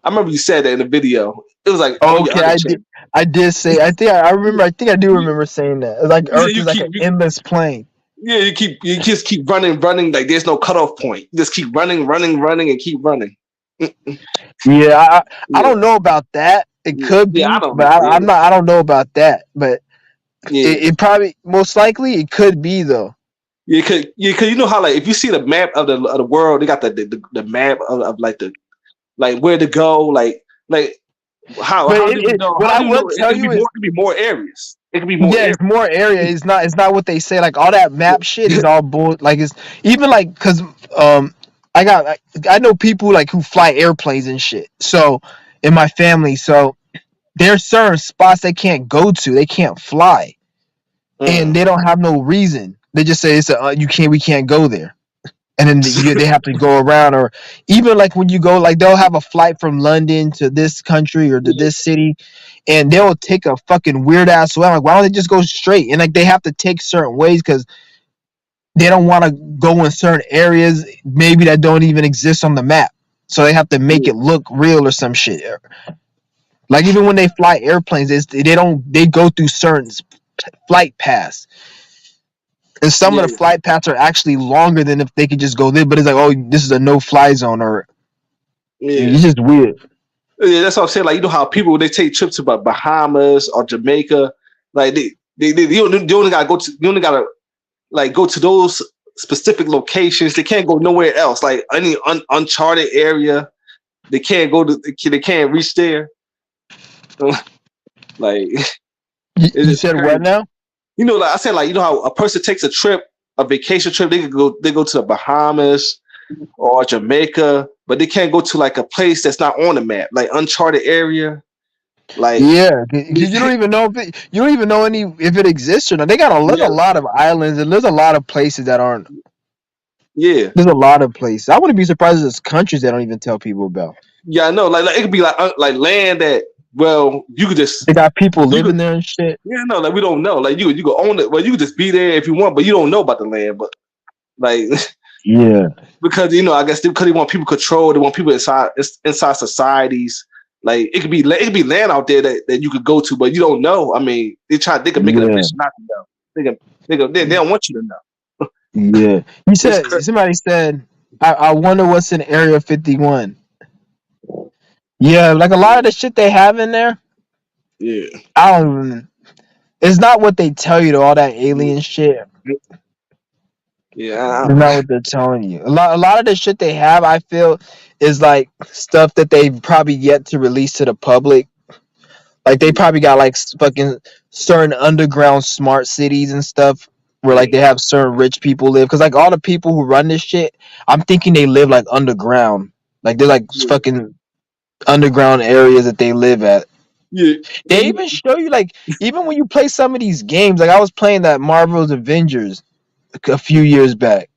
[SPEAKER 2] I remember you said that in the video. It was like on your
[SPEAKER 1] Okay,
[SPEAKER 2] other channel.
[SPEAKER 1] I did say. I remember. I think I do remember saying that. It's like
[SPEAKER 2] Yeah,
[SPEAKER 1] Earth is like an endless plane.
[SPEAKER 2] you just keep running. Like there's no cutoff point. You just keep running, and keep running.
[SPEAKER 1] Yeah, I
[SPEAKER 2] Yeah,
[SPEAKER 1] don't know about that. It could
[SPEAKER 2] yeah. I
[SPEAKER 1] be,
[SPEAKER 2] don't
[SPEAKER 1] but
[SPEAKER 2] know. Yeah,
[SPEAKER 1] I'm not. I don't know about that. But
[SPEAKER 2] yeah.
[SPEAKER 1] it probably most likely it could be though.
[SPEAKER 2] Cause you know how like if you see the map of the world, they got the map of like where to go, like
[SPEAKER 1] But
[SPEAKER 2] how do we know?
[SPEAKER 1] what
[SPEAKER 2] How
[SPEAKER 1] I
[SPEAKER 2] do you
[SPEAKER 1] will
[SPEAKER 2] know? It
[SPEAKER 1] tell
[SPEAKER 2] could
[SPEAKER 1] you
[SPEAKER 2] be more.
[SPEAKER 1] is
[SPEAKER 2] It could be more areas. It could be more
[SPEAKER 1] yeah,
[SPEAKER 2] areas.
[SPEAKER 1] it's more area. It's not what they say. Like all that map shit is all bull. Like it's even like because I got I know people like who fly airplanes and shit. So in my family, so there's certain spots they can't go to. They can't fly, and
[SPEAKER 2] Mm.
[SPEAKER 1] they don't have no reason. They just say it's you can't. We can't go there. And then they have to go around, or even like when you go, like they'll have a flight from London to this country or to
[SPEAKER 2] Yeah,
[SPEAKER 1] this city, and they'll take a fucking weird ass way. I'm like, why don't they just go straight? And like they have to take certain ways because they don't want to go in certain areas maybe that don't even exist on the map. So they have to make
[SPEAKER 2] yeah,
[SPEAKER 1] it look real or some shit. Like even when they fly airplanes, they go through certain flight paths. And some of
[SPEAKER 2] yeah,
[SPEAKER 1] the flight paths are actually longer than if they could just go there. But it's like, oh, this is a no fly zone, or
[SPEAKER 2] yeah.
[SPEAKER 1] it's just weird.
[SPEAKER 2] Yeah, that's what I'm saying. Like you know how people they take trips to Bahamas or Jamaica, like they only gotta go to you only gotta like go to those specific locations. They can't go nowhere else. Like any uncharted area, they can't go to. They can't reach there. Like it's
[SPEAKER 1] You
[SPEAKER 2] just
[SPEAKER 1] said what
[SPEAKER 2] crazy.
[SPEAKER 1] now?
[SPEAKER 2] You know, like I said, like you know how a person takes a trip, a vacation trip. They go to the Bahamas or Jamaica, but they can't go to like a place that's not on the map, like uncharted area. Like
[SPEAKER 1] Yeah, because you don't even know you don't even know any if it exists or not. They got there's
[SPEAKER 2] yeah,
[SPEAKER 1] a lot of islands and there's a lot of places that aren't.
[SPEAKER 2] yeah.
[SPEAKER 1] There's a lot of places. I wouldn't be surprised if there's countries that don't even tell people about.
[SPEAKER 2] Yeah, I know. Like it could be like land that well you could just
[SPEAKER 1] They got people
[SPEAKER 2] you could
[SPEAKER 1] living there and shit.
[SPEAKER 2] yeah no like we don't know like you could own it well you could just be there if you want but you don't know about the land but like
[SPEAKER 1] Yeah,
[SPEAKER 2] because you know I guess because they want people control they want people inside societies like it could be land out there that you could go to but you don't know I mean they could make it a
[SPEAKER 1] yeah,
[SPEAKER 2] mission not to know they don't want you to know
[SPEAKER 1] yeah. You
[SPEAKER 2] it's
[SPEAKER 1] said
[SPEAKER 2] crazy
[SPEAKER 1] somebody said, I wonder what's in Area 51. Yeah, like a lot of the shit they have in there.
[SPEAKER 2] yeah
[SPEAKER 1] I don't even. It's not what they tell you to all that alien shit. It's
[SPEAKER 2] yeah
[SPEAKER 1] not what they're telling you. A lot of the shit they have, I feel, is like stuff that they've probably yet to release to the public. Like they probably got like fucking certain underground smart cities and stuff where like they have certain rich people live. Cause like all the people who run this shit, I'm thinking they live like underground. Like they're like
[SPEAKER 2] yeah
[SPEAKER 1] fucking underground areas that they live at.
[SPEAKER 2] yeah
[SPEAKER 1] They even show you like even when you play some of these games. Like I was playing that Marvel's Avengers a few years back.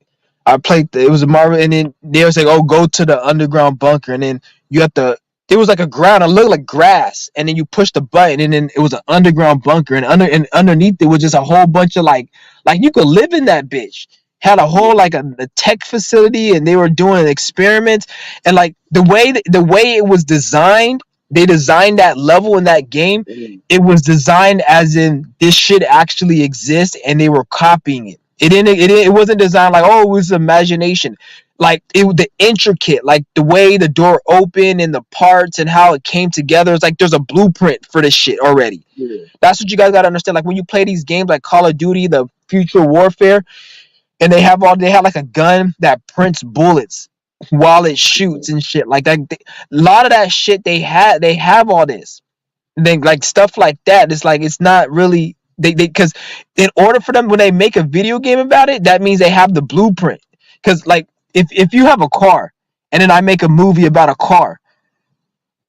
[SPEAKER 1] I played. It was a Marvel, and then they was like, "Oh, go to the underground bunker," and then you have to. It was like a ground. It looked like grass, and then you push the button, and then it was an underground bunker, and underneath it was just a whole bunch of like you could live in that bitch. Had a whole like a tech facility, and they were doing experiments, and like the way it was designed, they designed that level in that game.
[SPEAKER 2] yeah
[SPEAKER 1] It was designed as in this shit actually exists, and they were copying it. It wasn't designed like oh it was imagination. Like the intricate, like the way the door opened and the parts and how it came together. It's like there's a blueprint for this shit already.
[SPEAKER 2] yeah
[SPEAKER 1] That's what you guys gotta understand. Like when you play these games like Call of Duty, the Future Warfare, and they have like a gun that prints bullets while it shoots and shit. Like that, a lot of that shit they have all this. Then like stuff like that. It's like it's not really they because in order for them when they make a video game about it, that means they have the blueprint. Because like if you have a car and then I make a movie about a car,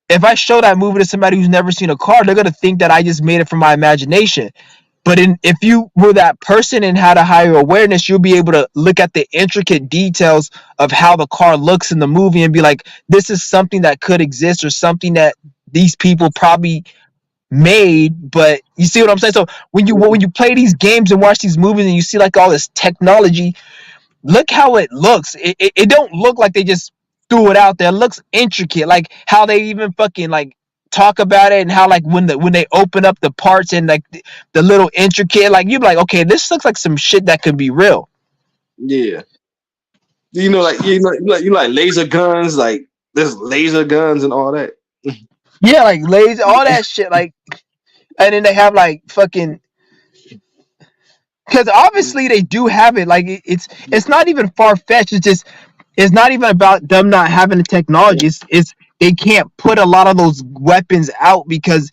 [SPEAKER 1] if I show that movie to somebody who's never seen a car, they're gonna think that I just made it from my imagination. But if you were that person and had a higher awareness, you'll be able to look at the intricate details of how the car looks in the movie and be like, this is something that could exist or something that these people probably made. But you see what I'm saying? So when you play these games and watch these movies and you see like all this technology, look how it looks. It don't look like they just threw it out there. It looks intricate, like how they even fucking like talk about it, and how like when they open up the parts and like the little intricate, like you're like, okay, this looks like some shit that could be real.
[SPEAKER 2] Yeah. You like laser guns, like there's laser guns and all that.
[SPEAKER 1] Yeah, like laser, all that shit, like, and then they have like fucking, because obviously they do have it. Like it's not even far fetched. It's just it's not even about them not having the technology. It's they can't put a lot of those weapons out because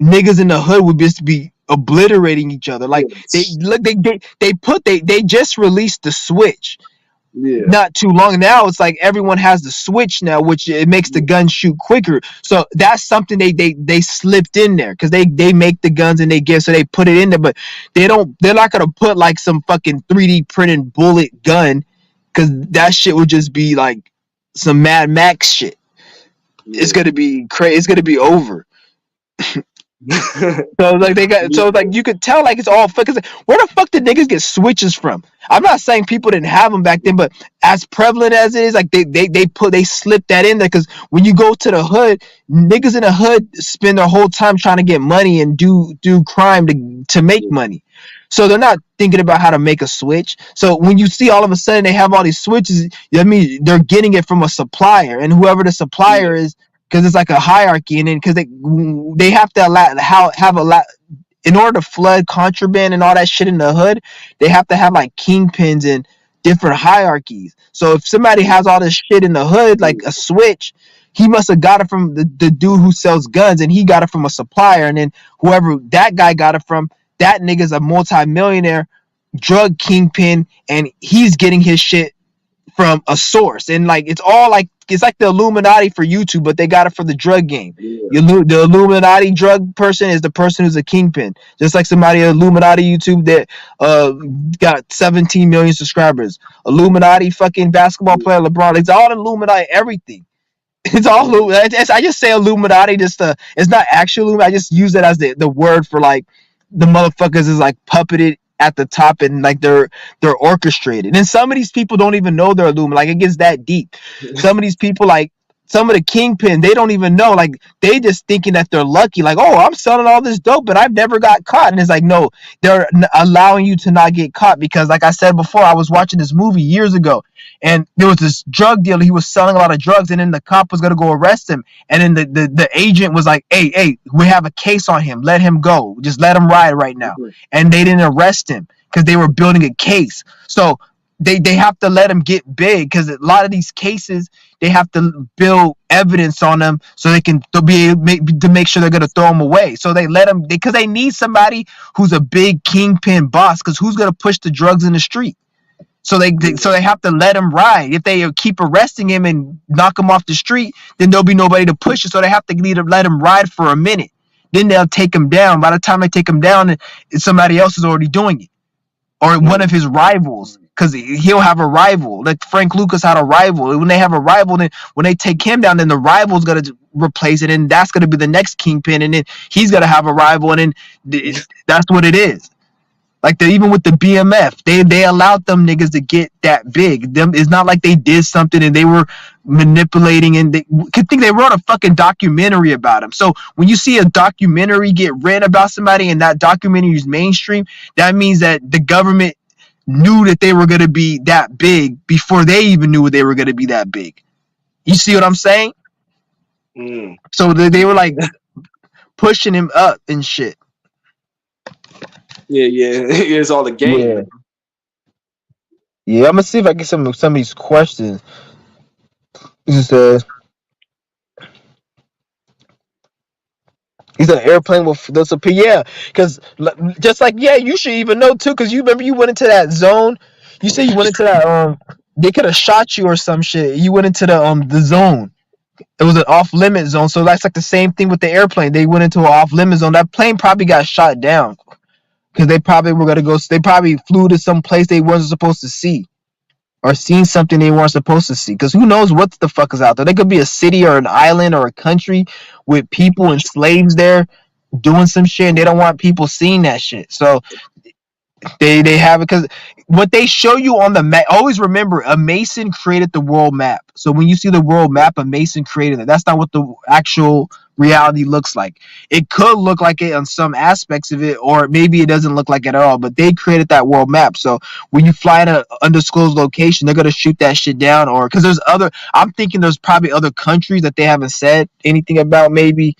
[SPEAKER 1] niggas in the hood would just be obliterating each other. Like they
[SPEAKER 2] Yes.
[SPEAKER 1] look, they just released the Switch
[SPEAKER 2] Yeah.
[SPEAKER 1] not too long. Now it's like everyone has the Switch now, which it makes the gun shoot quicker. So that's something they slipped in there because they make the guns and they give, so they put it in there. But they're not gonna put like some fucking 3D printed bullet gun, because that shit would just be like some Mad Max shit. It's
[SPEAKER 2] Yeah.
[SPEAKER 1] gonna be crazy. It's gonna be over.
[SPEAKER 2] Yeah.
[SPEAKER 1] So like they got, so like you could tell like it's all fucking. Where the fuck did niggas get switches from? I'm not saying people didn't have them back then, but as prevalent as it is, like they slipped that in there, because when you go to the hood, niggas in the hood spend their whole time trying to get money and do crime to make money. So they're not thinking about how to make a switch. So when you see all of a sudden they have all these switches, I mean they're getting it from a supplier, and whoever the supplier is, because it's like a hierarchy, and then because they have to allow have a lot in order to flood contraband and all that shit in the hood. They have to have like kingpins and different hierarchies. So if somebody has all this shit in the hood, like a switch, he must have got it from the dude who sells guns, and he got it from a supplier, and then whoever that guy got it from, that nigga's a multi-millionaire drug kingpin, and he's getting his shit from a source. And like it's all like it's like the Illuminati for YouTube, but they got it for the drug game.
[SPEAKER 2] Yeah.
[SPEAKER 1] The Illuminati drug person is the person who's a kingpin. Just like somebody Illuminati YouTube that got 17 million subscribers. Illuminati fucking basketball player LeBron. It's all Illuminati everything. It's all I just say Illuminati just it's not actual Illuminati. I just use it as the word for like the motherfuckers is like puppeted at the top, and like they're orchestrated. And some of these people don't even know they're Illuminati. Like it gets that deep. Some of these people, like some of the kingpin, they don't even know. Like they just thinking that they're lucky. Like, oh, I'm selling all this dope, but I've never got caught. And it's like, no, they're allowing you to not get caught because, like I said before, I was watching this movie years ago, and there was this drug dealer. He was selling a lot of drugs, and then the cop was gonna go arrest him, and then the agent was like, hey, we have a case on him. Let him go. Just let him ride right now. And they didn't arrest him because they were building a case. So they have to let him get big, because a lot of these cases they have to build evidence on them so they can to make sure they're gonna throw him away. So they let him because they need somebody who's a big kingpin boss, because who's gonna push the drugs in the street? So they have to let him ride. If they keep arresting him and knock him off the street, then there'll be nobody to push it. So they have to either let him ride for a minute, then they'll take him down. By the time they take him down, somebody else is already doing it, or one of his rivals, because he'll have a rival. Like Frank Lucas had a rival. When they have a rival, then when they take him down, then the rival's gonna replace it, and that's gonna be the next kingpin, and then he's gonna have a rival, and then that's what it is. Like even with the BMF, they allowed them niggas to get that big. Them, it's not like they did something and they were manipulating, and they could think they wrote a fucking documentary about them. So when you see a documentary get read about somebody and that documentary is mainstream, that means that the government knew that they were gonna be that big before they even knew they were gonna be that big. You see what I'm saying?
[SPEAKER 2] Mm.
[SPEAKER 1] So they were like pushing him up and shit.
[SPEAKER 2] Yeah. It's all a game,
[SPEAKER 1] Yeah.
[SPEAKER 2] man.
[SPEAKER 1] Yeah, I'm gonna see if I get some of these questions. He says he's an airplane will disappear. Yeah, because just like, yeah, you should even know too, because you remember you went into that zone. You said you went into that they could have shot you or some shit. You went into the zone. It was an off limit zone. So that's like the same thing with the airplane. They went into an off limit zone. That plane probably got shot down because they probably were gonna go. They probably flew to some place they wasn't supposed to see. or seen something they weren't supposed to see. Because who knows what the fuck is out there? There could be a city or an island or a country with people and slaves there doing some shit, and they don't want people seeing that shit. So they have it because what they show you on the map. Always remember, a Mason created the world map. So when you see the world map, a Mason created it. That's not what the actual reality looks like. It could look like it on some aspects of it, or maybe it doesn't look like it at all. But they created that world map. So when you fly in an undisclosed location, they're gonna shoot that shit down, or because there's other. I'm thinking there's probably other countries that they haven't said anything about, maybe,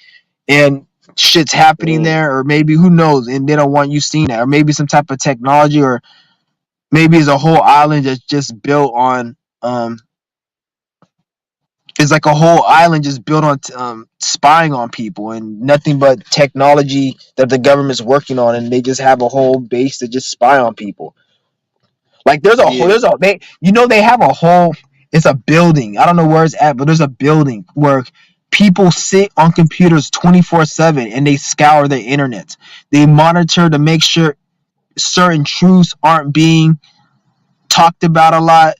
[SPEAKER 1] and shit's happening there, or maybe who knows, and they don't want you seeing that, or maybe some type of technology, or maybe it's a whole island that's just built on it's like a whole island just built on spying on people and nothing but technology that the government's working on, and they just have a whole base to just spy on people. Like
[SPEAKER 2] Yeah,
[SPEAKER 1] they have a whole, it's a building. I don't know where it's at, but there's a building where people sit on computers 24/7 and they scour the internet. They monitor to make sure certain truths aren't being talked about a lot.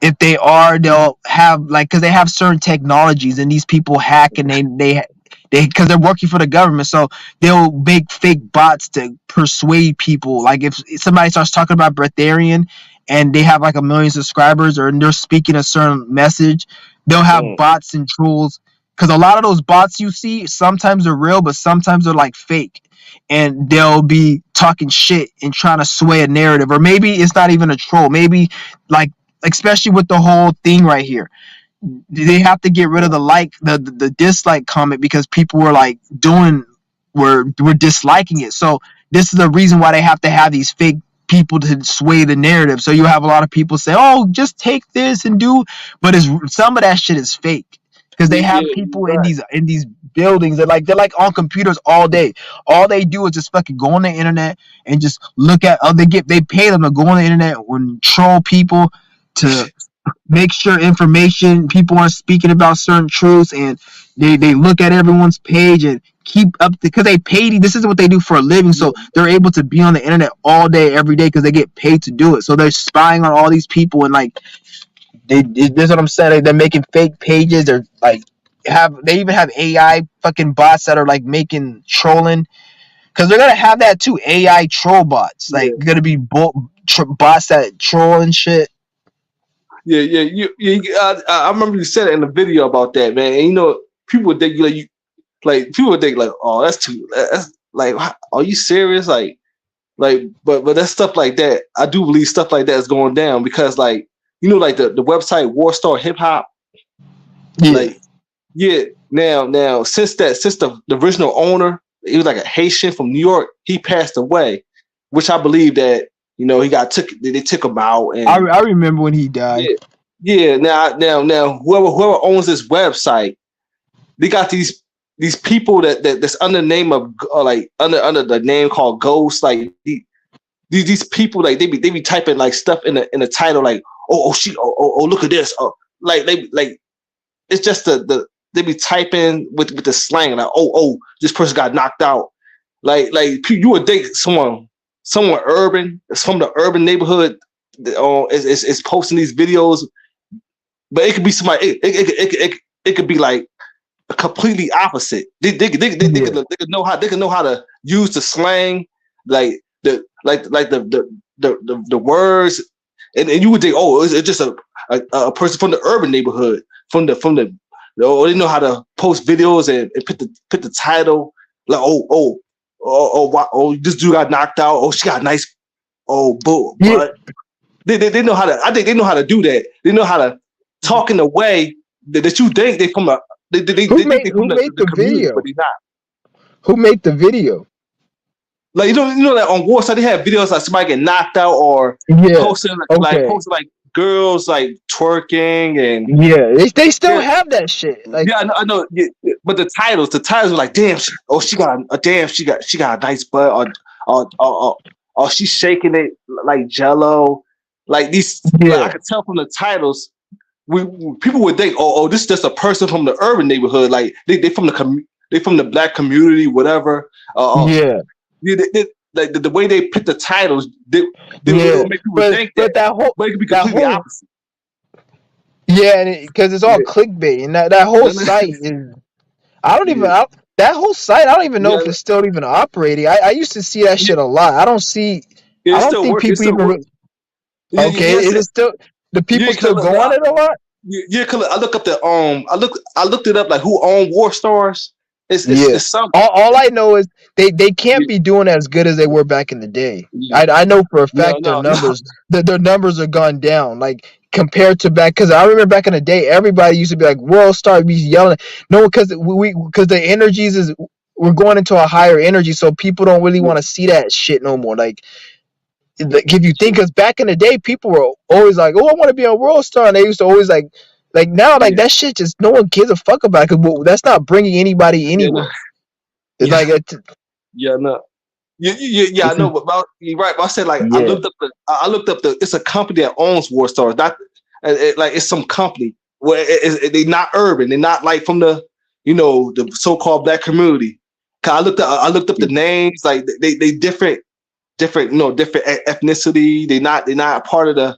[SPEAKER 1] If they are, they'll have like, because they have certain technologies, and these people hack, and they because they're working for the government, so they'll make fake bots to persuade people. Like if somebody starts talking about breatharian and they have like 1 million subscribers, or they're speaking a certain message, they'll have bots and trolls. Because a lot of those bots you see, sometimes they're real, but sometimes they're like fake, and they'll be talking shit and trying to sway a narrative. Or maybe it's not even a troll. Maybe like, especially with the whole thing right here, they have to get rid of the dislike comment, because people were like were disliking it. So this is the reason why they have to have these fake people to sway the narrative. So you have a lot of people say, "Oh, just take this and do," but some of that shit is fake, because they have people in these buildings that they're like on computers all day. All they do is just fucking go on the internet and just look at. They pay them to go on the internet and troll people to make sure information, people are speaking about certain truths, and they look at everyone's page and keep up because they paid. This is what they do for a living, so they're able to be on the internet all day every day because they get paid to do it. So they're spying on all these people, and like this is what I'm saying, they're making fake pages. They're like they even have AI fucking bots that are like making trolling, because they're gonna have that too. AI troll bots, like gonna be bots that troll and shit.
[SPEAKER 2] yeah. I remember you said it in the video about that, man. And people would think people would think like, oh, that's like, are you serious? But that stuff like that, I do believe stuff like that is going down because like like the website War Star Hip Hop, like now since the original owner, he was like a Haitian from New York, he passed away, which I believe that he they took him out, and
[SPEAKER 1] I remember when he died.
[SPEAKER 2] Yeah. Now whoever owns this website, they got these people that's under the name of like under the name called Ghost. Like these people, like they be typing like stuff in the title, like oh look at this, like it's just they be typing with the slang, like oh this person got knocked out, like you would think someone urban, from the urban neighborhood, is posting these videos, but it could be somebody. It could be like completely opposite. They could know how to use the slang, like the words, and you would think, oh, it's just a person from the urban neighborhood, from the they know how to post videos and put the title, like this dude got knocked out, oh she got nice, but they know how to. I think they know how to do that. They know how to talk in a way that you think they from a they think they from the community, but they're not.
[SPEAKER 1] Who made the video?
[SPEAKER 2] Like like on Warside they have videos like somebody get knocked out, or posting like girls like twerking, and
[SPEAKER 1] they still have that shit. Like
[SPEAKER 2] I know. Yeah, but the titles were like, damn, she got a nice butt, or she's shaking it like Jello, like these. Like, I could tell from the titles. People would think, oh, this is just a person from the urban neighborhood, like they from the Black community, whatever. like the way they pick the titles, they
[SPEAKER 1] Yeah,
[SPEAKER 2] will make people
[SPEAKER 1] but
[SPEAKER 2] think that,
[SPEAKER 1] but that whole
[SPEAKER 2] but it could be
[SPEAKER 1] that
[SPEAKER 2] completely
[SPEAKER 1] whole
[SPEAKER 2] opposite.
[SPEAKER 1] yeah, and because it's all
[SPEAKER 2] Yeah,
[SPEAKER 1] clickbait, and that whole site is I don't even
[SPEAKER 2] yeah,
[SPEAKER 1] that whole site. I don't even know
[SPEAKER 2] yeah,
[SPEAKER 1] if it's still even operating. I used to see that
[SPEAKER 2] yeah.
[SPEAKER 1] shit a lot. I don't see. I
[SPEAKER 2] It's
[SPEAKER 1] don't
[SPEAKER 2] still
[SPEAKER 1] think
[SPEAKER 2] work. It's
[SPEAKER 1] people
[SPEAKER 2] still
[SPEAKER 1] even.
[SPEAKER 2] work.
[SPEAKER 1] Okay,
[SPEAKER 2] Yes,
[SPEAKER 1] is it still? Do
[SPEAKER 2] yeah.
[SPEAKER 1] people still
[SPEAKER 2] 'Cause
[SPEAKER 1] go on it a lot?
[SPEAKER 2] yeah, 'cause I look up the I looked it up like who owned War Stars.
[SPEAKER 1] Yeah.
[SPEAKER 2] It's some.
[SPEAKER 1] All I know is they can't
[SPEAKER 2] Yeah,
[SPEAKER 1] be doing as good as they were back in the day.
[SPEAKER 2] yeah,
[SPEAKER 1] I know for a
[SPEAKER 2] yeah.
[SPEAKER 1] fact
[SPEAKER 2] No, no.
[SPEAKER 1] their numbers are gone down. Like compared to back, because I remember back in the day, everybody used to be like World Star, be yelling. No, because because the energies is we're going into a higher energy, so people don't really want to see that shit no more. Like if you think, because back in the day, people were always like, "Oh, I want to be on World Star," and they used to always like now, like
[SPEAKER 2] Yeah,
[SPEAKER 1] that shit just no one gives a fuck about. Because that's not bringing anybody
[SPEAKER 2] yeah, no,
[SPEAKER 1] anywhere. It's
[SPEAKER 2] yeah,
[SPEAKER 1] like
[SPEAKER 2] yeah, no. Yeah, I
[SPEAKER 1] it's
[SPEAKER 2] know, but you're right. But I said like
[SPEAKER 1] yeah,
[SPEAKER 2] I looked up the. It's a company that owns War Stars. Not like it's some company where they're not urban. They're not like from the the so-called black community. 'Cause I looked up the names. Like they different different ethnicity. They're not part of the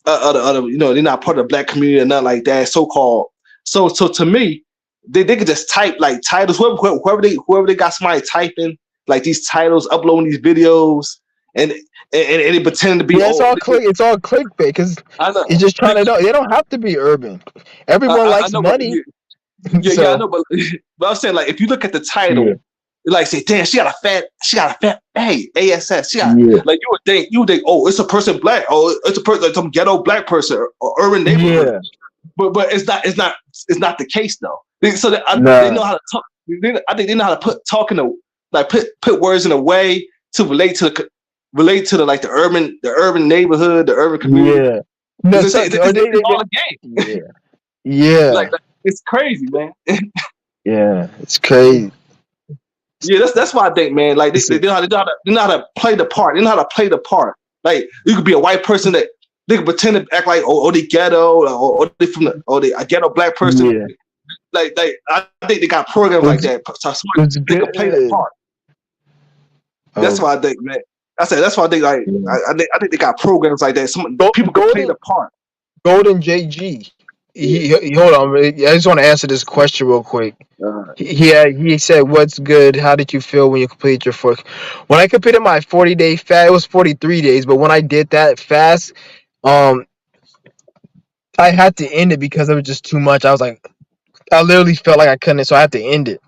[SPEAKER 2] other they're not part of the black community or nothing like that. So-called. So to me, they could just type like titles. Whoever they got somebody typing like these titles, uploading these videos, and and they pretend to be
[SPEAKER 1] yeah.
[SPEAKER 2] old.
[SPEAKER 1] It's all clickbait because
[SPEAKER 2] I know.
[SPEAKER 1] it's just trying to know. They don't have to be urban. Everyone
[SPEAKER 2] I
[SPEAKER 1] likes
[SPEAKER 2] know, but
[SPEAKER 1] money,
[SPEAKER 2] yeah, I
[SPEAKER 1] so
[SPEAKER 2] know, but I'm saying like if you look at the
[SPEAKER 1] yeah,
[SPEAKER 2] title, you like say, damn, she got a fat, hey, ASS, she got
[SPEAKER 1] yeah,
[SPEAKER 2] like you would think, oh, it's a person black, oh, it's a person like some ghetto black person or urban neighborhood,
[SPEAKER 1] yeah.
[SPEAKER 2] but it's not the case though. So they
[SPEAKER 1] Nah,
[SPEAKER 2] know how to talk. I think they know how to talk in a like put words in a way to relate to the like the urban neighborhood, the urban community.
[SPEAKER 1] yeah. No,
[SPEAKER 2] Because
[SPEAKER 1] so or
[SPEAKER 2] it's all a game.
[SPEAKER 1] yeah, yeah,
[SPEAKER 2] Like it's crazy, man.
[SPEAKER 1] yeah. It's crazy.
[SPEAKER 2] Yeah, that's why I think, man. Like
[SPEAKER 1] It's-
[SPEAKER 2] they know how to play the part. They know how to play the part. Like you could be a white person that they can pretend to act like oh they ghetto or they from the or they a ghetto black person.
[SPEAKER 1] yeah,
[SPEAKER 2] Like I think they got programs like that so
[SPEAKER 1] it's
[SPEAKER 2] they can play the
[SPEAKER 1] good.
[SPEAKER 2] part. That's
[SPEAKER 1] Oh,
[SPEAKER 2] why I think, man. I said that's why I think like
[SPEAKER 1] yeah.
[SPEAKER 2] I think they got programs like that. Some people can play
[SPEAKER 1] Golden
[SPEAKER 2] the part.
[SPEAKER 1] Golden JG.
[SPEAKER 2] Yeah.
[SPEAKER 1] Hold on. I just want to answer this question real quick. He said, "What's good? How did you feel when you completed your fourth?" When I completed my 40-day fast, it was 43 days. But when I did that fast, um, I had to end it because it was just too much. I was like, I literally felt like I couldn't, so I had to end it.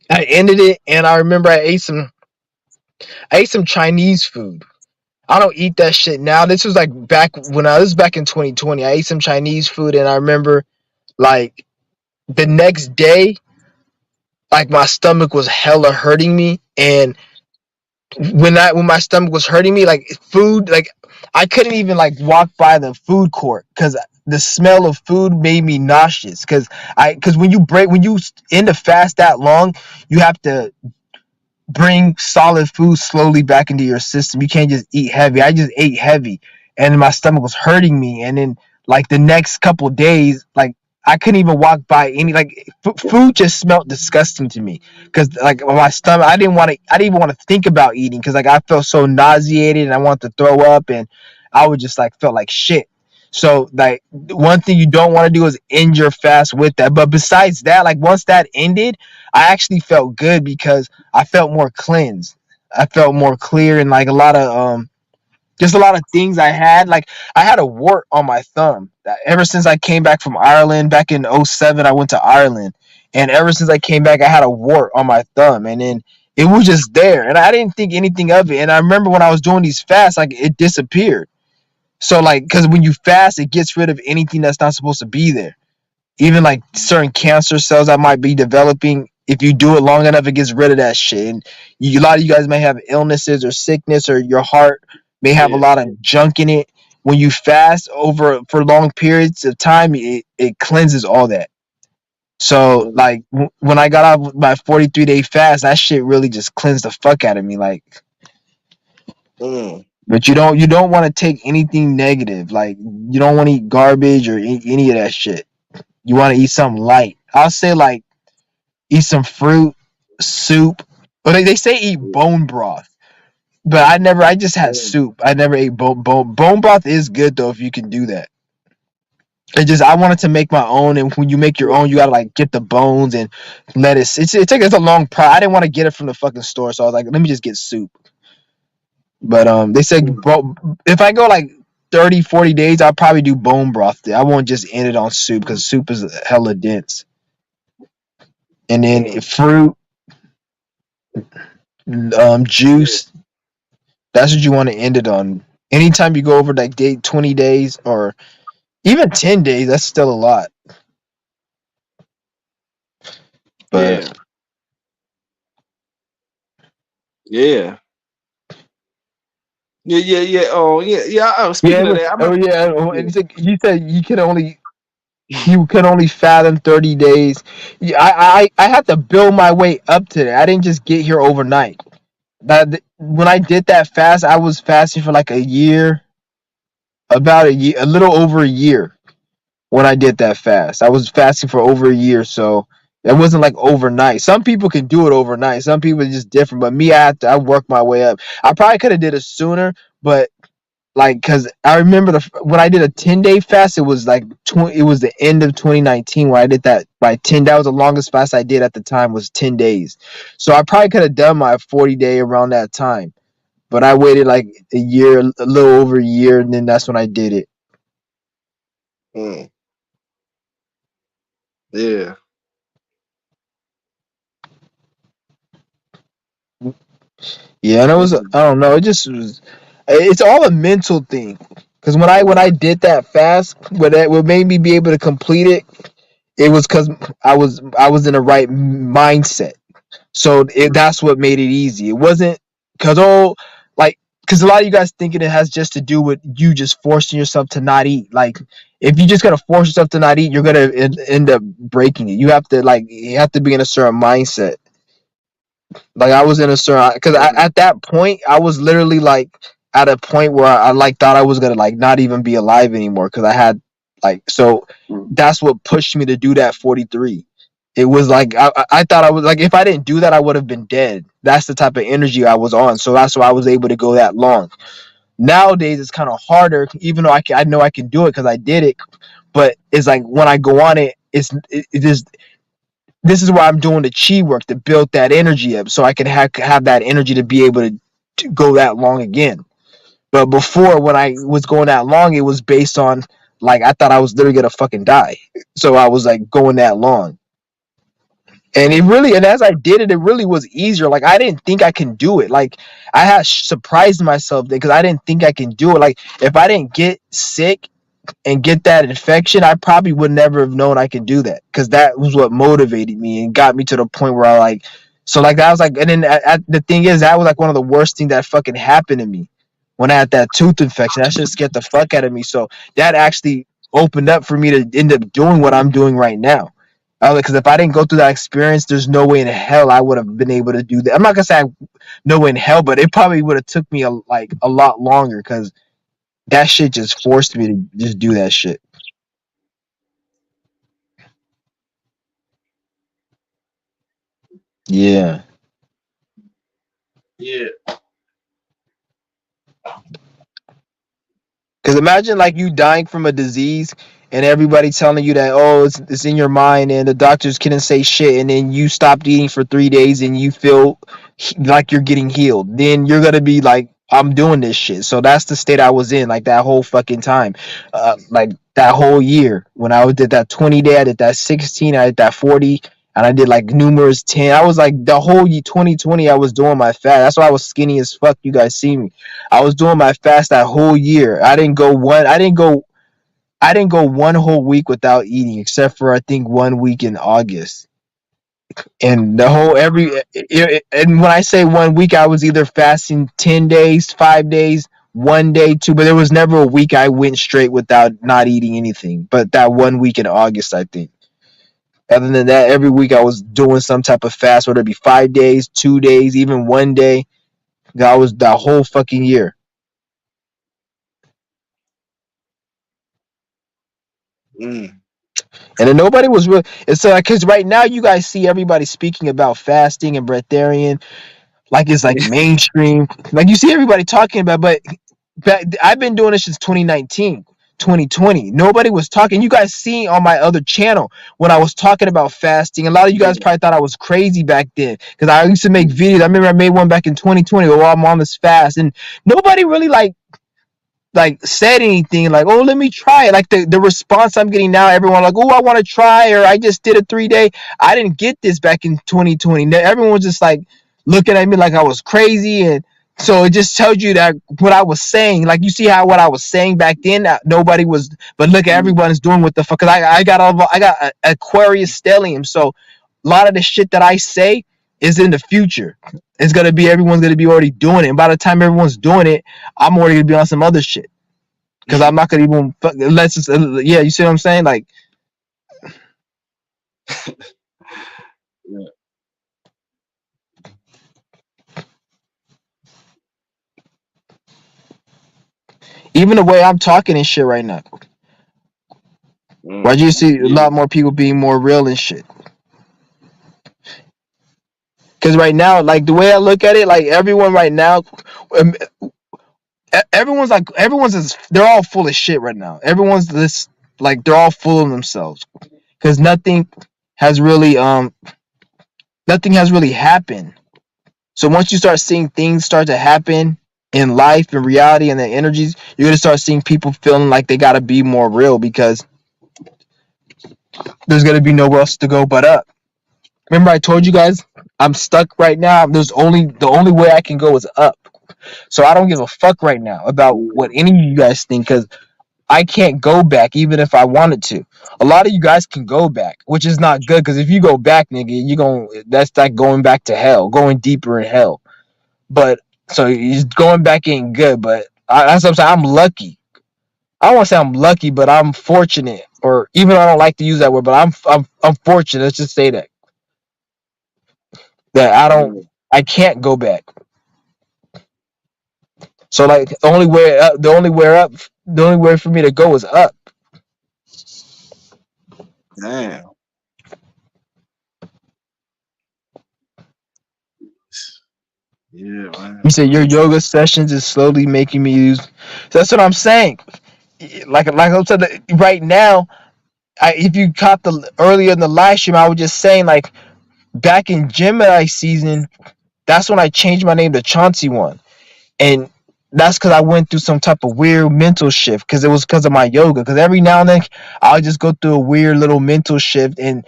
[SPEAKER 1] I ended it, and I remember I ate some Chinese food. I don't eat that shit now. This was like this was back in 2020. I ate some Chinese food, and I remember like the next day, like my stomach was hella hurting me, and when my stomach was hurting me, like food, like I couldn't even like walk by the food court because the smell of food made me nauseous. Because when you end a fast that long, you have to bring solid food slowly back into your system. You can't just eat heavy. I just ate heavy, and my stomach was hurting me. And then like the next couple days, like I couldn't even walk by any food just smelled disgusting to me because like my stomach, I didn't even want to think about eating because like I felt so nauseated and I wanted to throw up and I would just like felt like shit. So like one thing you don't want to do is end your fast with that. But besides that, like once that ended, I actually felt good because I felt more cleansed. I felt more clear and like a lot of just a lot of things I had. Like I had a wart on my thumb. Ever since I came back from Ireland back in '07, I went to Ireland. And ever since I came back, I had a wart on my thumb. And then it was just there. And I didn't think anything of it. And I remember when I was doing these fasts, like it disappeared. So like because when you fast, it gets rid of anything that's not supposed to be there, even like certain cancer cells that might be developing. If you do it long enough, it gets rid of that shit. And a lot of you guys may have illnesses or sickness, or your heart may have a
[SPEAKER 2] Yeah.
[SPEAKER 1] lot of junk in it. When you fast over for long periods of time, it cleanses all that. So
[SPEAKER 2] Mm.
[SPEAKER 1] like when I got off my 43-day fast, that shit really just cleansed the fuck out of me. Like,
[SPEAKER 2] Mm.
[SPEAKER 1] but you don't want to take anything negative. Like you don't want to eat garbage or any of that shit. You want to eat something light. I'll say like eat some fruit, soup. But they say eat
[SPEAKER 2] Yeah.
[SPEAKER 1] bone broth. but I just had
[SPEAKER 2] Mm.
[SPEAKER 1] soup. I never ate bone broth is good though if you can do that. It just I wanted to make my own, and when you make your
[SPEAKER 2] Yeah.
[SPEAKER 1] own, you gotta like get the bones and let it. It's a long process. I didn't want to get it from the fucking store, so I was like, let me just get soup. But they said,
[SPEAKER 2] Mm.
[SPEAKER 1] bro, if I go like 30, 40 days, I'll probably do bone broth. I won't just end it on soup because soup is hella dense. And then
[SPEAKER 2] Mm.
[SPEAKER 1] fruit,
[SPEAKER 2] Yeah.
[SPEAKER 1] juice. That's what you want to end it on. Anytime you go over like 20 days or even 10 days, that's still a lot. But
[SPEAKER 2] Yeah. Yeah. Yeah. Yeah. Yeah. Oh, yeah. Yeah.
[SPEAKER 1] yeah,
[SPEAKER 2] Speaking of that, I
[SPEAKER 1] oh
[SPEAKER 2] remember.
[SPEAKER 1] yeah. And
[SPEAKER 2] Yeah.
[SPEAKER 1] you said you can only fathom 30 days. Yeah, I had to build my way up to that. I didn't just get here overnight. When I did that fast, I was fasting for like a year, about a year, a little over a year. When I did that fast, I was fasting for over a year, so it wasn't like overnight. Some people can do it overnight. Some people are just different. But me, I worked my way up. I probably could have did it sooner, but like because I remember when I did a 10-day fast, it was like it was the end of 2019 when I did that by 10. That was the longest fast I did at the time was 10 days. So I probably could have done my 40-day around that time. But I waited like a year, a little over a year, and then that's when I did it.
[SPEAKER 2] Mm. Yeah.
[SPEAKER 1] Yeah, and it was I
[SPEAKER 2] Mm.
[SPEAKER 1] don't know, it just was. It's all a mental thing. Because when I did that fast, what made me be able to complete it, it was because I was in the right mindset. So that's what made it easy. It wasn't because like because a lot of you guys thinking it has just to do with you just forcing yourself to not eat. Like if you just gotta force yourself to not eat, you're gonna end up breaking it. You have to be in a certain mindset. Like I was in a certain because
[SPEAKER 2] Mm.
[SPEAKER 1] at that point I was literally like at a point where I like thought I was gonna like not even be alive anymore because I had like so that's what pushed me to do that 43. It was like I thought I was like if I didn't do that I would have been dead. That's the type of energy I was on, so that's why I was able to go that long. Nowadays it's kind of harder, even though I know I can do it because I did it. But it's like when I go on it, it is this is why I'm doing the chi work to build that energy up so I can have that energy to be able to go that long again. But before, when I was going that long, it was based on like I thought I was literally gonna fucking die. So I was like going that long. And and as I did it, it really was easier. Like I didn't think I can do it. Like I had surprised myself because I didn't think I can do it. Like if I didn't get sick and get that infection, I probably would never have known I could do that because that was what motivated me and got me to the point where I like. So like that was like, and then the thing is, that was like one of the worst things that fucking happened to me when I had that tooth infection. That shit scared the fuck out of me. So that actually opened up for me to end up doing what I'm doing right now. Because if I didn't go through that experience, there's no way in hell I would have been able to do that. I'm not gonna say no way in hell, but it probably would have took me a lot longer because that shit just forced me to just do that shit. Yeah.
[SPEAKER 2] Yeah.
[SPEAKER 1] Because imagine like you dying from a disease and everybody telling you that, oh, it's in your mind and the doctors couldn't say shit. And then you stopped eating for 3 days and you feel like you're getting healed. Then you're going to be like, I'm doing this shit. So that's the state I was in like that whole fucking time. Like that whole year when I did that 20 day, I did that 16, I did that 40. And I did like numerous 10. I was like the whole year 2020, I was doing my fast. That's why I was skinny as fuck. You guys see me. I was doing my fast that whole year. I didn't go one whole week without eating, except for I think 1 week in August. And the whole and when I say 1 week, I was either fasting 10 days, 5 days, 1 day, two. But there was never a week I went straight without not eating anything. But that 1 week in August, I think. Other than that, every week I was doing some type of fast, whether it be 5 days, 2 days, even 1 day. That was the whole fucking year.
[SPEAKER 2] Mm.
[SPEAKER 1] And then nobody was real. It's because right now you guys see everybody speaking about fasting and breatharian. like it's like mainstream. Like you see everybody talking about, but I've been doing this since 2019, 2020. Nobody was talking. You guys see on my other channel when I was talking about fasting. A lot of you guys probably thought I was crazy back then because I used to make videos. I remember I made one back in 2020 where I'm on this fast, and nobody really like said anything like, oh, let me try it. Like the response I'm getting now, everyone like, oh, I want to try, or I just did a 3 day. I didn't get this back in 2020. Everyone was just like looking at me like I was crazy. And so it just tells you that what I was saying, like you see how what I was saying back then, nobody was, but look, everyone's doing what the fuck. Cause I got Aquarius stellium. So a lot of the shit that I say is in the future. It's gonna be, everyone's gonna be already doing it. And by the time everyone's doing it, I'm already gonna be on some other shit because I'm not gonna even unless it's, yeah, you see what I'm saying? Like
[SPEAKER 2] Yeah.
[SPEAKER 1] even the way I'm talking and shit right now. Why do you see a
[SPEAKER 2] Yeah.
[SPEAKER 1] lot more people being more real and shit? Because right now, like the way I look at it, like everyone right now, um, everyone's just, they're all full of shit right now. Everyone's this, like they're all full of themselves because has really nothing has really happened. So once you start seeing things start to happen in life and reality and the energies, you're gonna start seeing people feeling like they gotta be more real because there's gonna be nowhere else to go but up. Remember I told you guys I'm stuck right now. There's only the only way I can go is up. So I don't give a fuck right now about what any of you guys think because I can't go back even if I wanted to. A lot of you guys can go back, which is not good because if you go back, nigga, you going that's like going back to hell, going deeper in hell. But so going back ain't good. But that's what I'm saying. I'm lucky. I don't want to say I'm lucky, but I'm fortunate. Or even though I don't like to use that word, but I'm fortunate. Let's just say that I can't go back. So like the only way for me to go is up.
[SPEAKER 2] Damn. Yeah,
[SPEAKER 1] You
[SPEAKER 2] man.
[SPEAKER 1] said your yoga sessions is slowly making me use. So that's what I'm saying. Like I said, right now, if you caught the earlier in the live stream, I was just saying like back in Gemini season, that's when I changed my name to Chauncey One, and that's because I went through some type of weird mental shift because it was because of my yoga. Because every now and then I'll just go through a weird little mental shift, and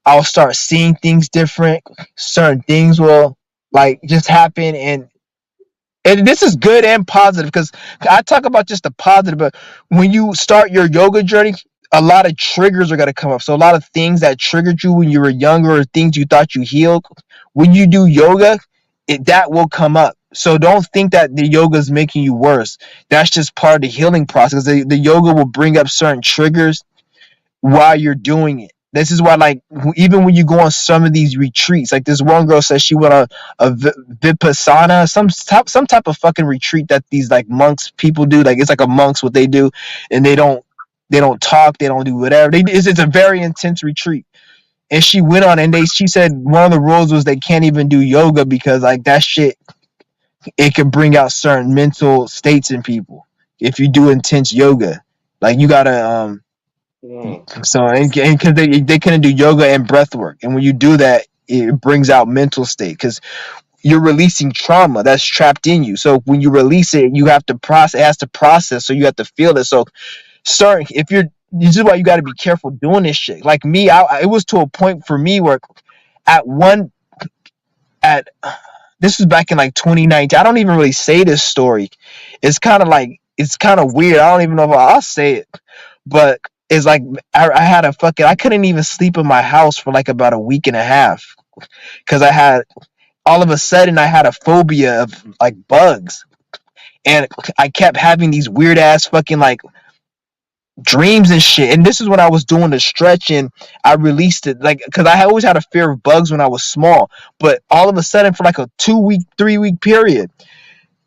[SPEAKER 1] I'll start seeing things different. Certain things will like just happen, and this is good and positive because I talk about just the positive, but when you start your yoga journey, a lot of triggers are going to come up. So a lot of things that triggered you when you were younger or things you thought you healed, when you do yoga, that will come up. So don't think that the yoga is making you worse. That's just part of the healing process. The yoga will bring up certain triggers while you're doing it. This is why, like, even when you go on some of these retreats, like this one girl says she went on a vipassana, some type of fucking retreat that these like monks people do. Like it's like a monks what they do, and they don't talk, they don't do whatever. It's a very intense retreat. And she went on, and she said one of the rules was they can't even do yoga because like that shit, it can bring out certain mental states in people if you do intense yoga. Like you gotta so and because they couldn't do yoga and breath work, and when you do that, it brings out mental state because you're releasing trauma that's trapped in you. So when you release it, you have to process. It has to process, so you have to feel it. So certain if you're this is why you got to be careful doing this shit. Like me, it was to a point for me where at one at this was back in like 2019. I don't even really say this story. It's kind of like it's kind of weird. I don't even know if I'll say it, but it's like I had a fucking I couldn't even sleep in my house for like about a week and a half because I had all of a sudden I had a phobia of like bugs, and I kept having these weird ass fucking like dreams and shit. And this is when I was doing the stretch and I released it like because I always had a fear of bugs when I was small, but all of a sudden for like a 2 week 3 week period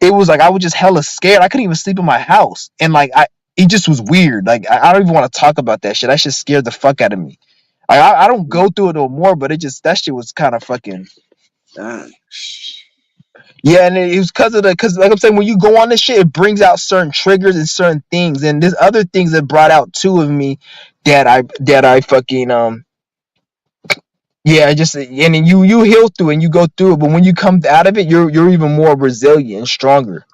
[SPEAKER 1] it was like I was just hella scared. I couldn't even sleep in my house, and like it just was weird. Like I don't even want to talk about that shit. That shit scared the fuck out of me. I don't go through it no more, but it just that shit was kind of fucking.
[SPEAKER 2] Damn.
[SPEAKER 1] Yeah, and it was because like I'm saying, when you go on this shit, it brings out certain triggers and certain things, and there's other things that brought out two of me that I fucking yeah, just and then you heal through and you go through it, but when you come out of it, you're even more resilient and stronger.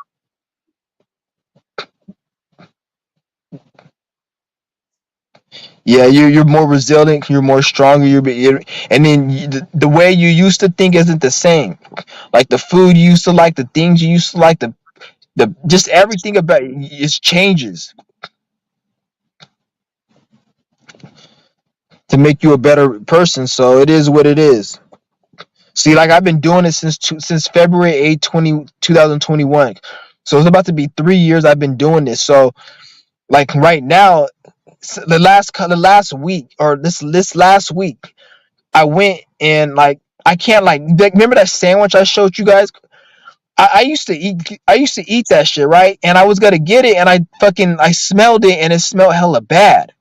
[SPEAKER 1] Yeah, you're more resilient, you're more stronger, and then the way you used to think isn't the same. Like the food you used to like, the things you used to like, the just everything about it changes to make you a better person. So it is what it is. See, like I've been doing it since February 8th, 2021. So it's about to be 3 years I've been doing this. So like right now, the last week or this last week, I went and like I can't like remember that sandwich I showed you guys. I used to eat that shit, right, and I was gonna get it, and I smelled it, and it smelled hella bad,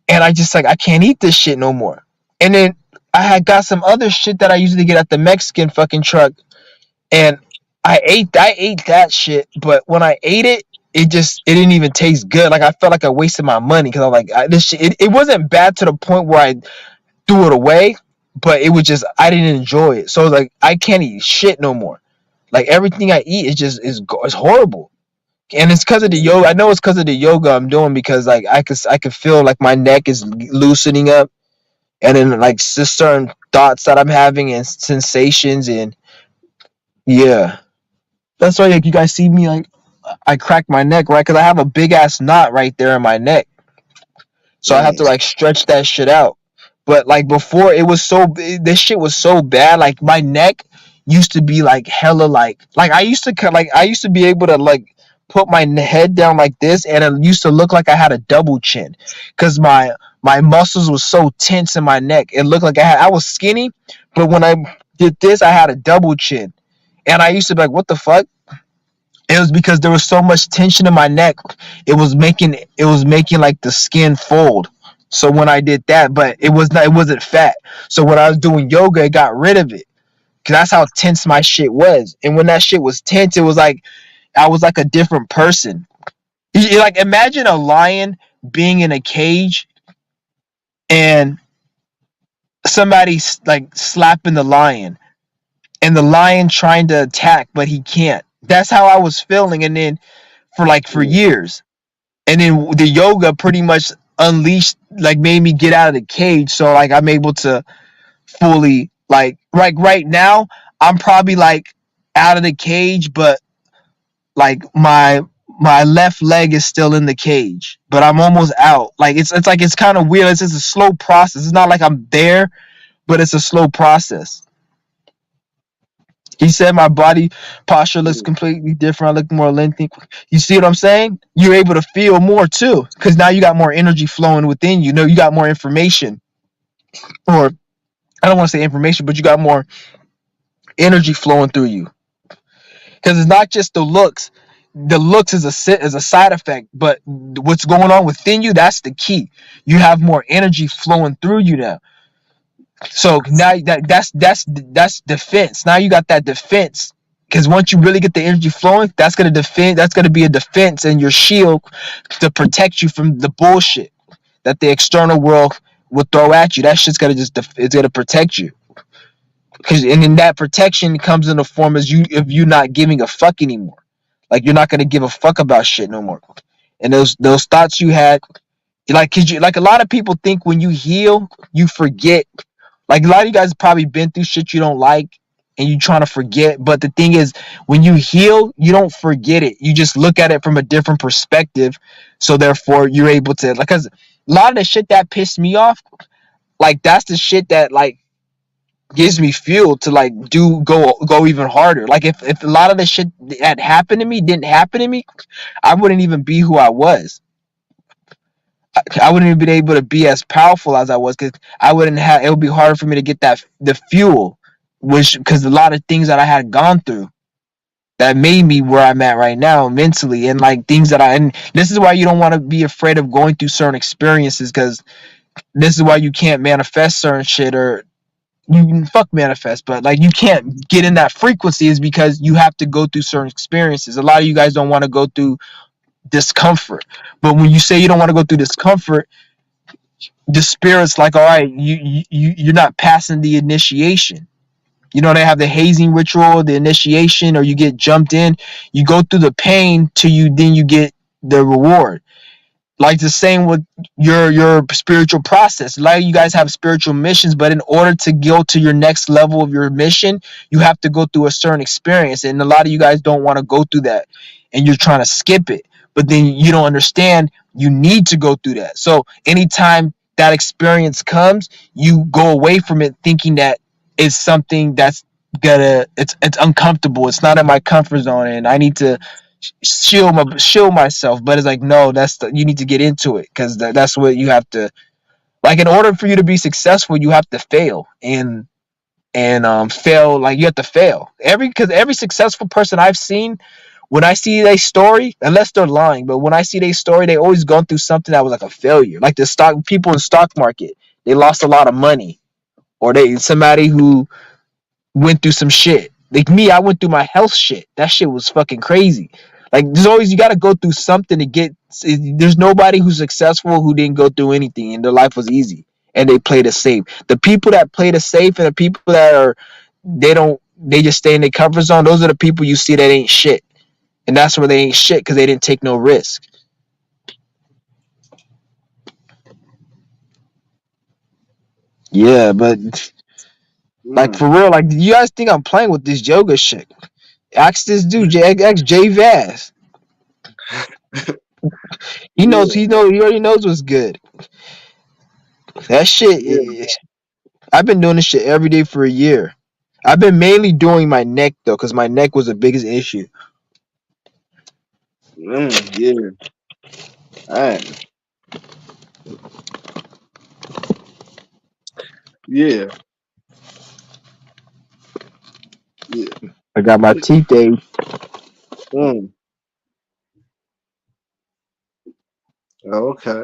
[SPEAKER 1] and I just like I can't eat this shit no more. And then I had got some other shit that I usually get at the Mexican fucking truck, and I ate that shit, but when I ate it, it didn't even taste good. Like I felt like I wasted my money because I'm like this shit. It wasn't bad to the point where I threw it away, but it was just I didn't enjoy it. So like I can't eat shit no more. Like everything I eat is horrible. And it's because of the yoga. I know it's because of the yoga I'm doing because like I could feel like my neck is loosening up, and then like just certain thoughts that I'm having and sensations and yeah. That's why like you guys see me like I cracked my neck right because I have a big ass knot right there in my neck. So I have to
[SPEAKER 2] Mm.
[SPEAKER 1] like stretch that shit out. But like before, this shit was so bad. Like my neck used to be like hella like I used to be able to like put my head down like this, and it used to look like I had a double chin, because my muscles was so tense in my neck. It looked like I was skinny, but when I did this, I had a double chin, and I used to be like, what the fuck? It was because there was so much tension in my neck. It was making like the skin fold. So when I did that, but it wasn't fat. So when I was doing yoga, it got rid of it. Cause that's how tense my shit was. And when that shit was tense, it was like I was like a different person. Like imagine a lion being in a cage and somebody like slapping the lion, and the lion trying to attack, but he can't. That's how I was feeling. And then for
[SPEAKER 2] Mm.
[SPEAKER 1] years. And then the yoga pretty much unleashed, like made me get out of the cage, so like I'm able to fully like right now I'm probably like out of the cage, but like my left leg is still in the cage, but I'm almost out. Like it's like it's kind of weird. It's just a slow process. It's not like I'm there, but it's a slow process. He said my body posture looks
[SPEAKER 2] Mm.
[SPEAKER 1] completely different. I look more lengthy. You see what I'm saying? You're able to feel more too, because now you got more energy flowing within you. You got more information, or I don't want to say information, but you got more energy flowing through you. Because it's not just the looks. The looks is a side effect, but what's going on within you, that's the key. You have more energy flowing through you now. So now that's defense. Now you got that defense, because once you really get the energy flowing, that's gonna defend. That's gonna be a defense and your shield to protect you from the bullshit that the external world will throw at you. That shit's gonna it's gonna protect you. Because and then that protection comes in the form as you if you not giving a fuck anymore. Like you're not gonna give a fuck about shit no more. And those thoughts you had, like, cause you like a lot of people think when you heal, you forget. Like a lot of you guys probably been through shit you don't like and you trying to forget. But the thing is, when you heal, you don't forget it. You just look at it from a different perspective. So therefore you're able to like, cause a lot of the shit that pissed me off, like that's the shit that like gives me fuel to like go even harder. Like if a lot of the shit that happened to me didn't happen to me, I wouldn't even be who I was. I wouldn't even be able to be as powerful as I was, because I wouldn't have. It would be harder for me to get that the fuel, which because a lot of things that I had gone through that made me where I'm at right now mentally, and like things that and this is why you don't want to be afraid of going through certain experiences, because this is why you can't manifest certain shit, or you fuck manifest, but like you can't get in that frequency is because you have to go through certain experiences. A lot of you guys don't want to go through discomfort, but when you say you don't want to go through discomfort, the spirit's like, all right, you're not passing the initiation. You know, they have the hazing ritual, the initiation, or you get jumped in. You go through the pain till you then you get the reward. Like the same with your spiritual process. A lot of you guys have spiritual missions, but in order to go to your next level of your mission, you have to go through a certain experience, and a lot of you guys don't want to go through that, and you're trying to skip it, but then you don't understand you need to go through that. So anytime that experience comes, you go away from it thinking that it's something that's gonna it's uncomfortable, it's not in my comfort zone, and I need to shield myself. But it's like, no, you need to get into it, because that's what you have to, like, in order for you to be successful you have to fail, and fail, like you have to fail because every successful person I've seen, when I see their story, unless they're lying, but when I see their story, they always gone through something that was like a failure. Like the stock people in stock market, they lost a lot of money, or they somebody who went through some shit. Like me, I went through my health shit. That shit was fucking crazy. Like there's always, you got to go through something to get. There's nobody who's successful who didn't go through anything and their life was easy and they played it safe. The people that play it safe and the people that are, they just stay in their comfort zone. Those are the people you see that ain't shit, and that's where they ain't shit because they didn't take no risk. Yeah, but like
[SPEAKER 2] Mm.
[SPEAKER 1] for real, like you guys think I'm playing with this yoga shit? Ask this dude, ask Jay Vaz. He knows.
[SPEAKER 2] Yeah,
[SPEAKER 1] He already knows what's good. That shit.
[SPEAKER 2] yeah,
[SPEAKER 1] I've been doing this shit every day for a year. I've been mainly doing my neck though, because my neck was the biggest issue.
[SPEAKER 2] yeah. Alright. Yeah, yeah.
[SPEAKER 1] I got my teeth ache.
[SPEAKER 2] Mm. Okay.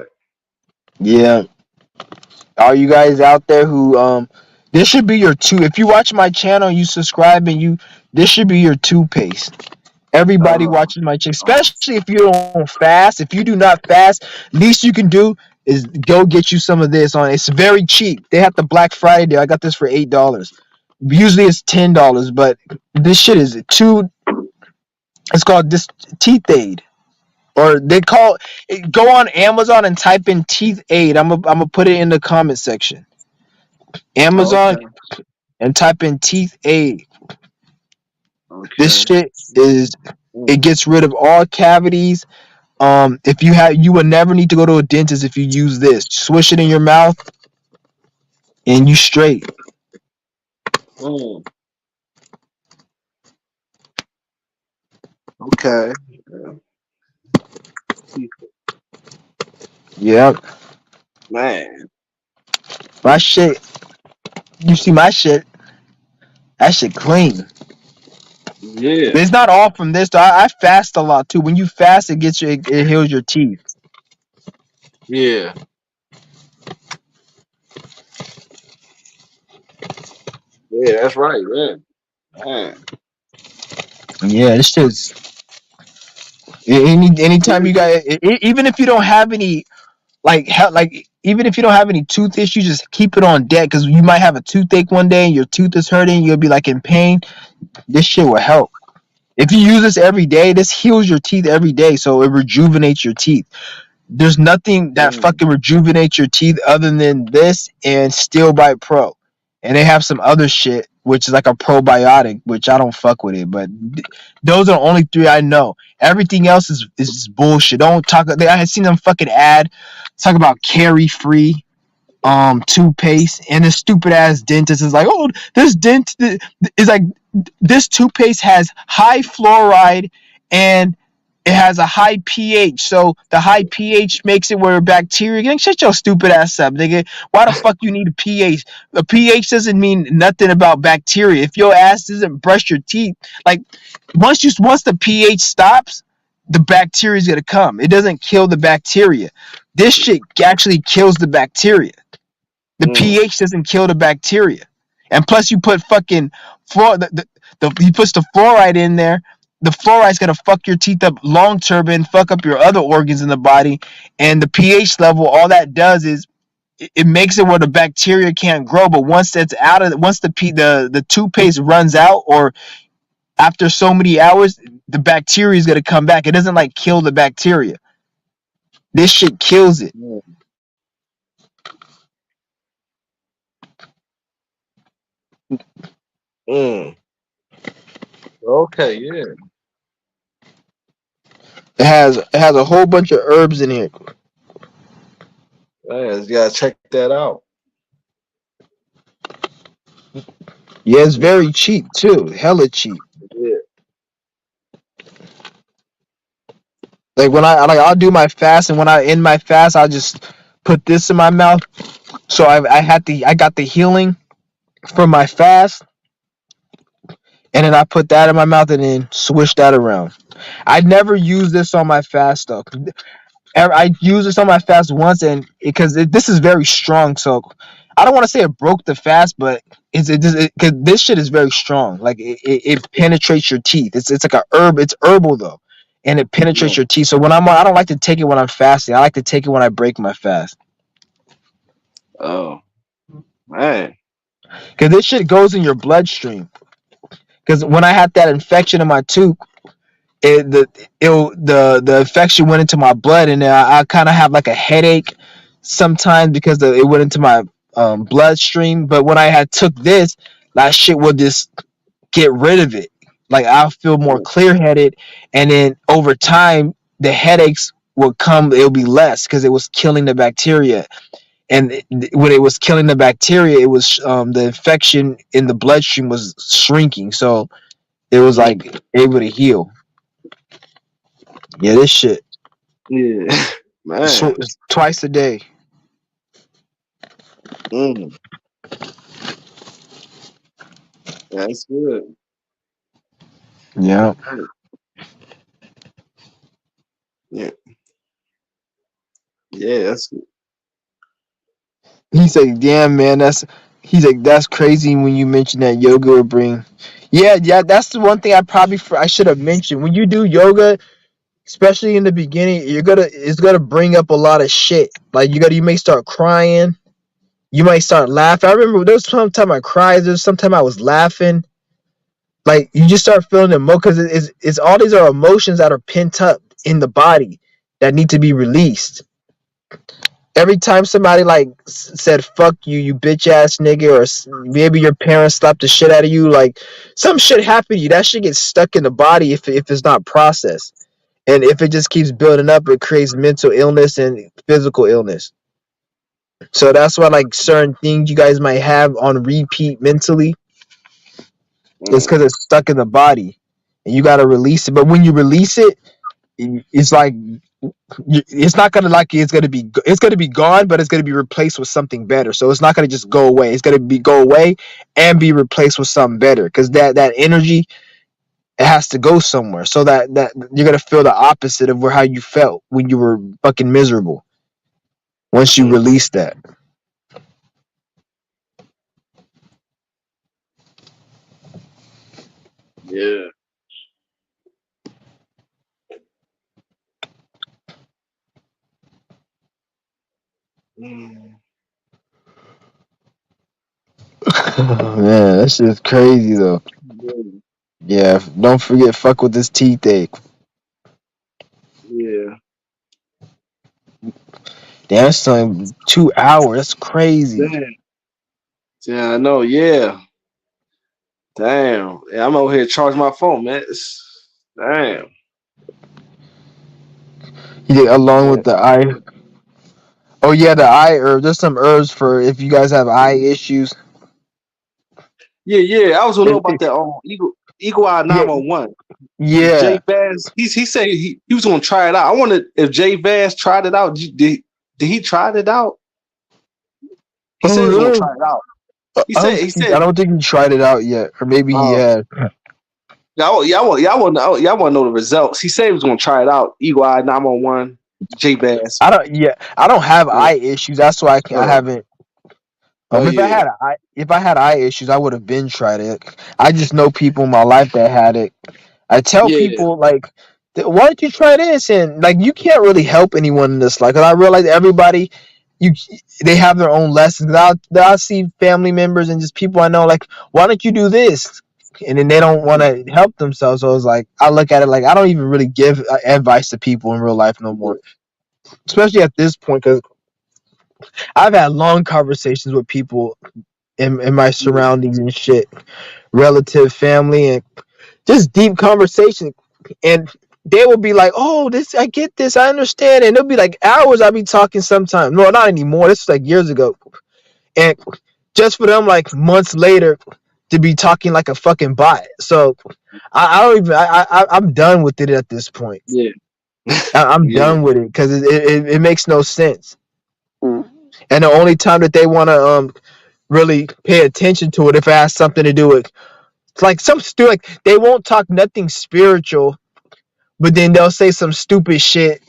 [SPEAKER 1] Yeah. All you guys out there who this should be your two. If you watch my channel, you subscribe, and this should be your toothpaste. Everybody
[SPEAKER 2] Uh,
[SPEAKER 1] watching my channel, especially if you don't fast. If you do not fast, least you can do is go get you some of this on. It's very cheap. They have the Black Friday deal. I got this for $8. Usually it's $10, but this shit is two. It's called this Teeth Aid, or they call it. Go on Amazon and type in Teeth Aid. I'm gonna put it in the comment section. Amazon
[SPEAKER 2] okay.
[SPEAKER 1] and type in Teeth Aid. This
[SPEAKER 2] Okay.
[SPEAKER 1] shit is, it
[SPEAKER 2] Mm.
[SPEAKER 1] gets rid of all cavities. If you would never need to go to a dentist if you use this. Swish it in your mouth and you straight.
[SPEAKER 2] Mm. Okay.
[SPEAKER 1] Yep.
[SPEAKER 2] Man.
[SPEAKER 1] My shit. You see my shit. That shit clean.
[SPEAKER 2] Yeah.
[SPEAKER 1] But it's not all from this though. I fast a lot too. When you fast, it heals your teeth.
[SPEAKER 2] Yeah. Yeah, that's right, man. Man.
[SPEAKER 1] Yeah, this shit's anytime you got even if you don't have any like even if you don't have any tooth issues, just keep it on deck because you might have a toothache one day and your tooth is hurting. You'll be like in pain. This shit will help. If you use this every day, this heals your teeth every day, so it rejuvenates your teeth. There's nothing that
[SPEAKER 2] Mm.
[SPEAKER 1] fucking rejuvenates your teeth other than this and Steel Bite Pro. And they have some other shit, which is like a probiotic, which I don't fuck with it. But those are the only three I know. Everything else is bullshit. Don't talk. I had seen them fucking ad talk about Carry Free toothpaste, and this stupid ass dentist is like, oh, this dent is like, this toothpaste has high fluoride and it has a high pH, so the high pH makes it where bacteria. Like, shut your stupid ass up, nigga. Why the fuck you need a pH? A pH doesn't mean nothing about bacteria. If your ass doesn't brush your teeth, like once the pH stops, the bacteria is gonna come. It doesn't kill the bacteria. This shit actually kills the bacteria. The
[SPEAKER 2] Mm.
[SPEAKER 1] pH doesn't kill the bacteria. And plus, you put fucking he puts the fluoride in there. The fluoride's gonna fuck your teeth up long term and fuck up your other organs in the body. And the pH level, all that does is it makes it where the bacteria can't grow. But once that's out of once the toothpaste runs out, or after so many hours, the bacteria is gonna come back. It doesn't like kill the bacteria. This shit kills it.
[SPEAKER 2] Mm. Okay, yeah.
[SPEAKER 1] It has a whole bunch of herbs in here.
[SPEAKER 2] Man, you gotta check that out.
[SPEAKER 1] Yeah, it's very cheap too. Hella cheap.
[SPEAKER 2] Yeah.
[SPEAKER 1] Like when I'll do my fast, and when I end my fast, I'll just put this in my mouth. So I got the healing from my fast, and then I put that in my mouth and then swish that around. I never use this on my fast though. I used this on my fast once, and because this is very strong, so I don't want to say it broke the fast, but because this shit is very strong. Like it penetrates your teeth. It's like a herb. It's herbal though, and it penetrates
[SPEAKER 2] Yeah.
[SPEAKER 1] your teeth. So I don't like to take it when I'm fasting. I like to take it when I break my fast.
[SPEAKER 2] Oh man.
[SPEAKER 1] Because this shit goes in your bloodstream. Because when I had that infection in my tooth, the infection went into my blood, and I kind of have like a headache sometimes because it went into my bloodstream. But when I had took this, that shit will just get rid of it. Like I'll feel more clear headed, and then over time the headaches will come. It'll be less because it was killing the bacteria. And when it was killing the bacteria, it was the infection in the bloodstream was shrinking, so it was
[SPEAKER 2] Mm.
[SPEAKER 1] like able to heal. Yeah, this shit.
[SPEAKER 2] Yeah. Man.
[SPEAKER 1] It's twice a day.
[SPEAKER 2] Mm. That's good.
[SPEAKER 1] Yeah.
[SPEAKER 2] Yeah. Yeah, that's good.
[SPEAKER 1] He's like, damn man, he's like, that's crazy when you mentioned that yoga would bring. Yeah, that's the one thing I should have mentioned. When you do yoga, especially in the beginning, it's gonna bring up a lot of shit. Like you may start crying, you might start laughing. I remember there was some time I cried, there's some time I was laughing. Like you just start feeling because it's all these are emotions that are pent up in the body that need to be released. Every time somebody like said "fuck you, you bitch ass nigga," or maybe your parents slapped the shit out of you, like some shit happened to you, that shit gets stuck in the body if it's not processed, and if it just keeps building up, it creates mental illness and physical illness. So that's why like certain things you guys might have on repeat mentally, it's
[SPEAKER 2] Mm.
[SPEAKER 1] because it's stuck in the body, and you got to release it. But when you release it, it's like it's not gonna like it's gonna be gone, but it's gonna be replaced with something better. So it's not gonna just go away. It's gonna be go away and be replaced with something better. Because that energy, it has to go somewhere. So that you're gonna feel the opposite of how you felt when you were fucking miserable. Once you
[SPEAKER 2] Mm.
[SPEAKER 1] release that.
[SPEAKER 2] Yeah. Mm.
[SPEAKER 1] Man, that shit's crazy though.
[SPEAKER 2] Yeah.
[SPEAKER 1] Yeah, don't forget fuck with this teeth ache.
[SPEAKER 2] Yeah.
[SPEAKER 1] Damn, that's only 2 hours. That's crazy.
[SPEAKER 2] Damn. Yeah, I know. Yeah. Damn. Yeah, I'm over here charging my phone, man. Damn.
[SPEAKER 1] Yeah, along
[SPEAKER 2] Yeah.
[SPEAKER 1] with the eye. Oh yeah, the eye herb. There's some herbs for if you guys have eye issues.
[SPEAKER 2] Yeah, yeah. I was gonna know
[SPEAKER 1] It-
[SPEAKER 2] about
[SPEAKER 1] it-
[SPEAKER 2] that Eagle Eye
[SPEAKER 1] yeah,
[SPEAKER 2] 911. Jay
[SPEAKER 1] yeah.
[SPEAKER 2] Bass, he said he was gonna try it out. I wonder if Jay Bass tried it out. Did he try it out? He
[SPEAKER 1] Oh
[SPEAKER 2] said he was gonna try
[SPEAKER 1] no,
[SPEAKER 2] it out. He
[SPEAKER 1] I
[SPEAKER 2] said
[SPEAKER 1] don't
[SPEAKER 2] he
[SPEAKER 1] think
[SPEAKER 2] said
[SPEAKER 1] he tried it out yet, or maybe he
[SPEAKER 2] uh
[SPEAKER 1] had.
[SPEAKER 2] yeah, I want to know the results. He said he was gonna try it out. Eagle Eye 911, Jay Bass.
[SPEAKER 1] I don't. Yeah, I don't have
[SPEAKER 2] Yeah.
[SPEAKER 1] eye issues. That's why I
[SPEAKER 2] Oh,
[SPEAKER 1] haven't.
[SPEAKER 2] Oh yeah,
[SPEAKER 1] If I had eye issues, I would have been tried it. I just know people in my life that had it. I tell
[SPEAKER 2] yeah,
[SPEAKER 1] people like, why don't you try this? And like, you can't really help anyone in this. Like, 'cause I realize everybody, you they have their own lessons. I'll see family members and just people I know like, why don't you do this? And then they don't want to help themselves. So it's like I look at it like I don't even really give advice to people in real life no more, especially at this point because I've had long conversations with people in my
[SPEAKER 2] yeah,
[SPEAKER 1] surroundings and shit, relative, family, and just deep conversation. And they will be like, "Oh, this I get this, I understand," and it'll be like hours. I'll be talking sometimes. No, not anymore. This was like years ago, and just for them, like months later, to be talking like a fucking bot. So I don't even. I'm done with it at this point.
[SPEAKER 2] yeah,
[SPEAKER 1] I'm
[SPEAKER 2] yeah,
[SPEAKER 1] done with it because it makes no sense. And the only time that they want to really pay attention to it if it has something to do with like some stupid like they won't talk nothing spiritual, but then they'll say some stupid shit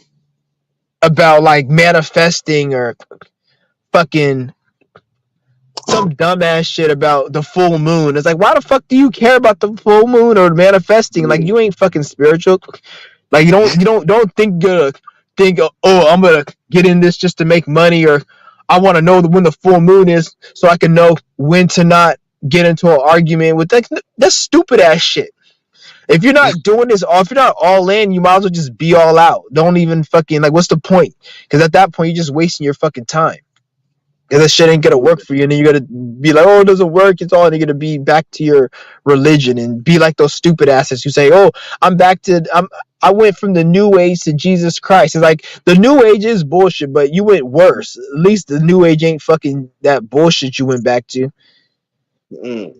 [SPEAKER 1] about like manifesting or fucking some dumbass shit about the full moon. It's like, why the fuck do you care about the full moon or manifesting? Like,
[SPEAKER 2] yeah,
[SPEAKER 1] you ain't fucking spiritual. Like, you don't think oh, I'm gonna get in this just to make money, or I want to know when the full moon is so I can know when to not get into an argument with that. That's stupid ass shit. If you're not doing this, if you're not all in, you might as well just be all out. Don't even fucking like. What's the point? Because at that point, you're just wasting your fucking time. Because that shit ain't gonna work for you, and then you're gonna be like, "Oh, it doesn't work." It's all, and you're gonna be back to your religion and be like those stupid asses who say, "Oh, I'm back to I went from the New Age to Jesus Christ." It's like the New Age is bullshit, but you went worse. At least the New Age ain't fucking that bullshit you went back to.
[SPEAKER 2] mm,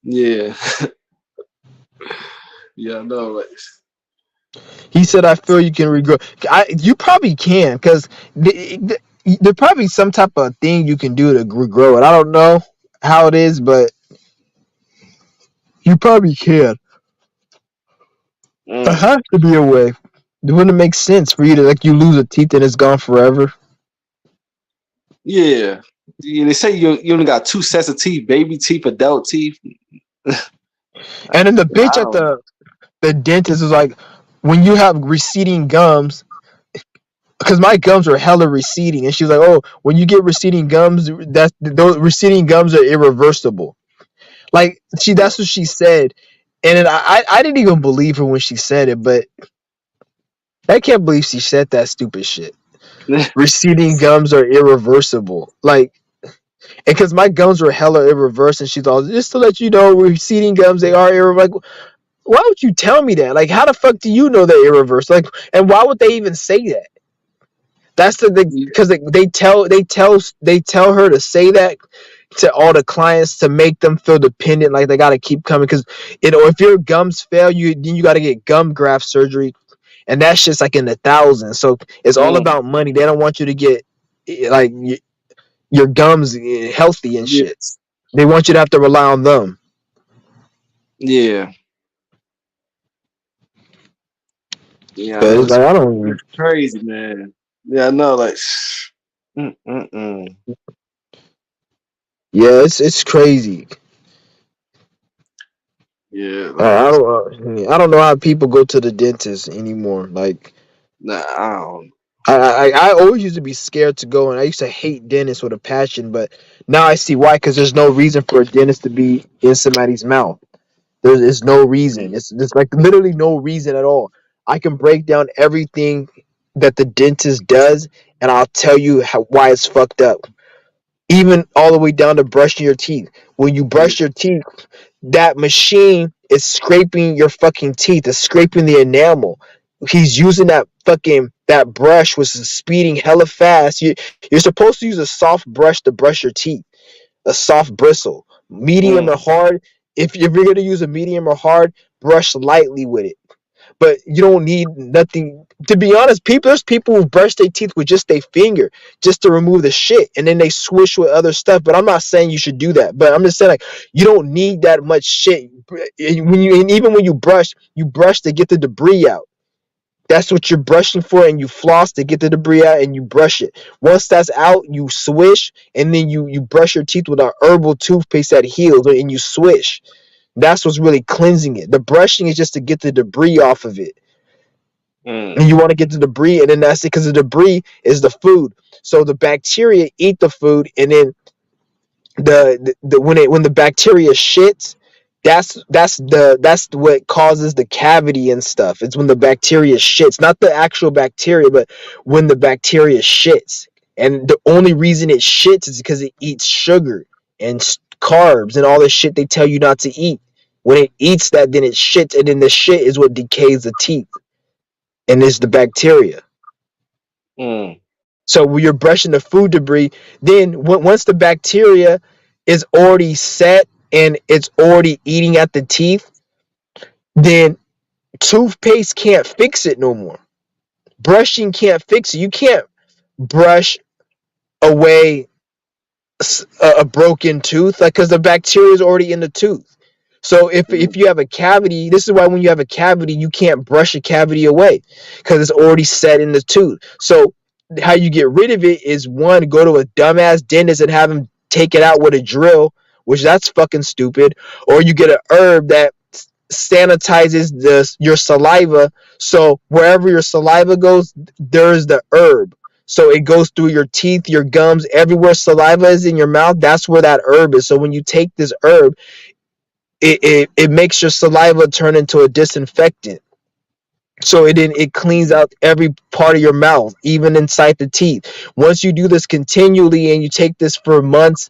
[SPEAKER 2] yeah, yeah. I know, like,
[SPEAKER 1] He said, "I feel you can regrow." You probably can, because there probably some type of thing you can do to regrow it. I don't know how it is, but you probably can. It
[SPEAKER 2] mm,
[SPEAKER 1] has to be a way. It wouldn't make sense for you to like you lose a teeth and it's gone forever.
[SPEAKER 2] yeah. Yeah, they say you only got two sets of teeth: baby teeth, adult teeth.
[SPEAKER 1] And then the bitch
[SPEAKER 2] I
[SPEAKER 1] at
[SPEAKER 2] don't.
[SPEAKER 1] the dentist was like, when you have receding gums, because my gums are hella receding, and she was like, "Oh, when you get receding gums, those receding gums are irreversible." Like that's what she said, and then I didn't even believe her when she said it, but I can't believe she said that stupid shit. Receding gums are irreversible, like, because my gums were hella irreversible, and she's all, just to let you know, receding gums, they are irreversible. Like, why would you tell me that? Like, how the fuck do you know they're irreversible? Like, and why would they even say that? That's because they tell her to say that to all the clients to make them feel dependent, like they got to keep coming. Because if your gums fail, then you got to get gum graft surgery, and that shit's like in the thousands. So it's all
[SPEAKER 2] mm,
[SPEAKER 1] about money. They don't want you to get like your gums healthy and shit.
[SPEAKER 2] yes.
[SPEAKER 1] They want you to have to rely on them.
[SPEAKER 2] Yeah. Yeah, I
[SPEAKER 1] But
[SPEAKER 2] know
[SPEAKER 1] it's like I don't
[SPEAKER 2] it's
[SPEAKER 1] even.
[SPEAKER 2] crazy, man. Yeah, I know, like, mm.
[SPEAKER 1] Yeah, it's crazy.
[SPEAKER 2] Yeah,
[SPEAKER 1] I
[SPEAKER 2] like,
[SPEAKER 1] don't know how people go to the dentist anymore. Like
[SPEAKER 2] nah, I don't.
[SPEAKER 1] I always used to be scared to go, and I used to hate dentists with a passion. But now I see why. Because there's no reason for a dentist to be in somebody's mouth. There's no reason.
[SPEAKER 2] Mm,
[SPEAKER 1] It's like literally no reason at all. I can break down everything that the dentist does, and I'll tell you why it's fucked up. Even all the way down to brushing your teeth. When you
[SPEAKER 2] yeah,
[SPEAKER 1] brush your teeth, that machine is scraping your fucking teeth. It's scraping the enamel. He's using that brush, which is speeding hella fast. You're supposed to use a soft brush to brush your teeth, a soft bristle, medium or
[SPEAKER 2] mm,
[SPEAKER 1] hard. If you're gonna use a medium or hard, brush lightly with it. But you don't need nothing. To be honest, there's people who brush their teeth with just their finger just to remove the shit, and then they swish with other stuff. But I'm not saying you should do that. But I'm just saying, like, you don't need that much shit. And even when you brush to get the debris out. That's what you're brushing for, and you floss to get the debris out, and you brush it. Once that's out, you swish, and then you brush your teeth with a herbal toothpaste that heals, and you swish. That's what's really cleansing it. The brushing is just to get the debris off of it, and you want to get the debris, and then that's it, because the debris is the food. So the bacteria eat the food, and then when the bacteria shits, that's what causes the cavity and stuff. It's when the bacteria shits, not the actual bacteria, but when the bacteria shits. And the only reason it shits is because it eats sugar and carbs and all the shit they tell you not to eat. When it eats that, then it shits, and then the shit is what decays the teeth, and it's the bacteria.
[SPEAKER 2] Mm.
[SPEAKER 1] So when you're brushing the food debris, then once the bacteria is already set and it's already eating at the teeth, then toothpaste can't fix it no more. Brushing can't fix it. You can't brush away a broken tooth, like, because the bacteria is already in the tooth. So if you have a cavity, this is why when you have a cavity, you can't brush a cavity away, because it's already set in the tooth. So how you get rid of it is, one, go to a dumbass dentist and have him take it out with a drill, which that's fucking stupid. Or you get an herb that sanitizes your saliva, so wherever your saliva goes, there's the herb. So it goes through your teeth, your gums, everywhere saliva is in your mouth, that's where that herb is. So when you take this herb, it makes your saliva turn into a disinfectant. So it cleans out every part of your mouth, even inside the teeth. Once you do this continually and you take this for months,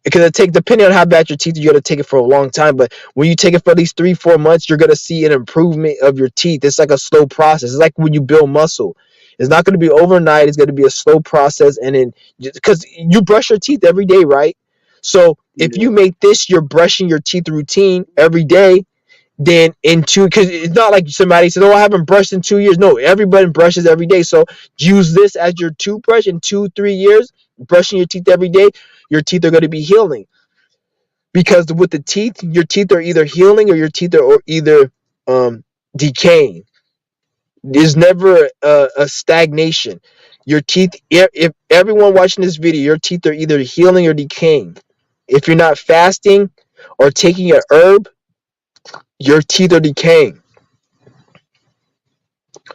[SPEAKER 1] because it take, depending on how bad your teeth are, you got to take it for a long time. But when you take it for at least 3-4 months, you're gonna see an improvement of your teeth. It's like a slow process. It's like when you build muscle. It's not gonna be overnight. It's gonna be a slow process, and then, because you brush your teeth every day, right? So if
[SPEAKER 2] Yeah.
[SPEAKER 1] you make this your brushing your teeth routine every day, then in two, because it's not like somebody says, "Oh, I haven't brushed in 2 years." No, everybody brushes every day. So use this as your toothbrush in 2-3 years, brushing your teeth every day. Your teeth are going to be healing, because with the teeth, your teeth are either healing or your teeth are either decaying. There's never a stagnation. Your teeth, if everyone watching this video, your teeth are either healing or decaying. If you're not fasting or taking a herb, your teeth are decaying.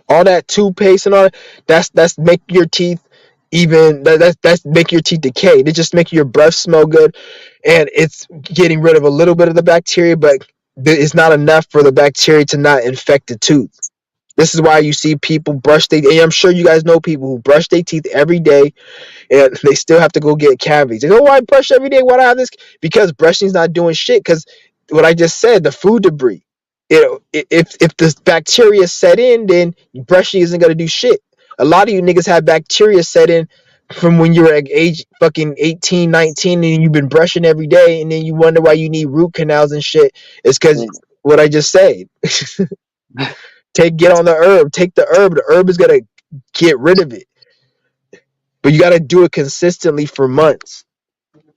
[SPEAKER 1] All that toothpaste and all that, that's make your teeth even, that's make your teeth decay. They just make your breath smell good, and it's getting rid of a little bit of the bacteria, but it's not enough for the bacteria to not infect the tooth. This is why you see people brush their, and I'm sure you guys know people who brush their teeth every day and they still have to go get cavities. They go, "Oh, I brush every day. Why do I have this?" Because brushing's not doing shit. Because what I just said, the food debris. If the bacteria set in, then brushing isn't gonna do shit. A lot of you niggas have bacteria set in from when you were at age fucking 18, 19, and you've been brushing every day, and then you wonder why you need root canals and shit. It's because
[SPEAKER 2] Mm.
[SPEAKER 1] what I just said. Get on the herb. Take the herb. The herb is gonna get rid of it, but you got to do it consistently for months.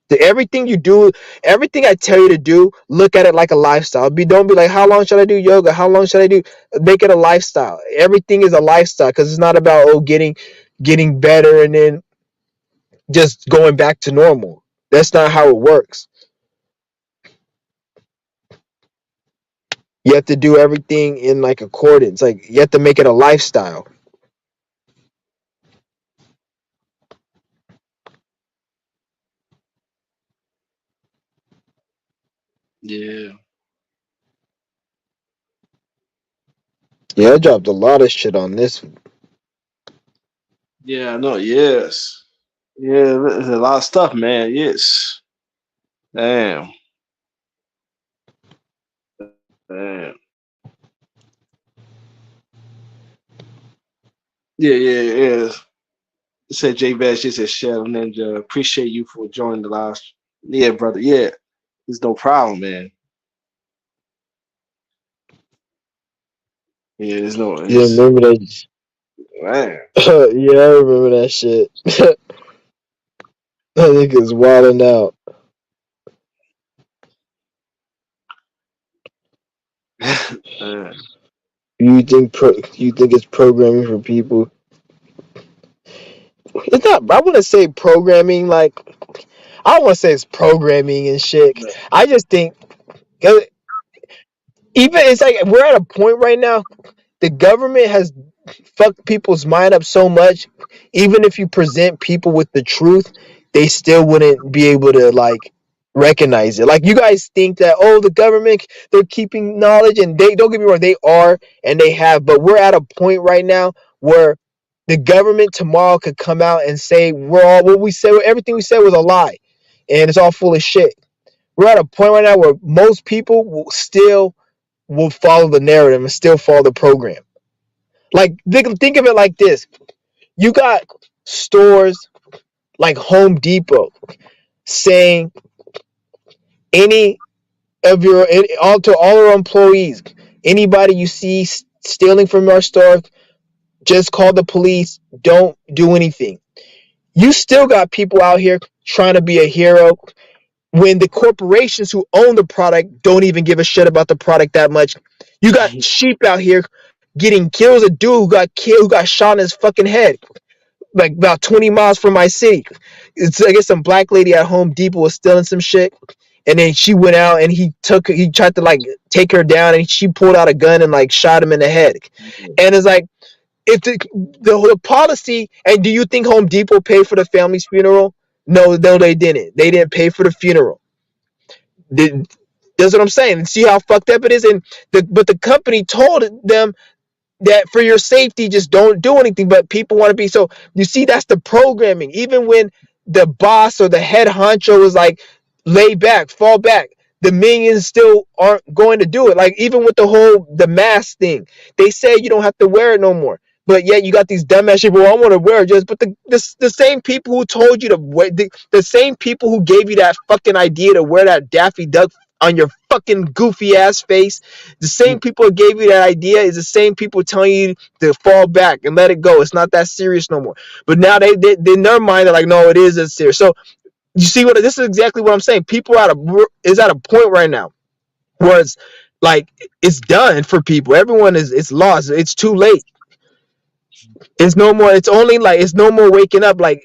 [SPEAKER 1] Everything you do, everything I tell you to do, look at it like a lifestyle. Don't be like, "How long should I do yoga? How long should I do?" Make it a lifestyle. Everything is a lifestyle, because it's not about, oh, getting better and then just going back to normal. That's not how it works. You have to do everything in like accordance. Like, you have to make it a lifestyle.
[SPEAKER 2] Yeah.
[SPEAKER 1] Yeah, I dropped a lot of shit on this.
[SPEAKER 2] Yeah. No. Yes. Yeah. There's a lot of stuff, man. Yes. Damn. Damn. Yeah. Yeah. Yeah. Said J Bash. Just said Shadow Ninja. Appreciate you for joining the live. Yeah, brother. Yeah. There's no problem, man. Yeah. There's no.
[SPEAKER 1] You
[SPEAKER 2] It's
[SPEAKER 1] remember that?
[SPEAKER 2] man.
[SPEAKER 1] Yeah, I remember that shit. I think it's wilding out.
[SPEAKER 2] Man.
[SPEAKER 1] You think it's programming for people? It's not. I want to say programming. Like I don't want to say it's programming and shit. I just think 'cause even it's like we're at a point right now. The government has fucked people's mind up so much. Even if you present people with the truth, they still wouldn't be able to like recognize it. Like you guys think that the government they're keeping knowledge, and they don't get me wrong, they are and they have, but we're at a point right now where the government tomorrow could come out and say we're all what we said, everything we said was a lie, and it's all full of shit. We're at a point right now where most people will follow the narrative and still follow the program. Like think of it like this: you got stores like Home Depot saying any of your all to all our employees, anybody you see stealing from our store, just call the police. Don't do anything. You still got people out here trying to be a hero when the corporations who own the product don't even give a shit about the product that much. You got sheep out here getting killed. A dude who got killed, who got shot in his fucking head, like about 20 miles from my city. It's I guess some black lady at Home Depot was stealing some shit, and then she went out and he tried to like take her down, and she pulled out a gun and like shot him in the head. And it's like if the policy, and do you think Home Depot paid for the family's funeral? No, they didn't. They didn't pay for the funeral. That's what I'm saying. And see how fucked up it is. And but the company told them that for your safety, just don't do anything. But people want to be so. You see, that's the programming. Even when the boss or the head honcho was like, lay back, fall back, the minions still aren't going to do it. Like even with the mask thing, they say you don't have to wear it no more. But yet you got these dumbass people. Well, I want to wear it just. But the same people who told you to wear the same people who gave you that fucking idea to wear that Daffy Duck on your fucking goofy ass face, the same people who gave you that idea is the same people telling you to fall back and let it go. It's not that serious no more. But now they in their mind they're like, no, it is as serious. So you see what this is exactly what I'm saying. People is at a point right now where it's like it's done for people. Everyone is it's lost. It's too late. It's no more. It's only like it's no more waking up. Like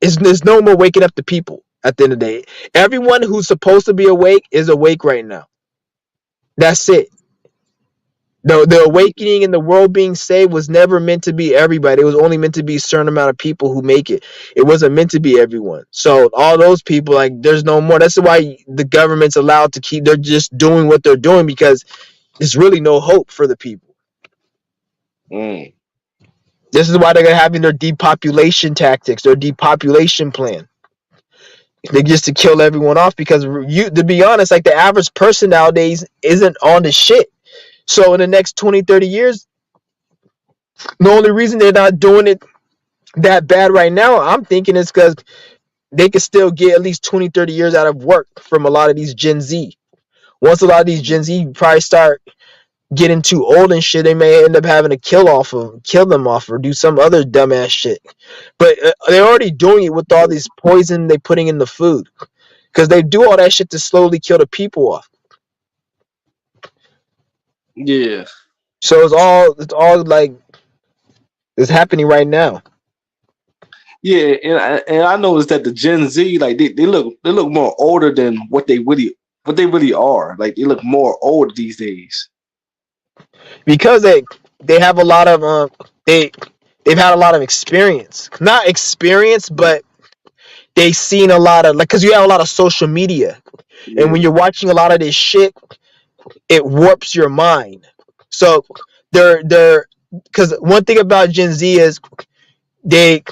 [SPEAKER 1] it's no more waking up the people. At the end of the day, everyone who's supposed to be awake is awake right now. That's it. The awakening and the world being saved was never meant to be everybody. It was only meant to be a certain amount of people who make it. It wasn't meant to be everyone. So all those people, like, there's no more. That's why the government's allowed to keep. They're just doing what they're doing because there's really no hope for the people.
[SPEAKER 2] Mm.
[SPEAKER 1] This is why they're having their depopulation tactics, their depopulation plan. They just to kill everyone off because to be honest, like the average person nowadays isn't on the shit. So in the next 20, 30 years, the only reason they're not doing it that bad right now, I'm thinking, is because they could still get at least 20, 30 years out of work from a lot of these Gen Z. Once a lot of these Gen Z probably start getting too old and shit, they may end up having to kill them off, or do some other dumbass shit. But they're already doing it with all this poison they putting in the food, because they do all that shit to slowly kill the people off.
[SPEAKER 2] Yeah.
[SPEAKER 1] So it's all like it's happening right now.
[SPEAKER 2] Yeah, and I noticed that the Gen Z, like they look more older than what they really are. Like they look more old these days.
[SPEAKER 1] Because they have a lot of they've had a lot of experience, not experience, but they've seen a lot of, like, because you have a lot of social media, and
[SPEAKER 2] Yeah.
[SPEAKER 1] when you're watching a lot of this shit, it warps your mind. So they're because one thing about Gen Z is they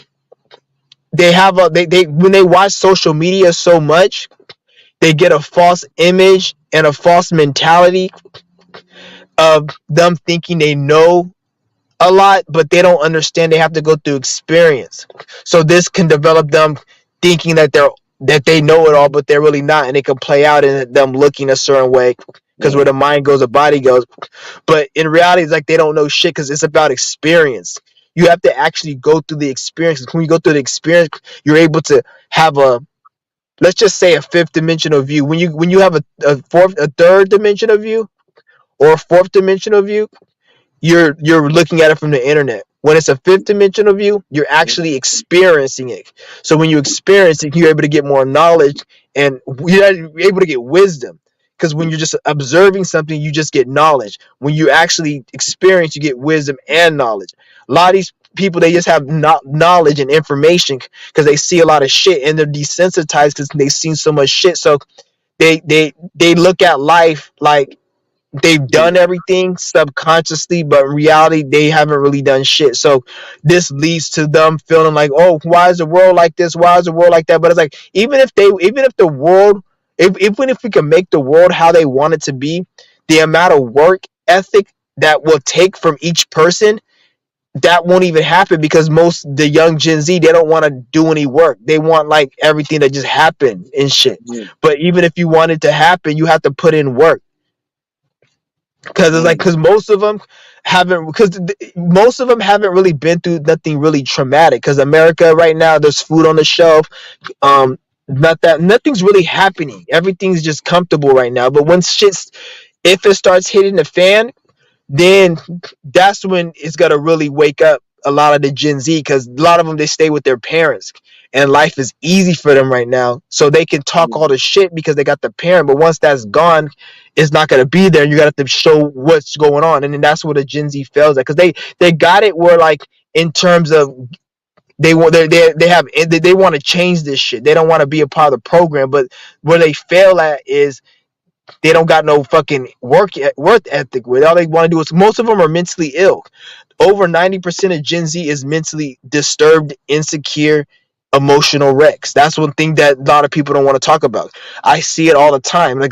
[SPEAKER 1] they have a they when they watch social media so much, they get a false image and a false mentality of them thinking they know a lot, but they don't understand they have to go through experience. So this can develop them thinking that they know it all, but they're really not, and it can play out in them looking a certain way, because where the mind goes, the body goes. But in reality, it's like they don't know shit because it's about experience. You have to actually go through the experience. When you go through the experience, you're able to have a, let's just say, a fifth dimensional view. When you have a third dimensional view or a fourth dimensional view, you're looking at it from the internet. When it's a fifth dimensional view, you're actually experiencing it. So when you experience it, you're able to get more knowledge and you're able to get wisdom. Because when you're just observing something, you just get knowledge. When you actually experience, you get wisdom and knowledge. A lot of these people, they just have knowledge and information because they see a lot of shit and they're desensitized because they've seen so much shit. So they look at life like they've
[SPEAKER 2] Yeah.
[SPEAKER 1] done everything subconsciously, but in reality they haven't really done shit. So this leads to them feeling like, oh, why is the world like this, why is the world like that? But it's like, even if the world, even if we can make the world how they want it to be, the amount of work ethic that will take from each person, that won't even happen because most the young Gen Z, they don't want to do any work. They want like everything to just happen and shit.
[SPEAKER 2] Yeah.
[SPEAKER 1] But even if you want it to happen, you have to put in work. Because it's like,
[SPEAKER 2] Mm.
[SPEAKER 1] because most of them haven't really been through nothing really traumatic. Because America right now, there's food on the shelf. Not that nothing's really happening. Everything's just comfortable right now. But when shit's if it starts hitting the fan, then that's when it's gonna really wake up a lot of the Gen Z, because a lot of them, they stay with their parents and life is easy for them right now, so they can talk all the shit because they got the parent. But once that's gone, it's not gonna be there. You got to show what's going on, and then that's where the Gen Z fails at, because they got it where, like, in terms of they want they want to change this shit. They don't want to be a part of the program, but where they fail at is they don't got no fucking work ethic with it. All they want to do is, most of them are mentally ill. Over 90% of Gen Z is mentally disturbed, insecure, emotional wrecks. That's one thing that a lot of people don't want to talk about. I see it all the time. Like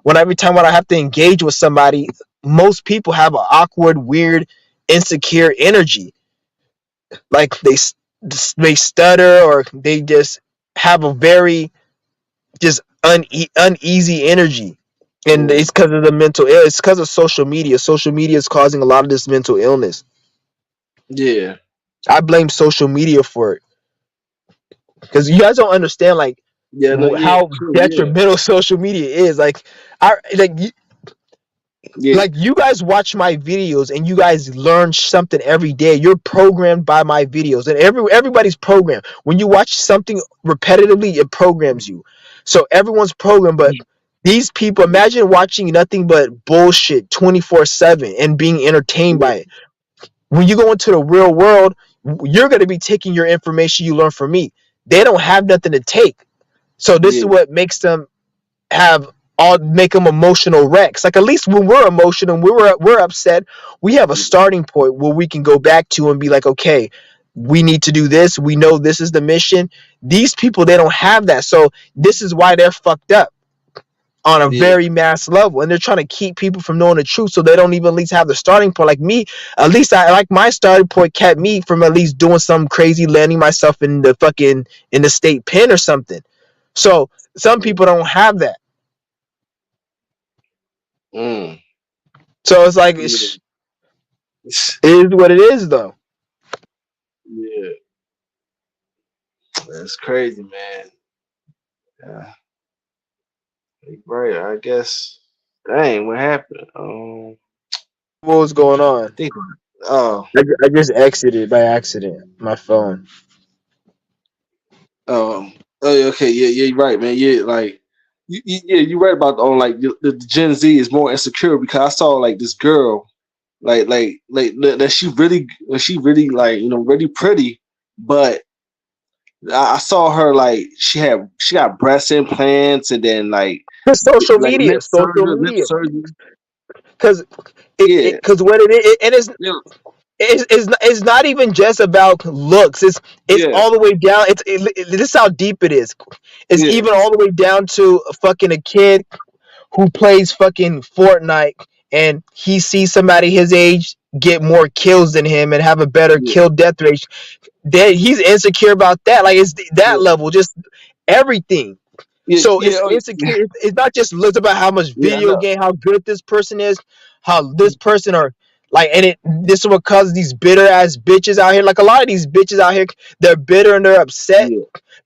[SPEAKER 1] when every time when I have to engage with somebody, most people have an awkward, weird, insecure energy. Like they stutter, or they just have a very just uneasy energy, and
[SPEAKER 2] Yeah.
[SPEAKER 1] it's because of the mental illness. It's because of social media. Social media is causing a lot of this mental illness.
[SPEAKER 2] Yeah.
[SPEAKER 1] I blame social media for it, because you guys don't understand, like,
[SPEAKER 2] Yeah. No. Yeah.
[SPEAKER 1] how
[SPEAKER 2] True. Yeah.
[SPEAKER 1] detrimental social media is. Like, I
[SPEAKER 2] Yeah.
[SPEAKER 1] like you guys watch my videos and you guys learn something every day. You're programmed by my videos, and everybody's programmed. When you watch something repetitively, it programs you. So everyone's programmed, but these people, imagine watching nothing but bullshit 24/7 and being entertained
[SPEAKER 2] Yeah.
[SPEAKER 1] by it. When you go into the real world, you're going to be taking your information you learn from me. They don't have nothing to take. So this is
[SPEAKER 2] Yeah.
[SPEAKER 1] what makes them have all make them emotional wrecks. Like, at least when we're emotional and we're upset, we have a starting point where we can go back to and be like, okay, we need to do this. We know this is the mission. These people, they don't have that. So this is why they're fucked up on a
[SPEAKER 2] Yeah.
[SPEAKER 1] very mass level, and they're trying to keep people from knowing the truth, so they don't even at least have the starting point. Like me, at least I like my starting point kept me from at least doing some crazy, landing myself in the fucking in the state pen or something. So some people don't have that.
[SPEAKER 2] Mm.
[SPEAKER 1] So it's like
[SPEAKER 2] Yeah.
[SPEAKER 1] it is what it is, though.
[SPEAKER 2] Yeah. That's crazy, man. Yeah. Right. I guess. Dang. What happened?
[SPEAKER 1] What was going
[SPEAKER 2] I
[SPEAKER 1] on?
[SPEAKER 2] think. Oh.
[SPEAKER 1] I just exited by accident my phone.
[SPEAKER 2] Oh. Yeah, okay. Yeah. Yeah. You're right, man. Yeah. Like. Yeah. You're right about like the Gen Z is more insecure because I saw like this girl, that she really like really pretty, but I saw her like she got breast implants and then
[SPEAKER 1] It's social
[SPEAKER 2] like
[SPEAKER 1] media, social
[SPEAKER 2] lip
[SPEAKER 1] media,
[SPEAKER 2] surgery.
[SPEAKER 1] because
[SPEAKER 2] Yeah,
[SPEAKER 1] because what it is, and
[SPEAKER 2] yeah,
[SPEAKER 1] it's not even just about looks. It's
[SPEAKER 2] yeah,
[SPEAKER 1] all the way down. This is how deep it is. It's
[SPEAKER 2] yeah,
[SPEAKER 1] even all the way down to fucking a kid who plays fucking Fortnite, and he sees somebody his age get more kills than him and have a better
[SPEAKER 2] yeah,
[SPEAKER 1] kill death rate. That he's insecure about that. Like, it's that
[SPEAKER 2] yeah,
[SPEAKER 1] level, just everything.
[SPEAKER 2] yeah,
[SPEAKER 1] So
[SPEAKER 2] yeah,
[SPEAKER 1] it's
[SPEAKER 2] oh, yeah,
[SPEAKER 1] insecure. It's not just looks about how much
[SPEAKER 2] yeah, I
[SPEAKER 1] video
[SPEAKER 2] know.
[SPEAKER 1] game, how good this person is, how this person are like, and this is what causes these bitter ass bitches out here. Like, a lot of these bitches out here, they're bitter and they're upset
[SPEAKER 2] Yeah,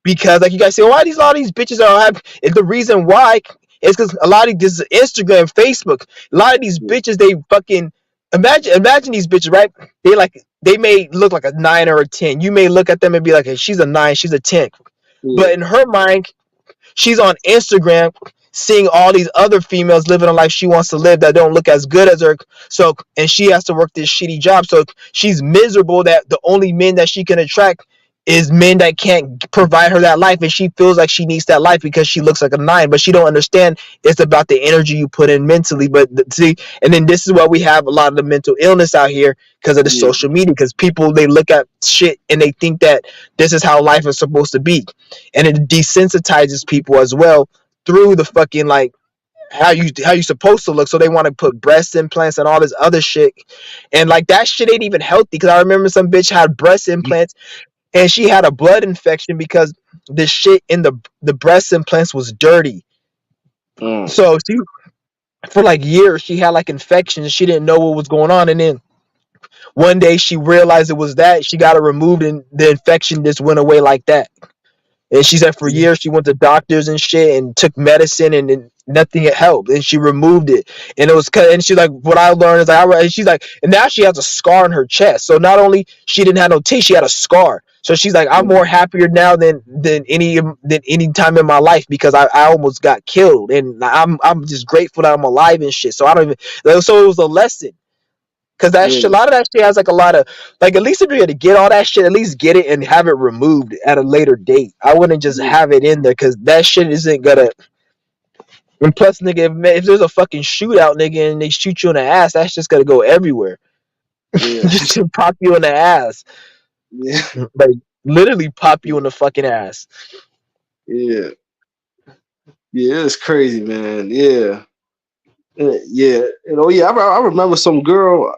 [SPEAKER 1] because, like, you guys say, why these a lot of these bitches are happy? It's the reason why is because a lot of this is Instagram, Facebook. A lot of these
[SPEAKER 2] yeah,
[SPEAKER 1] bitches, they fucking imagine these bitches, right? They may look like a 9 or a 10. You may look at them and be like, hey, she's a 9, she's a 10.
[SPEAKER 2] Yeah.
[SPEAKER 1] But in her mind, she's on Instagram seeing all these other females living a life she wants to live that don't look as good as her. So, and she has to work this shitty job. So she's miserable that the only men that she can attract is men that can't provide her that life, and she feels like she needs that life because she looks like a 9. But she don't understand it's about the energy you put in mentally. But see, and then this is why we have a lot of the mental illness out here because of the
[SPEAKER 2] Yeah.
[SPEAKER 1] social media. Because people, they look at shit and they think that this is how life is supposed to be, and it desensitizes people as well through the fucking like how you supposed to look. So they want to put breast implants and all this other shit, and like that shit ain't even healthy. Because I remember some bitch had breast implants and she had a blood infection because the shit in the breast implants was dirty.
[SPEAKER 2] Mm.
[SPEAKER 1] So she, for like years, she had like infections. She didn't know what was going on, and then one day she realized it was that. She got it removed, and the infection just went away like that. And she said for years she went to doctors and shit and took medicine, and nothing had helped. And she removed it, and it was and she's like, what I learned is and she's like, and now she has a scar on her chest. So not only she didn't have no teeth, she had a scar. So she's like, I'm more happier now than any time in my life because I almost got killed, and I'm just grateful that I'm alive and shit. So I don't even. So it was a lesson. Cause that
[SPEAKER 2] Yeah.
[SPEAKER 1] shit, a lot of that shit has like a lot of like. At least if you're gonna get all that shit, at least get it and have it removed at a later date. I wouldn't just
[SPEAKER 2] Yeah.
[SPEAKER 1] have it in there because that shit isn't gonna. And plus, nigga, if there's a fucking shootout, nigga, and they shoot you in the ass, that's just gonna go everywhere.
[SPEAKER 2] Yeah.
[SPEAKER 1] Just to pop you in the ass,
[SPEAKER 2] Yeah.
[SPEAKER 1] like literally pop you in the fucking ass.
[SPEAKER 2] Yeah. Yeah. It's crazy, man. Yeah. Yeah, yeah. I remember some girl.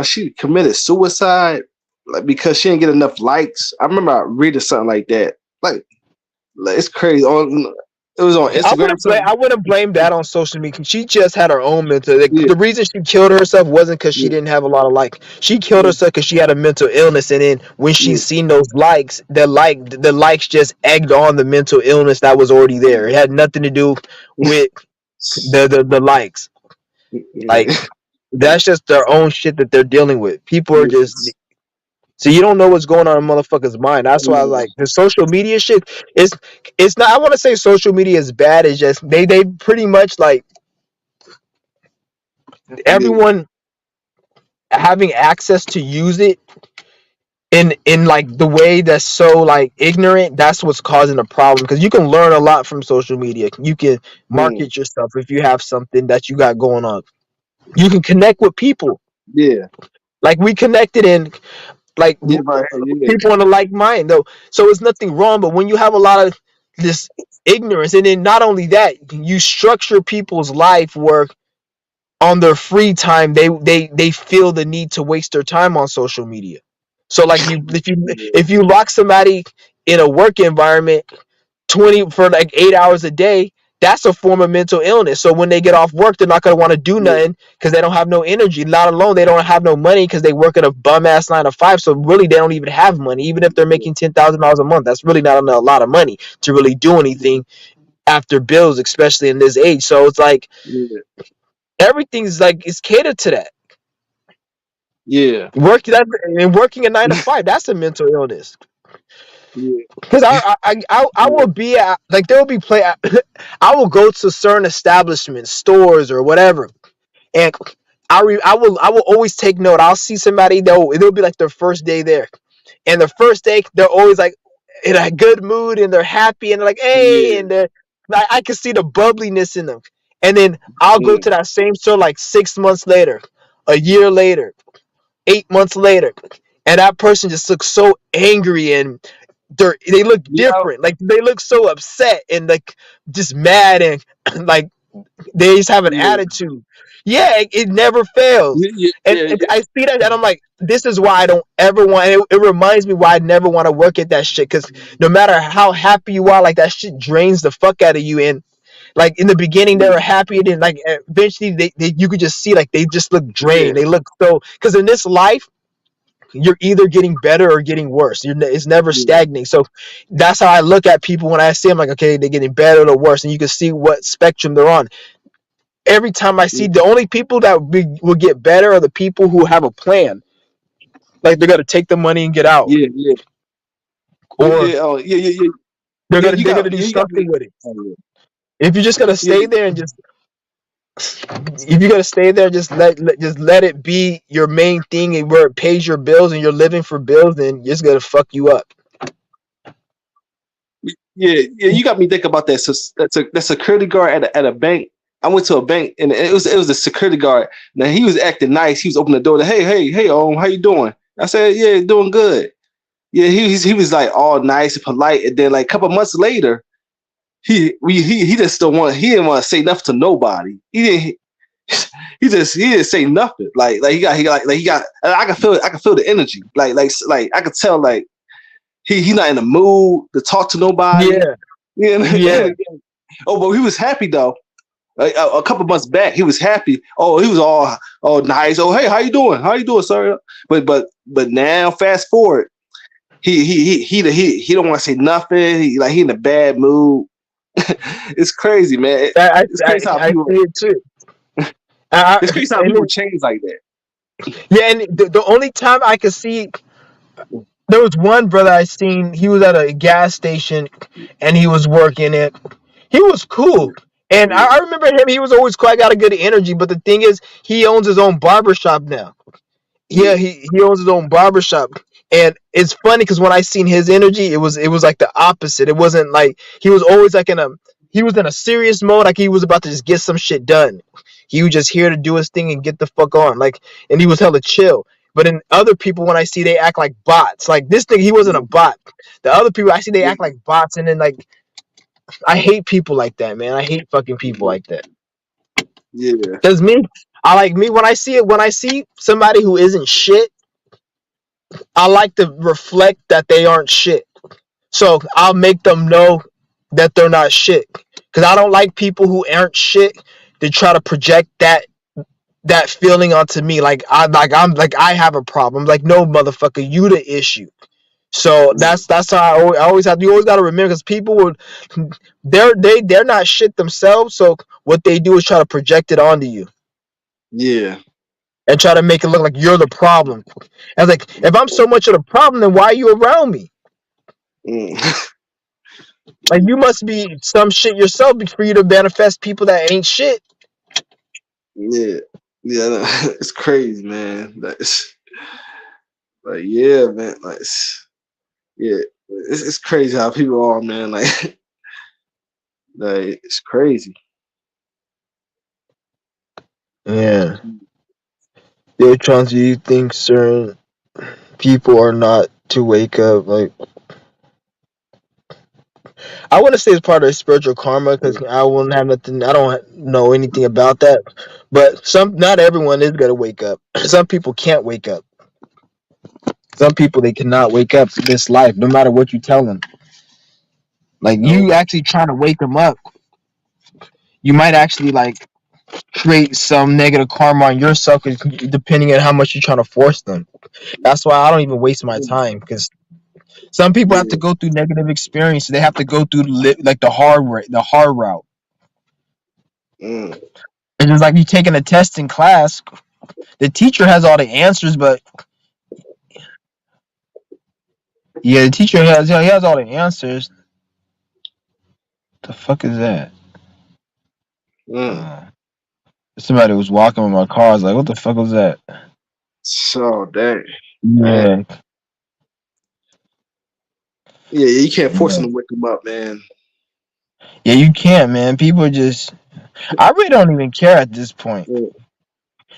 [SPEAKER 2] She committed suicide, like because she didn't get enough likes. I remember reading something like that. Like it's crazy. It was on Instagram or something.
[SPEAKER 1] I wouldn't blame that on social media. She just had her own mental. Like,
[SPEAKER 2] Yeah,
[SPEAKER 1] the reason she killed herself wasn't because she
[SPEAKER 2] yeah,
[SPEAKER 1] didn't have a lot of likes. She killed
[SPEAKER 2] yeah,
[SPEAKER 1] herself because she had a mental illness, and then when she
[SPEAKER 2] yeah,
[SPEAKER 1] seen those likes, the likes just egged on the mental illness that was already there. It had nothing to do with the likes. Like
[SPEAKER 2] yeah,
[SPEAKER 1] that's just their own shit that they're dealing with. People are
[SPEAKER 2] yeah,
[SPEAKER 1] just. So you don't know what's going on in a motherfucker's mind. That's why I like the social media shit. It's not. I want to say social media is bad. It's just they pretty much like
[SPEAKER 2] yeah,
[SPEAKER 1] everyone having access to use it in like the way that's so like ignorant. That's what's causing a problem because you can learn a lot from social media. You can
[SPEAKER 2] mm,
[SPEAKER 1] market yourself if you have something that you got going on. You can connect with people.
[SPEAKER 2] yeah,
[SPEAKER 1] Like we connected in like
[SPEAKER 2] yeah, right, yeah,
[SPEAKER 1] people in a like mind though. So it's nothing wrong. But when you have a lot of this ignorance, and then not only that, you structure people's life where on their free time they feel the need to waste their time on social media. So like if you lock somebody in a work environment 20 for like 8 hours a day, that's a form of mental illness. So when they get off work, they're not going to want to do
[SPEAKER 2] yeah,
[SPEAKER 1] nothing because they don't have no energy. Not alone, they don't have no money because they work at a bum ass 9 to 5. So really, they don't even have money. Even if they're making $10,000 a month, that's really not a lot of money to really do anything after bills, especially in this age. So it's like
[SPEAKER 2] yeah,
[SPEAKER 1] everything's like it's catered to that.
[SPEAKER 2] yeah,
[SPEAKER 1] Working a 9 to 5, that's a mental illness.
[SPEAKER 2] yeah,
[SPEAKER 1] Because I will be at, like there will be I will go to certain establishments, stores or whatever, and I will always take note. I'll see somebody, they'll be like their first day there, and the first day they're always like in a good mood and they're happy and they're like hey,
[SPEAKER 2] yeah,
[SPEAKER 1] and I can see the bubbliness in them. And then I'll go
[SPEAKER 2] mm,
[SPEAKER 1] to that same store like 6 months later, a year later, 8 months later, and that person just looks so angry and they look
[SPEAKER 2] yeah,
[SPEAKER 1] different. Like they look so upset and like just mad and like they just have an
[SPEAKER 2] yeah,
[SPEAKER 1] attitude. Yeah, it never fails.
[SPEAKER 2] yeah, yeah,
[SPEAKER 1] And
[SPEAKER 2] yeah, yeah,
[SPEAKER 1] I see that and I'm like, this is why I don't ever want. It reminds me why I never want to work at that shit. Because no matter how happy you are, like that shit drains the fuck out of you. And like in the beginning they were happy, and then like eventually they you could just see like they just look
[SPEAKER 2] yeah,
[SPEAKER 1] drained. They look so because in this life you're either getting better or getting worse. It's never
[SPEAKER 2] yeah,
[SPEAKER 1] stagnating. So that's how I look at people when I see them. Like, okay, they're getting better or worse, and you can see what spectrum they're on. Every time I
[SPEAKER 2] yeah,
[SPEAKER 1] see, the only people that will get better are the people who have a plan. Like they're gonna take the money and get out,
[SPEAKER 2] yeah, yeah,
[SPEAKER 1] or
[SPEAKER 2] yeah, oh, yeah, yeah, yeah,
[SPEAKER 1] they're
[SPEAKER 2] yeah.
[SPEAKER 1] gonna they're gonna do
[SPEAKER 2] You got
[SPEAKER 1] something
[SPEAKER 2] me.
[SPEAKER 1] with it.
[SPEAKER 2] Oh,
[SPEAKER 1] If you're just gonna
[SPEAKER 2] yeah,
[SPEAKER 1] stay there and just if you're gonna stay there, just let it be your main thing, and where it pays your bills and you're living for bills, then it's gonna fuck you up.
[SPEAKER 2] yeah, yeah. You got me thinking about that. So that security guard at a bank. I went to a bank and it was the security guard. Now he was acting nice. He was opening the door. Like, hey, how you doing? I said, yeah, doing good. Yeah, he was like all nice and polite. And then like a couple months later, he just don't want he didn't want to say nothing to nobody. He didn't say nothing. Like he got I could feel the energy. Like I could tell like he not in the mood to talk to nobody.
[SPEAKER 1] Yeah,
[SPEAKER 2] Yeah.
[SPEAKER 1] yeah.
[SPEAKER 2] Oh, but he was happy though. A couple months back, he was happy. Oh, he was all nice. Oh, hey, how you doing? How you doing, sir? But now, fast forward, he don't want to say nothing. He in a bad mood. It's crazy, man. It's crazy how
[SPEAKER 1] I
[SPEAKER 2] people.
[SPEAKER 1] see it too.
[SPEAKER 2] It's crazy how
[SPEAKER 1] And
[SPEAKER 2] people change like that.
[SPEAKER 1] yeah, and the only time I could see, there was one brother I seen. He was at a gas station, and he was working it. He was cool, and
[SPEAKER 2] Yeah,
[SPEAKER 1] I remember him. He was always quite got a good energy. But the thing is, he owns his own barbershop now. Yeah,
[SPEAKER 2] yeah,
[SPEAKER 1] he owns his own barbershop. And it's funny because when I seen his energy, it was like the opposite. It wasn't like he was always like he was in a serious mode, like he was about to just get some shit done. He was just here to do his thing and get the fuck on. Like, and he was hella chill. But in other people, when I see, they act like bots. Like this thing, he wasn't a bot. The other people I see, they
[SPEAKER 2] yeah,
[SPEAKER 1] act like bots, and then like I hate people like that, man. I hate fucking people
[SPEAKER 2] yeah,
[SPEAKER 1] like that.
[SPEAKER 2] yeah,
[SPEAKER 1] Cause I like me when I see it. When I see somebody who isn't shit, I like to reflect that they aren't shit. So I'll make them know that they're not shit. Cause I don't like people who aren't shit to try to project that feeling onto me. I'm like I have a problem. Like, no, motherfucker, you the issue. So that's how I always have. You always got to remember, because people would they're not shit themselves. So what they do is try to project it onto you
[SPEAKER 2] yeah.
[SPEAKER 1] and try to make it look like you're the problem. I was like, if I'm so much of the problem, then why are you around me?
[SPEAKER 2] Mm.
[SPEAKER 1] Like, you must be some shit yourself for you to manifest people that ain't shit.
[SPEAKER 2] Yeah, yeah. No, it's crazy, man. Like yeah, man. Yeah, it's crazy how people are, man. Like it's crazy.
[SPEAKER 1] Yeah. They're trying to, you think certain people are not to wake up. Like, I wouldn't say it's part of spiritual karma, because I wouldn't have nothing. I don't know anything about that. But not everyone is gonna wake up. Some people can't wake up. Some people, they cannot wake up to this life, no matter what you tell them. Like,
[SPEAKER 2] No.
[SPEAKER 1] you actually trying to wake them up, you might actually like create some negative karma on yourself, depending on how much you're trying to force them. That's why I don't even waste my time, because some people have to
[SPEAKER 2] Yeah.
[SPEAKER 1] go through negative experiences. They have to go through like the hard route.
[SPEAKER 2] Mm.
[SPEAKER 1] It's just like you taking a test in class. The teacher has all the answers, but yeah, the teacher he has all the answers. The fuck is that?
[SPEAKER 2] Mm.
[SPEAKER 1] Uh, Somebody was walking with my car. I was like, what the fuck was that?
[SPEAKER 2] So dang. Man.
[SPEAKER 1] Yeah,
[SPEAKER 2] Yeah, you can't force
[SPEAKER 1] yeah,
[SPEAKER 2] them to wake them up, man.
[SPEAKER 1] yeah. You can't, man. People just. I really don't even care at this point.
[SPEAKER 2] Yeah.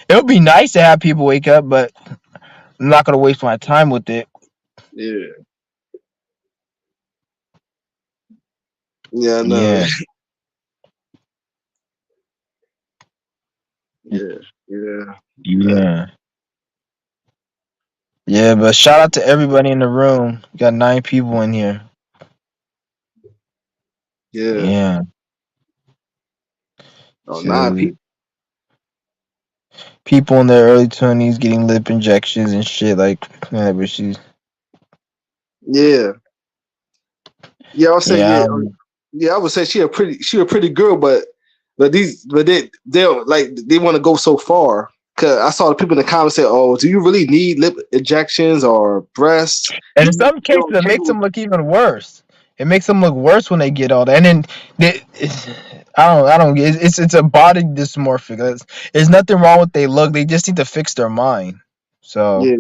[SPEAKER 1] It would be nice to have people wake up, but I'm not gonna waste my time with it.
[SPEAKER 2] Yeah. Yeah, I know.
[SPEAKER 1] Yeah,
[SPEAKER 2] Yeah. Yeah.
[SPEAKER 1] yeah, yeah. But shout out to everybody in the room. We got 9 people in here.
[SPEAKER 2] Yeah.
[SPEAKER 1] Yeah.
[SPEAKER 2] Oh, 9 people.
[SPEAKER 1] So people in their early 20s getting lip injections and shit, like, but she's,
[SPEAKER 2] Yeah. Yeah, I would say
[SPEAKER 1] yeah,
[SPEAKER 2] yeah. Yeah, I would say she a pretty girl, but but they want to go so far. Cause I saw the people in the comments say, "Oh, do you really need lip injections or breasts?
[SPEAKER 1] And
[SPEAKER 2] You
[SPEAKER 1] in
[SPEAKER 2] need to
[SPEAKER 1] some
[SPEAKER 2] be
[SPEAKER 1] cases, it
[SPEAKER 2] okay
[SPEAKER 1] makes
[SPEAKER 2] with."
[SPEAKER 1] them look even worse. It makes them look worse when they get all that. And then I don't. It's a body dysmorphic. There's nothing wrong with they look. They just need to fix their mind. So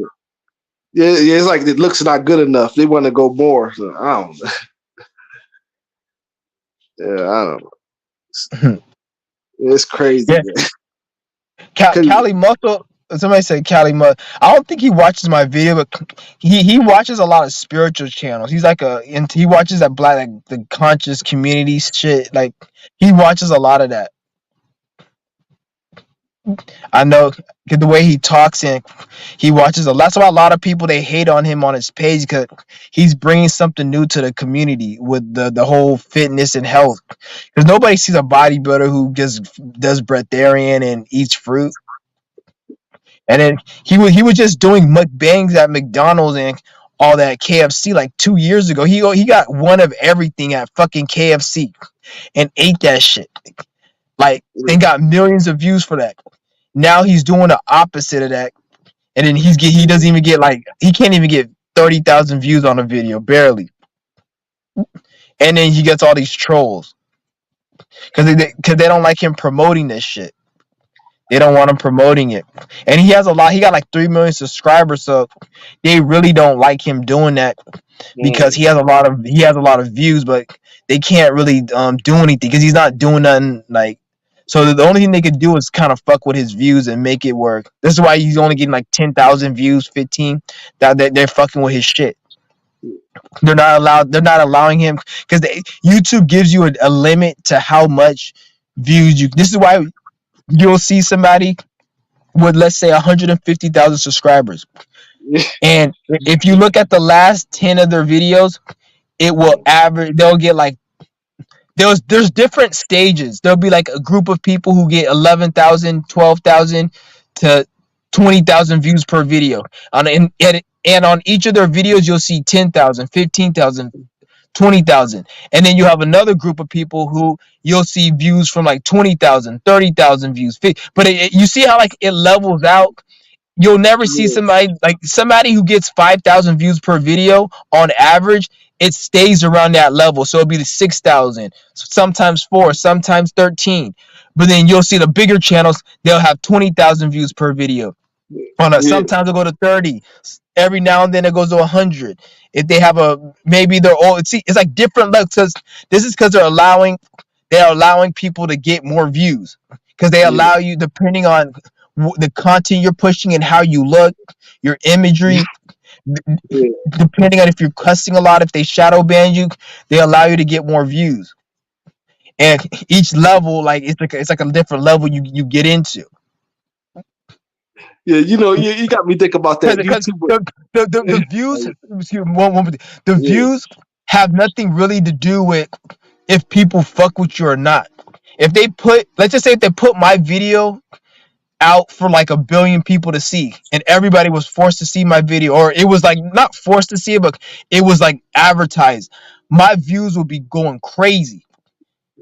[SPEAKER 2] Yeah, yeah. It's like it looks not good enough. They want to go more. So, I don't. Yeah, I don't know. It's crazy,
[SPEAKER 1] yeah,
[SPEAKER 2] man. Cause
[SPEAKER 1] Cali Muscle. Somebody said Cali Muscle. I don't think he watches my video, but he watches a lot of spiritual channels. He's like he watches that black like the conscious community shit. Like he watches a lot of that. I know the way he talks and he watches a lot. That's why a lot of people they hate on him on his page because he's bringing something new to the community with the whole fitness and health. Because nobody sees a bodybuilder who just does breatharian and eats fruit. And then he was just doing mukbangs at McDonald's and all that KFC like 2 years ago. He got one of everything at fucking KFC and ate that shit. Like and got millions of views for that. Now he's doing the opposite of that, and then he doesn't even get like he can't even get 30,000 views on a video, barely. And then he gets all these trolls because they don't like him promoting this shit. They don't want him promoting it, and he has a lot. He got like 3 million subscribers, so they really don't like him doing that because
[SPEAKER 2] mm,
[SPEAKER 1] he has a lot of views, but they can't really do anything because he's not doing nothing like. So the only thing they could do is kind of fuck with his views and make it work. This is why he's only getting like 10,000 views, 15. That they're fucking with his shit. They're not allowed. They're not allowing him because YouTube gives you a limit to how much views you. This is why you'll see somebody with let's say 150,000 subscribers, and if you look at the last 10 of their videos, it will average. They'll get like there's different stages. There'll be like a group of people who get 11,000, 12,000 to 20,000 views per video. And on each of their videos, you'll see 10,000, 15,000, 20,000, and then you have another group of people who you'll see views from like 20,000, 30,000 views. But you see how like it levels out. You'll never see
[SPEAKER 2] yeah,
[SPEAKER 1] somebody who gets 5,000 views per video on average. It stays around that level, so it'll be the 6,000, sometimes 4, sometimes 13. But then you'll see the bigger channels; they'll have 20,000 views per video.
[SPEAKER 2] yeah,
[SPEAKER 1] Sometimes it'll go to 30. Every now and then it goes to 100. If they have maybe they're all see, it's like different levels. This is because they're allowing people to get more views because they
[SPEAKER 2] yeah,
[SPEAKER 1] allow you depending on the content you're pushing and how you look, your imagery.
[SPEAKER 2] yeah,
[SPEAKER 1] Depending on if you're cussing a lot, if they shadow ban you, they allow you to get more views. And each level, like it's like a different level you get into.
[SPEAKER 2] yeah. You got me thinking about that
[SPEAKER 1] Because
[SPEAKER 2] YouTube.
[SPEAKER 1] the views, excuse me, the
[SPEAKER 2] Yeah,
[SPEAKER 1] views have nothing really to do with if people fuck with you or not. If they put, let's just say, if they put my video out for like a billion people to see, and everybody was forced to see my video, or it was like not forced to see it, but it was like advertised, my views would be going crazy.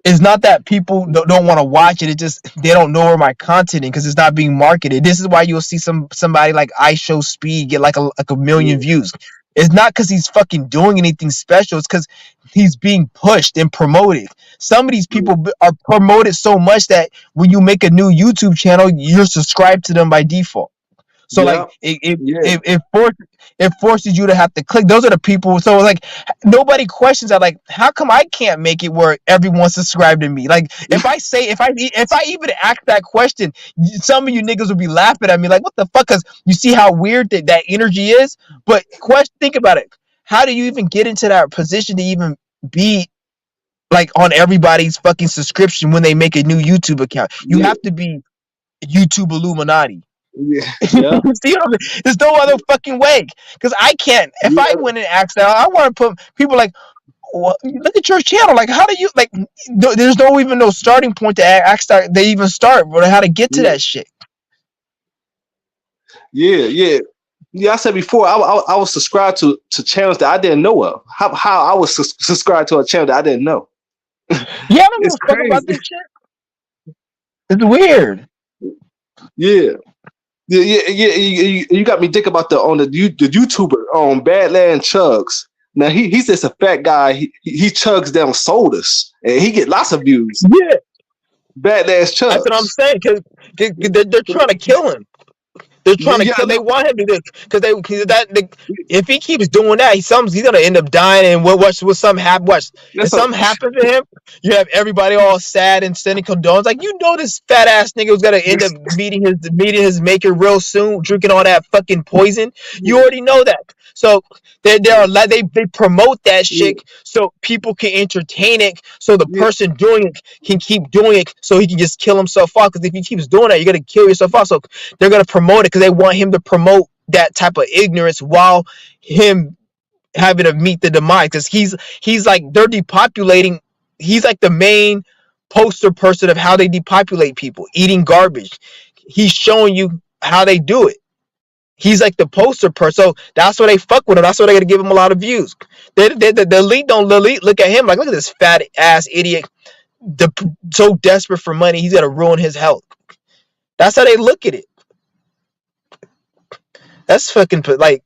[SPEAKER 1] It's not that people don't want to watch it. It just they don't know where my content is because it's not being marketed. This is why you'll see somebody like I Show Speed get like a million
[SPEAKER 2] yeah,
[SPEAKER 1] views. It's not because he's fucking doing anything special. It's because he's being pushed and promoted. Some of these people are promoted so much that when you make a new YouTube channel, you're subscribed to them by default. So
[SPEAKER 2] yeah,
[SPEAKER 1] like it it
[SPEAKER 2] yeah,
[SPEAKER 1] it, it, forces it forces you to have to click. Those are the people. So like nobody questions that. Like how come I can't make it where everyone's subscribed to me? Like if I even ask that question, some of you niggas will be laughing at me like what the fuck? Because you see how weird that energy is. But think about it. How do you even get into that position to even be like on everybody's fucking subscription when they make a new YouTube account? You
[SPEAKER 2] yeah,
[SPEAKER 1] have to be YouTube Illuminati.
[SPEAKER 2] yeah,
[SPEAKER 1] See
[SPEAKER 2] yeah,
[SPEAKER 1] what I mean? There's no other fucking way. Because I can't. If I
[SPEAKER 2] yeah,
[SPEAKER 1] went and asked out, I want to put people like, well, look at your channel. Like, how do you like? There's even no starting point to ask that they even start, or how to get to
[SPEAKER 2] yeah,
[SPEAKER 1] that shit.
[SPEAKER 2] yeah, yeah. Yeah, I said before, I was subscribed to channels that I didn't know of. How I was subscribed to a channel that I didn't know.
[SPEAKER 1] Yeah, I don't give
[SPEAKER 2] It's
[SPEAKER 1] a fuck about
[SPEAKER 2] crazy.
[SPEAKER 1] this shit. It's weird.
[SPEAKER 2] Yeah. Yeah. You got me thinking about the YouTuber Badland Chugs. Now he's just a fat guy. He chugs down sodas and he get lots of views.
[SPEAKER 1] Yeah,
[SPEAKER 2] Badland
[SPEAKER 1] that's what I'm
[SPEAKER 2] Chugs.
[SPEAKER 1] saying. Cause they're trying to kill him. They're trying to
[SPEAKER 2] Yeah, I
[SPEAKER 1] kill. They
[SPEAKER 2] know.
[SPEAKER 1] want him to do because if he keeps doing that, he's gonna end up dying. And what something happen? What if
[SPEAKER 2] That's a
[SPEAKER 1] something happens to him? You have everybody all sad and sending condolences. Like this fat ass nigga was gonna end up meeting his maker real soon, drinking all that fucking poison. You
[SPEAKER 2] yeah,
[SPEAKER 1] already know that. So they promote that
[SPEAKER 2] yeah,
[SPEAKER 1] shit so people can entertain it. So the
[SPEAKER 2] yeah,
[SPEAKER 1] person doing it can keep doing it, so he can just kill himself off. Because if he keeps doing that, you're gonna kill yourself off. So they're gonna promote it because they want him to promote that type of ignorance while him having to meet the demise. Because he's like they're depopulating. He's like the main poster person of how they depopulate people, eating garbage. He's showing you how they do it. He's like the poster person. So that's why they fuck with him. That's why they gotta give him a lot of views. The elite don't look at him like, look at this fat ass idiot, so desperate for money, he's gonna ruin his health. That's how they look at it. That's fucking like,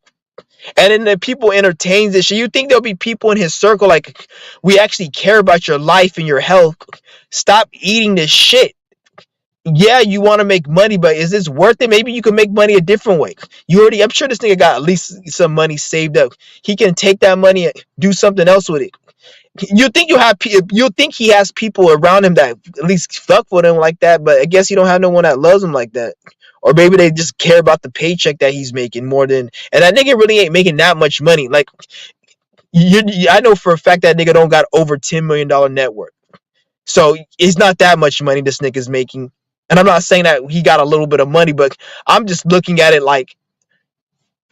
[SPEAKER 1] and then the people entertain this shit. You think there'll be people in his circle like, we actually care about your life and your health. Stop eating this shit. Yeah, you want to make money, but is this worth it? Maybe you can make money a different way. I'm sure this nigga got at least some money saved up. He can take that money and do something else with it. You think he has people around him that at least fuck with him like that, but I guess he don't have no one that loves him like that. Or maybe they just care about the paycheck that he's making more than, and that nigga really ain't making that much money. Like, I know for a fact that nigga don't got over $10 million net worth. So it's not that much money this nigga's making. And I'm not saying that he got a little bit of money, but I'm just looking at it like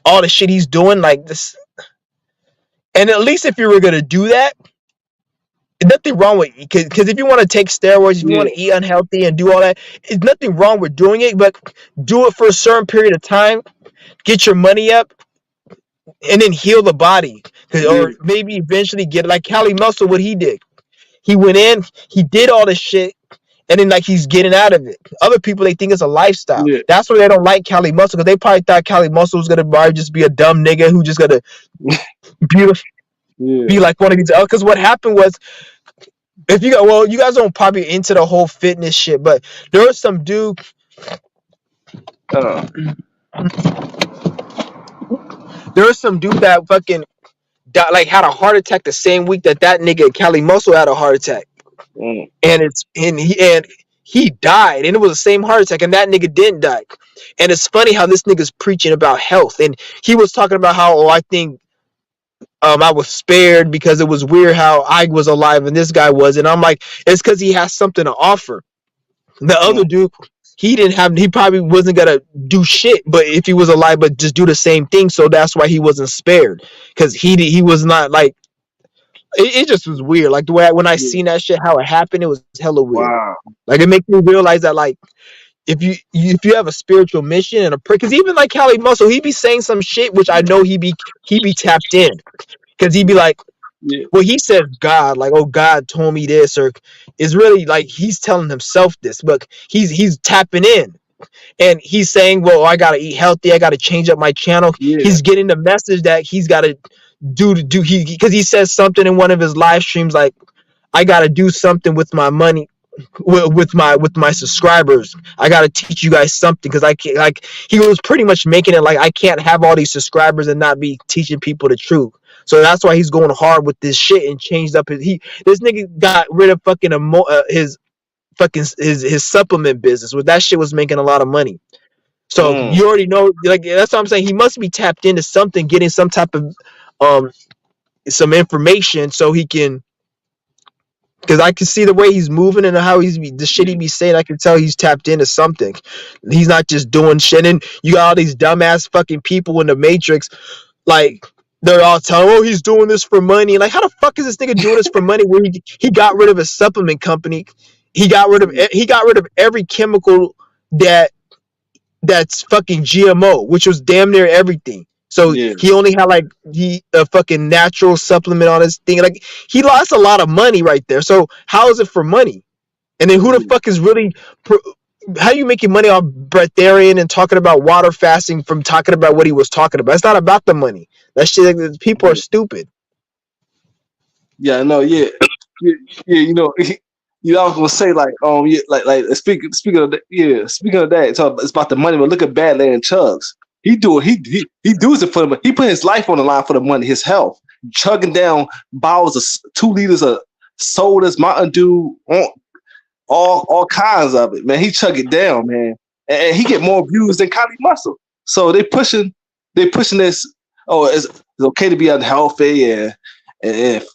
[SPEAKER 1] all the shit he's doing, like this. And at least if you were gonna do that, nothing wrong with it. Because if you want to take steroids, if you want
[SPEAKER 2] yeah,
[SPEAKER 1] to eat unhealthy and do all that, it's nothing wrong with doing it, but do it for a certain period of time, get your money up, and then heal the body.
[SPEAKER 2] yeah,
[SPEAKER 1] Or maybe eventually get like Cali Muscle, what he did. He went in, he did all this shit, and then like he's getting out of it. Other people, they think it's a lifestyle.
[SPEAKER 2] yeah,
[SPEAKER 1] That's why they don't like Cali Muscle, because they probably thought Cali Muscle was gonna probably just be a dumb nigga who just gonna be
[SPEAKER 2] yeah.
[SPEAKER 1] like one of these. Because what happened was, if you got, well, you guys don't probably into the whole fitness shit, but there was some dude,
[SPEAKER 2] Uh,
[SPEAKER 1] that fucking died, like had a heart attack the same week that nigga Cali Muscle had a heart attack,
[SPEAKER 2] mm,
[SPEAKER 1] and he died, and it was the same heart attack, and that nigga didn't die. And it's funny how this nigga's preaching about health, and he was talking about how, I think I was spared because it was weird how I was alive and this guy was, and I'm like, it's because he has something to offer. The other
[SPEAKER 2] mm,
[SPEAKER 1] dude, he probably wasn't gonna do shit, but if he was alive, but just do the same thing. So that's why he wasn't spared, because he was not like, it just was weird. Like the way when I
[SPEAKER 2] yeah.
[SPEAKER 1] seen that shit, how it happened, it was hella weird.
[SPEAKER 2] Wow.
[SPEAKER 1] Like it makes me realize that, like, if you have a spiritual mission and a prayer, because even like Cali Muscle, he be saying some shit which I know he be tapped in, because he be like,
[SPEAKER 2] Yeah,
[SPEAKER 1] well, he says God, like, oh, God told me this, or is really like he's telling himself this, but he's tapping in, and he's saying, well, I gotta eat healthy, I gotta change up my channel.
[SPEAKER 2] yeah,
[SPEAKER 1] He's getting the message that he's gotta do because he says something in one of his live streams like, I gotta do something with my money, with my subscribers. I gotta teach you guys something, because I can't, like, he was pretty much making it like, I can't have all these subscribers and not be teaching people the truth. So that's why he's going hard with this shit and changed up this nigga got rid of fucking his fucking his supplement business, where that shit was making a lot of money. So
[SPEAKER 2] mm,
[SPEAKER 1] you already know, like, that's what I'm saying. He must be tapped into something, getting some type of um some information, so he can, because I can see the way he's moving and how the shit he
[SPEAKER 2] yeah,
[SPEAKER 1] be saying. I can tell he's tapped into something. He's not just doing shit. And you got all these dumbass fucking people in the Matrix, like, they're all telling, oh, he's doing this for money. Like, how the fuck is this nigga doing this for money? Where he got rid of his supplement company, he got rid of every chemical that that's fucking GMO, which was damn near everything. So
[SPEAKER 2] yeah,
[SPEAKER 1] he only had like a fucking natural supplement on his thing. Like, he lost a lot of money right there. So how is it for money? And then who the
[SPEAKER 2] yeah,
[SPEAKER 1] fuck is really how you making money off breatharian and talking about water fasting from talking about what he was talking about? It's not about the money. That shit, like, people are
[SPEAKER 2] Yeah,
[SPEAKER 1] stupid.
[SPEAKER 2] yeah, no, yeah, yeah, yeah. I was gonna say like, yeah, like speaking of that, yeah, speaking of that, it's about the money. But look at Badland Chugs. He does it for the money. He put his life on the line for the money, his health, chugging down bottles of 2 liters of sodas, Mountain Dew, all kinds of it, man. He chug it down, man, and he get more views than Kylie Muscle. So they pushing this. Oh, it's okay to be unhealthy, and if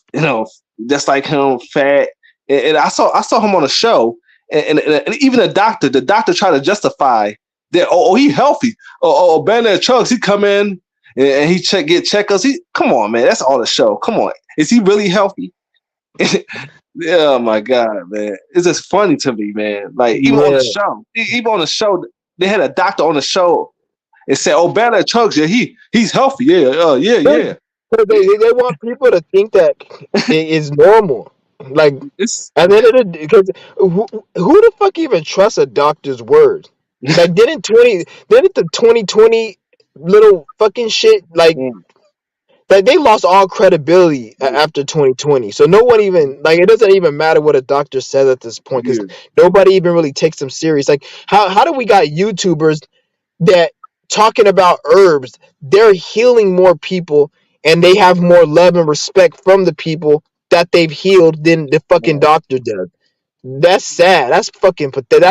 [SPEAKER 2] that's like him fat. And I saw him on a show, and even the doctor tried to justify that. Oh, he healthy. Ben and Chugs, he come in and he get checkups. He come on, man. That's all the show. Come on, is he really healthy? Oh my god, man! It's just funny to me, man. Like
[SPEAKER 1] Yeah.
[SPEAKER 2] even on the show, they had a doctor on the show and said, "Oh, Bella Chugs, yeah, he's healthy, yeah, yeah, yeah."
[SPEAKER 1] They want people to think that it is normal. Like,
[SPEAKER 2] It's
[SPEAKER 1] and then because who the fuck even trusts a doctor's word? Like, didn't the 2020 little fucking shit
[SPEAKER 2] mm,
[SPEAKER 1] like they lost all credibility
[SPEAKER 2] yeah,
[SPEAKER 1] after 2020. So no one even like it doesn't even matter what a doctor says at this point because
[SPEAKER 2] yeah,
[SPEAKER 1] nobody even really takes them serious. Like how do we got YouTubers that talking about herbs, they're healing more people and they have more love and respect from the people that they've healed than the fucking
[SPEAKER 2] yeah,
[SPEAKER 1] doctor does. That's sad. That's fucking pathetic.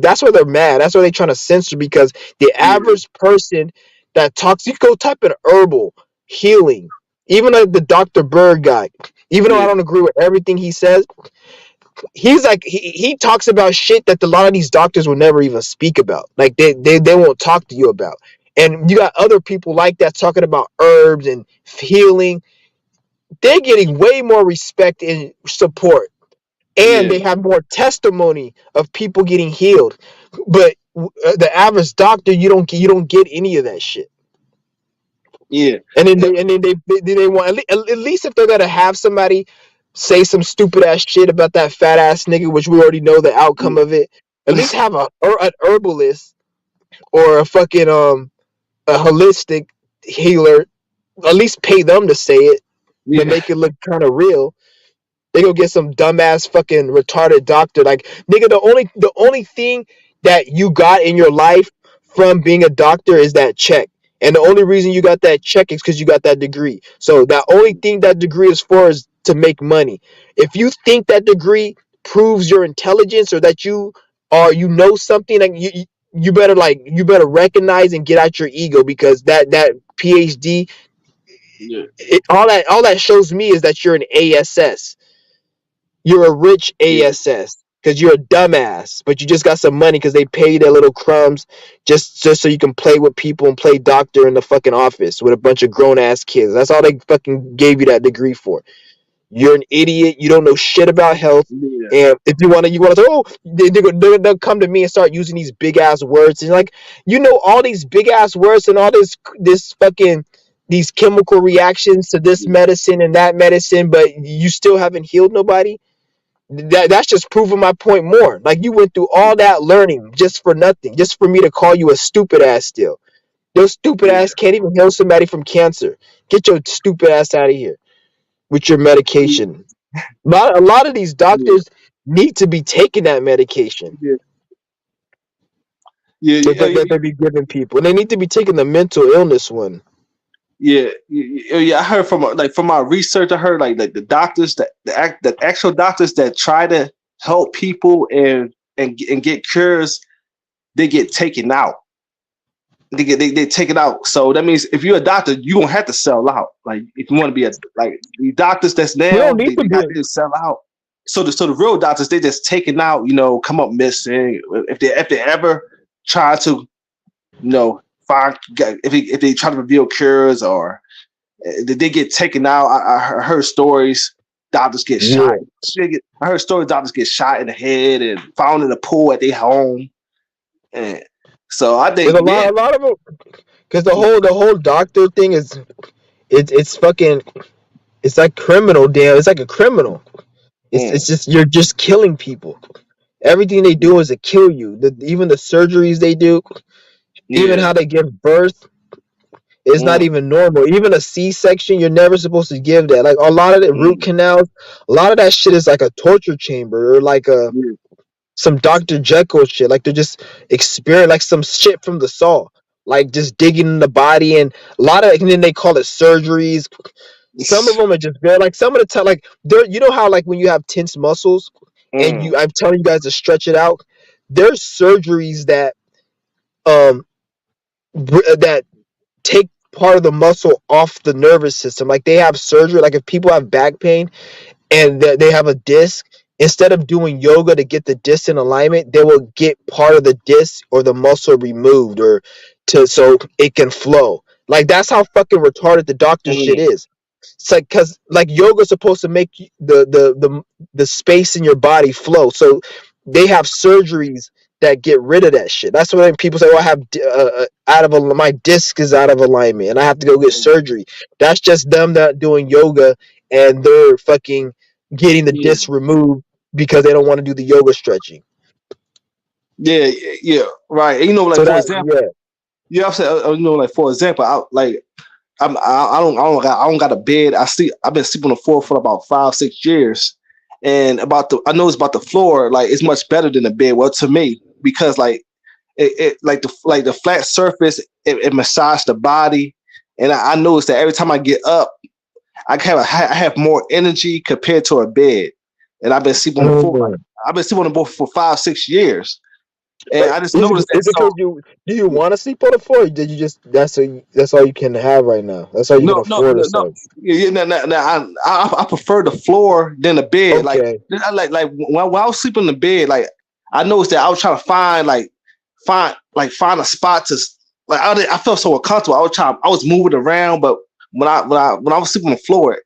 [SPEAKER 1] That's why they're mad. That's why they're trying to censor because the
[SPEAKER 2] yeah,
[SPEAKER 1] average person that talks, you go type in herbal healing. Even like the Dr. Bird guy, even though I
[SPEAKER 2] yeah,
[SPEAKER 1] don't agree with everything he says, he's like he talks about shit that a lot of these doctors will never even speak about. Like they won't talk to you about. And you got other people like that talking about herbs and healing. They're getting way more respect and support and
[SPEAKER 2] yeah,
[SPEAKER 1] they have more testimony of people getting healed. But the average doctor, you don't get any of that shit.
[SPEAKER 2] yeah,
[SPEAKER 1] And then they want at least if they're gonna have somebody say some stupid ass shit about that fat ass nigga, which we already know the outcome
[SPEAKER 2] yeah,
[SPEAKER 1] of it. At least have an herbalist or a fucking a holistic healer. At least pay them to say it, but
[SPEAKER 2] yeah,
[SPEAKER 1] make it look kind of real. They go get some dumbass fucking retarded doctor. Like nigga, the only thing that you got in your life from being a doctor is that check. And the only reason you got that check is because you got that degree. So that only thing that degree is for is to make money. If you think that degree proves your intelligence or that you know something, like you better recognize and get out your ego because that PhD,
[SPEAKER 2] yeah,
[SPEAKER 1] all that shows me is that you're an ASS. You're a rich
[SPEAKER 2] yeah,
[SPEAKER 1] ASS because you're a dumbass, but you just got some money because they pay their little crumbs just so you can play with people and play doctor in the fucking office with a bunch of grown ass kids. That's all they fucking gave you that degree for. You're an idiot. You don't know shit about health.
[SPEAKER 2] yeah,
[SPEAKER 1] And if you want to say, oh, they'll come to me and start using these big ass words. And like, all these big ass words and all this fucking these chemical reactions to this medicine and that medicine, but you still haven't healed nobody. That's just proving my point more. Like you went through all that learning just for nothing, just for me to call you a stupid ass still. Your stupid
[SPEAKER 2] yeah,
[SPEAKER 1] ass can't even heal somebody from cancer. Get your stupid ass out of here with your medication. A lot of these
[SPEAKER 2] yeah,
[SPEAKER 1] doctors need to be taking that medication
[SPEAKER 2] yeah, yeah,
[SPEAKER 1] that,
[SPEAKER 2] yeah,
[SPEAKER 1] that, that they be giving people. And they need to be taking the mental illness one.
[SPEAKER 2] yeah, yeah. I heard from my research. I heard like the doctors the actual doctors that try to help people and get cures, they get taken out. They take it out. So that means if you're a doctor, you don't have to sell out. Like if you want to be like the doctors that's
[SPEAKER 1] You don't
[SPEAKER 2] now
[SPEAKER 1] need to
[SPEAKER 2] they
[SPEAKER 1] be.
[SPEAKER 2] got to sell out. So the real doctors they just taking out. Come up missing if they ever try to find if they try to reveal cures or they get taken out. I heard stories. Doctors get shot.
[SPEAKER 1] Yeah.
[SPEAKER 2] I heard stories. Doctors get shot in the head and found in a pool at their home. And so I
[SPEAKER 1] There's
[SPEAKER 2] think,
[SPEAKER 1] a
[SPEAKER 2] man,
[SPEAKER 1] lot of them because the whole doctor thing is it's fucking it's like criminal. Damn, it's like a criminal. It's
[SPEAKER 2] mm,
[SPEAKER 1] just you're just killing people. Everything they do is to kill you. Even the surgeries they do, even
[SPEAKER 2] Yeah.
[SPEAKER 1] how they give birth, is not
[SPEAKER 2] Mm.
[SPEAKER 1] even normal. Even a C-section, you're never supposed to give that. Like a lot of the root
[SPEAKER 2] Mm.
[SPEAKER 1] canals, a lot of that shit is like a torture chamber or like a
[SPEAKER 2] Yeah.
[SPEAKER 1] some Dr. Jekyll shit. Like they're just experience like some shit from the saw. Like just digging in the body and a lot of and then they call it surgeries. Some of them are just very like some of the time like there you know how like when you have tense muscles and
[SPEAKER 2] Mm.
[SPEAKER 1] I'm telling you guys to stretch it out. There's surgeries that um that take part of the muscle off the nervous system. Like they have surgery. Like if people have back pain and they have a disc, instead of doing yoga to get the disc in alignment, they will get part of the disc or the muscle removed or to so it can flow. Like that's how fucking retarded the doctor shit
[SPEAKER 2] Mm.
[SPEAKER 1] is. It's like because like yoga is supposed to make the space in your body flow. So they have surgeries that get rid of that shit. That's when people say, "Oh, I have out of my disc is out of alignment, and I have to go get surgery." That's just them not doing yoga, and they're fucking getting the
[SPEAKER 2] Yeah.
[SPEAKER 1] disc removed because they don't want to do the yoga stretching.
[SPEAKER 2] Yeah. Yeah. Right. And, you know, like
[SPEAKER 1] So
[SPEAKER 2] for
[SPEAKER 1] that
[SPEAKER 2] example,
[SPEAKER 1] yeah,
[SPEAKER 2] yeah, I'm saying, you know, like for example, I don't got a bed. I've been sleeping on the floor for about 5 6 years, and I know it's about the floor. Like it's much better than the bed. Well, to me, because like it like the flat surface, it massaged the body, and I noticed that every time I get up, I have more energy compared to a bed, and I've been sleeping on the floor. Like
[SPEAKER 1] mm.
[SPEAKER 2] I've been sleeping on the floor for 5 6 years, and I just
[SPEAKER 1] Is it
[SPEAKER 2] noticed that.
[SPEAKER 1] is it
[SPEAKER 2] So
[SPEAKER 1] because you do you want to sleep on the floor? Or did you just that's all you can have right now? That's all you can afford or
[SPEAKER 2] No.
[SPEAKER 1] something?
[SPEAKER 2] Yeah, no, I prefer the floor than the bed.
[SPEAKER 1] Okay.
[SPEAKER 2] Like when I was sleeping in the bed, like I noticed that I was trying to find a spot to like I felt so uncomfortable. I was moving around, but when I was sleeping on the floor,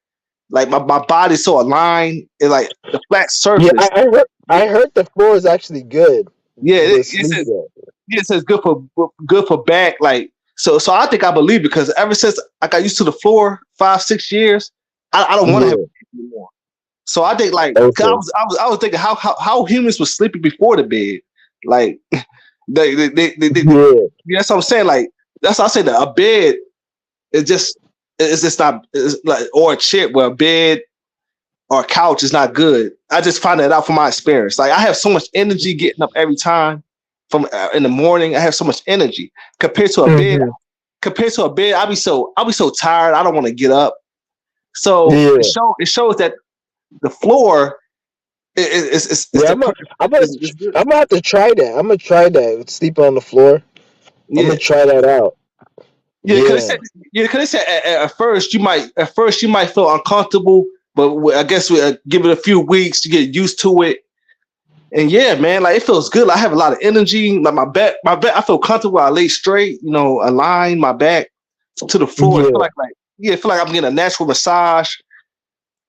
[SPEAKER 2] like my body's so aligned, and like the flat
[SPEAKER 1] Yeah,
[SPEAKER 2] surface.
[SPEAKER 1] I heard the floor is actually good
[SPEAKER 2] Yeah,
[SPEAKER 1] to
[SPEAKER 2] it
[SPEAKER 1] sleep
[SPEAKER 2] says
[SPEAKER 1] at.
[SPEAKER 2] it says good for back. Like so I think I believe because ever since I got used to the floor 5 6 years, I don't want to have
[SPEAKER 1] Yeah.
[SPEAKER 2] it anymore. So I think like 'cause
[SPEAKER 1] Okay.
[SPEAKER 2] I was thinking how humans were sleeping before the bed. Like they
[SPEAKER 1] Yeah.
[SPEAKER 2] yeah, that's what I'm saying. Like that's what I say that a bed is just it's just not it's like or a chair where a bed or a couch is not good. I just find that out from my experience. Like I have so much energy getting up every time from in the morning. I have so much energy compared to a bed.
[SPEAKER 1] Hmm.
[SPEAKER 2] Compared to a bed, I'll be so tired. I don't want to get up. So
[SPEAKER 1] Yeah.
[SPEAKER 2] it shows that the floor is
[SPEAKER 1] Yeah.
[SPEAKER 2] the perfect is good.
[SPEAKER 1] I'm gonna have to try that. I'm gonna try that. Sleep on the floor. I'm
[SPEAKER 2] Yeah.
[SPEAKER 1] gonna try that out.
[SPEAKER 2] Yeah, because
[SPEAKER 1] Yeah.
[SPEAKER 2] it said at first you might feel uncomfortable, but I guess we give it a few weeks to get used to it. And yeah, man, like it feels good. Like, I have a lot of energy. Like my back, I feel comfortable. I lay straight, you know, align my back to the floor. It feel
[SPEAKER 1] Yeah.
[SPEAKER 2] like yeah, it feel like I'm getting a natural massage.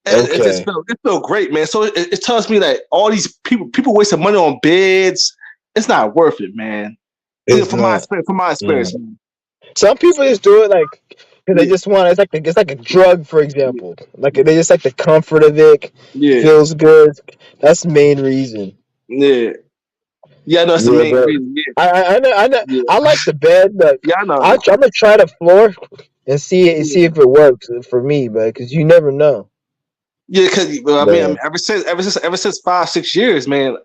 [SPEAKER 2] It just
[SPEAKER 1] Okay.
[SPEAKER 2] feel great, man. So it tells me that all these people wasting money on beds. It's not worth it, man. Yeah,
[SPEAKER 1] It's not.
[SPEAKER 2] from my
[SPEAKER 1] Yeah.
[SPEAKER 2] experience, man.
[SPEAKER 1] Some people just do it like because they
[SPEAKER 2] Yeah,
[SPEAKER 1] just want it's like a drug, for
[SPEAKER 2] yeah,
[SPEAKER 1] example. Like they just like the comfort of it,
[SPEAKER 2] yeah,
[SPEAKER 1] feels good. That's the main reason.
[SPEAKER 2] yeah. Yeah, I know that's the
[SPEAKER 1] Yeah,
[SPEAKER 2] main
[SPEAKER 1] but
[SPEAKER 2] reason.
[SPEAKER 1] I know
[SPEAKER 2] Yeah,
[SPEAKER 1] I
[SPEAKER 2] yeah,
[SPEAKER 1] like the bed, but
[SPEAKER 2] yeah. I know, I
[SPEAKER 1] I'm
[SPEAKER 2] know.
[SPEAKER 1] gonna try the floor and see
[SPEAKER 2] Yeah,
[SPEAKER 1] if it works for me, but because you never know.
[SPEAKER 2] yeah. Because
[SPEAKER 1] But
[SPEAKER 2] ever since 5 6 years, man,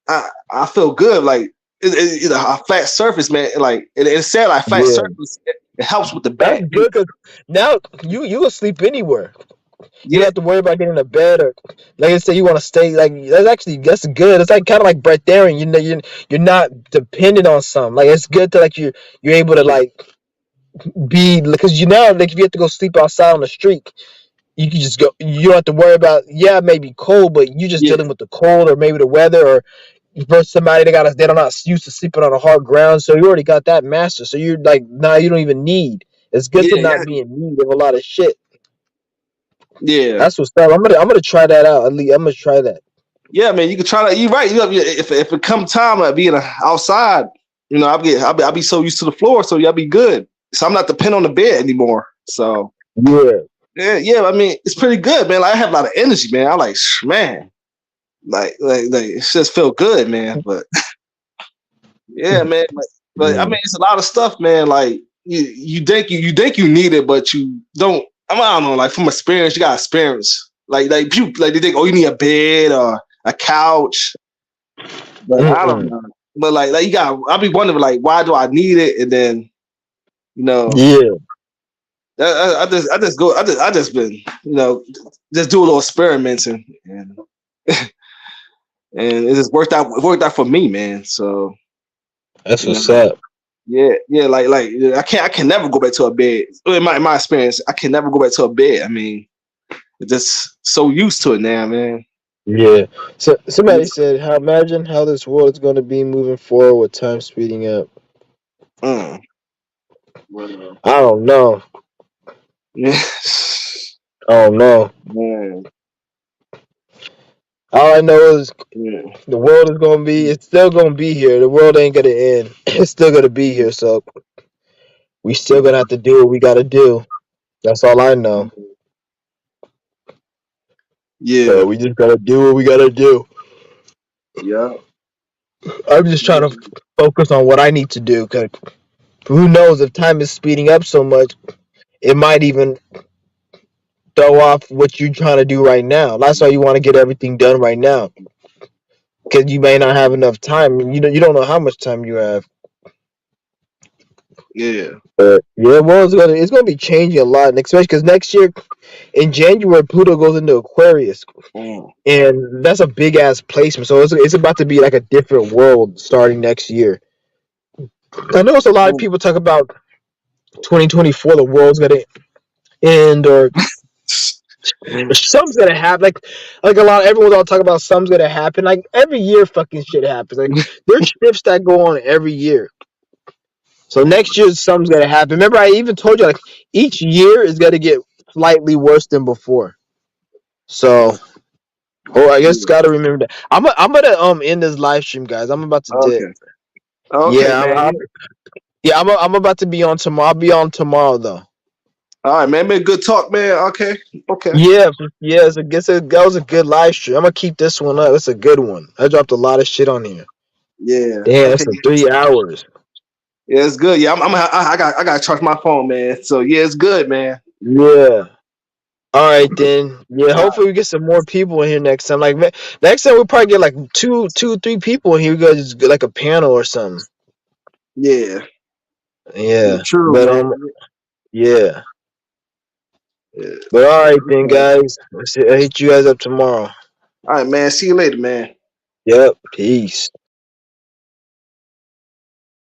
[SPEAKER 2] I feel good. Like a flat surface, man. Like it said, like flat
[SPEAKER 1] yeah,
[SPEAKER 2] surface, it helps with the
[SPEAKER 1] that's
[SPEAKER 2] back.
[SPEAKER 1] good because now you will sleep anywhere. You don't
[SPEAKER 2] Yeah,
[SPEAKER 1] have to worry about getting a bed or like I say you want to stay like that's good. It's like kind of like breatharian. You know you're not dependent on something. Like it's good to like you're able to
[SPEAKER 2] yeah,
[SPEAKER 1] like be because you know like if you have to go sleep outside on the street, you can just go. You don't have to worry about yeah it may be cold, but you just
[SPEAKER 2] yeah,
[SPEAKER 1] dealing with the cold or maybe the weather or versus somebody they're not used to sleeping on a hard ground, so you already got that master. So you're like nah you don't even need. It's good to
[SPEAKER 2] yeah,
[SPEAKER 1] not be in need of a lot of shit.
[SPEAKER 2] yeah.
[SPEAKER 1] That's what's up. I'm gonna try that out. At least I'm gonna try that.
[SPEAKER 2] Yeah, man, you can try that. You're right. If it come time of being outside, you know, I'll be so used to the floor, so y'all be good. So I'm not dependent on the bed anymore. So
[SPEAKER 1] Yeah.
[SPEAKER 2] yeah, yeah. I mean, it's pretty good, man. Like, I have a lot of energy, man. I like, man. like it just feel good, man. But yeah, man. But I
[SPEAKER 1] Yeah.
[SPEAKER 2] mean, it's a lot of stuff, man. Like you think you need it, but you don't. I don't know. Like from experience, you got experience. Like you like they think, oh, you need a bed or a couch, but I don't
[SPEAKER 1] Mm-mm.
[SPEAKER 2] know. But like you got, I'll be wondering like, why do I need it? And then you know,
[SPEAKER 1] Yeah.
[SPEAKER 2] I just go, I just been just do a little experiments and and it just worked out. It worked out for me, man. So
[SPEAKER 1] That's
[SPEAKER 2] you know.
[SPEAKER 1] what's up.
[SPEAKER 2] Yeah, like yeah, I can never go back to a bed. In my experience, I can never go back to a bed. I mean, just so used to it now, man.
[SPEAKER 1] Yeah. So somebody said, "How imagine how this world is going to be moving forward with time speeding up."
[SPEAKER 2] Mm. Well,
[SPEAKER 1] I don't know.
[SPEAKER 2] yeah,
[SPEAKER 1] I don't know.
[SPEAKER 2] man,
[SPEAKER 1] All I know is
[SPEAKER 2] yeah,
[SPEAKER 1] the world is going to be. It's still going to be here. The world ain't going to end. It's still going to be here. So we still going to have to do what we got to do. That's all I know. So
[SPEAKER 2] yeah,
[SPEAKER 1] we just got to do what we got to do.
[SPEAKER 2] yeah,
[SPEAKER 1] I'm just trying to focus on what I need to do. Cause who knows if time is speeding up so much, it might even throw off what you're trying to do right now. That's why you want to get everything done right now, because you may not have enough time. You don't know how much time you have.
[SPEAKER 2] yeah.
[SPEAKER 1] But yeah, well, it's gonna be changing a lot, and especially because next year in January Pluto goes into Aquarius,
[SPEAKER 2] Mm.
[SPEAKER 1] and that's a big ass placement. So it's about to be like a different world starting next year. I know it's a lot of
[SPEAKER 2] Mm.
[SPEAKER 1] people talk about 2024, the world's gonna end, or something's gonna happen. Like a lot, everyone's all talking about something's gonna happen. Like every year, fucking shit happens. Like there's shifts that go on every year. So next year, something's gonna happen. Remember, I even told you like each year is gonna get slightly worse than before. So,
[SPEAKER 2] Mm.
[SPEAKER 1] oh, I guess
[SPEAKER 2] Yeah.
[SPEAKER 1] gotta remember that. I'm gonna end this live stream, guys. I'm about to dip.
[SPEAKER 2] Okay, okay,
[SPEAKER 1] Yeah,
[SPEAKER 2] man.
[SPEAKER 1] I'm yeah, I'm about to be on tomorrow. I'll be on tomorrow though.
[SPEAKER 2] All right, man. Been good talk, man. Okay, okay.
[SPEAKER 1] Yeah, yeah. That was a good live stream. I'm gonna keep this one up. It's a good one. I dropped a lot of shit on here.
[SPEAKER 2] Yeah.
[SPEAKER 1] Damn,
[SPEAKER 2] Okay.
[SPEAKER 1] it's a 3 hours.
[SPEAKER 2] Yeah, it's good. Yeah, I got to charge my phone, man. So yeah, it's good, man.
[SPEAKER 1] Yeah. All right then. Yeah,
[SPEAKER 2] All right.
[SPEAKER 1] hopefully we get some more people in here next time. Like next time we'll probably get like two, 3 people in here. We got just get like a panel or something.
[SPEAKER 2] Yeah. Yeah.
[SPEAKER 1] Yeah.
[SPEAKER 2] True,
[SPEAKER 1] But
[SPEAKER 2] man.
[SPEAKER 1] yeah.
[SPEAKER 2] Yeah.
[SPEAKER 1] But all right then,
[SPEAKER 2] Okay.
[SPEAKER 1] guys. I'll hit you guys up tomorrow.
[SPEAKER 2] All right, man. See you later, man.
[SPEAKER 1] Yep. Peace.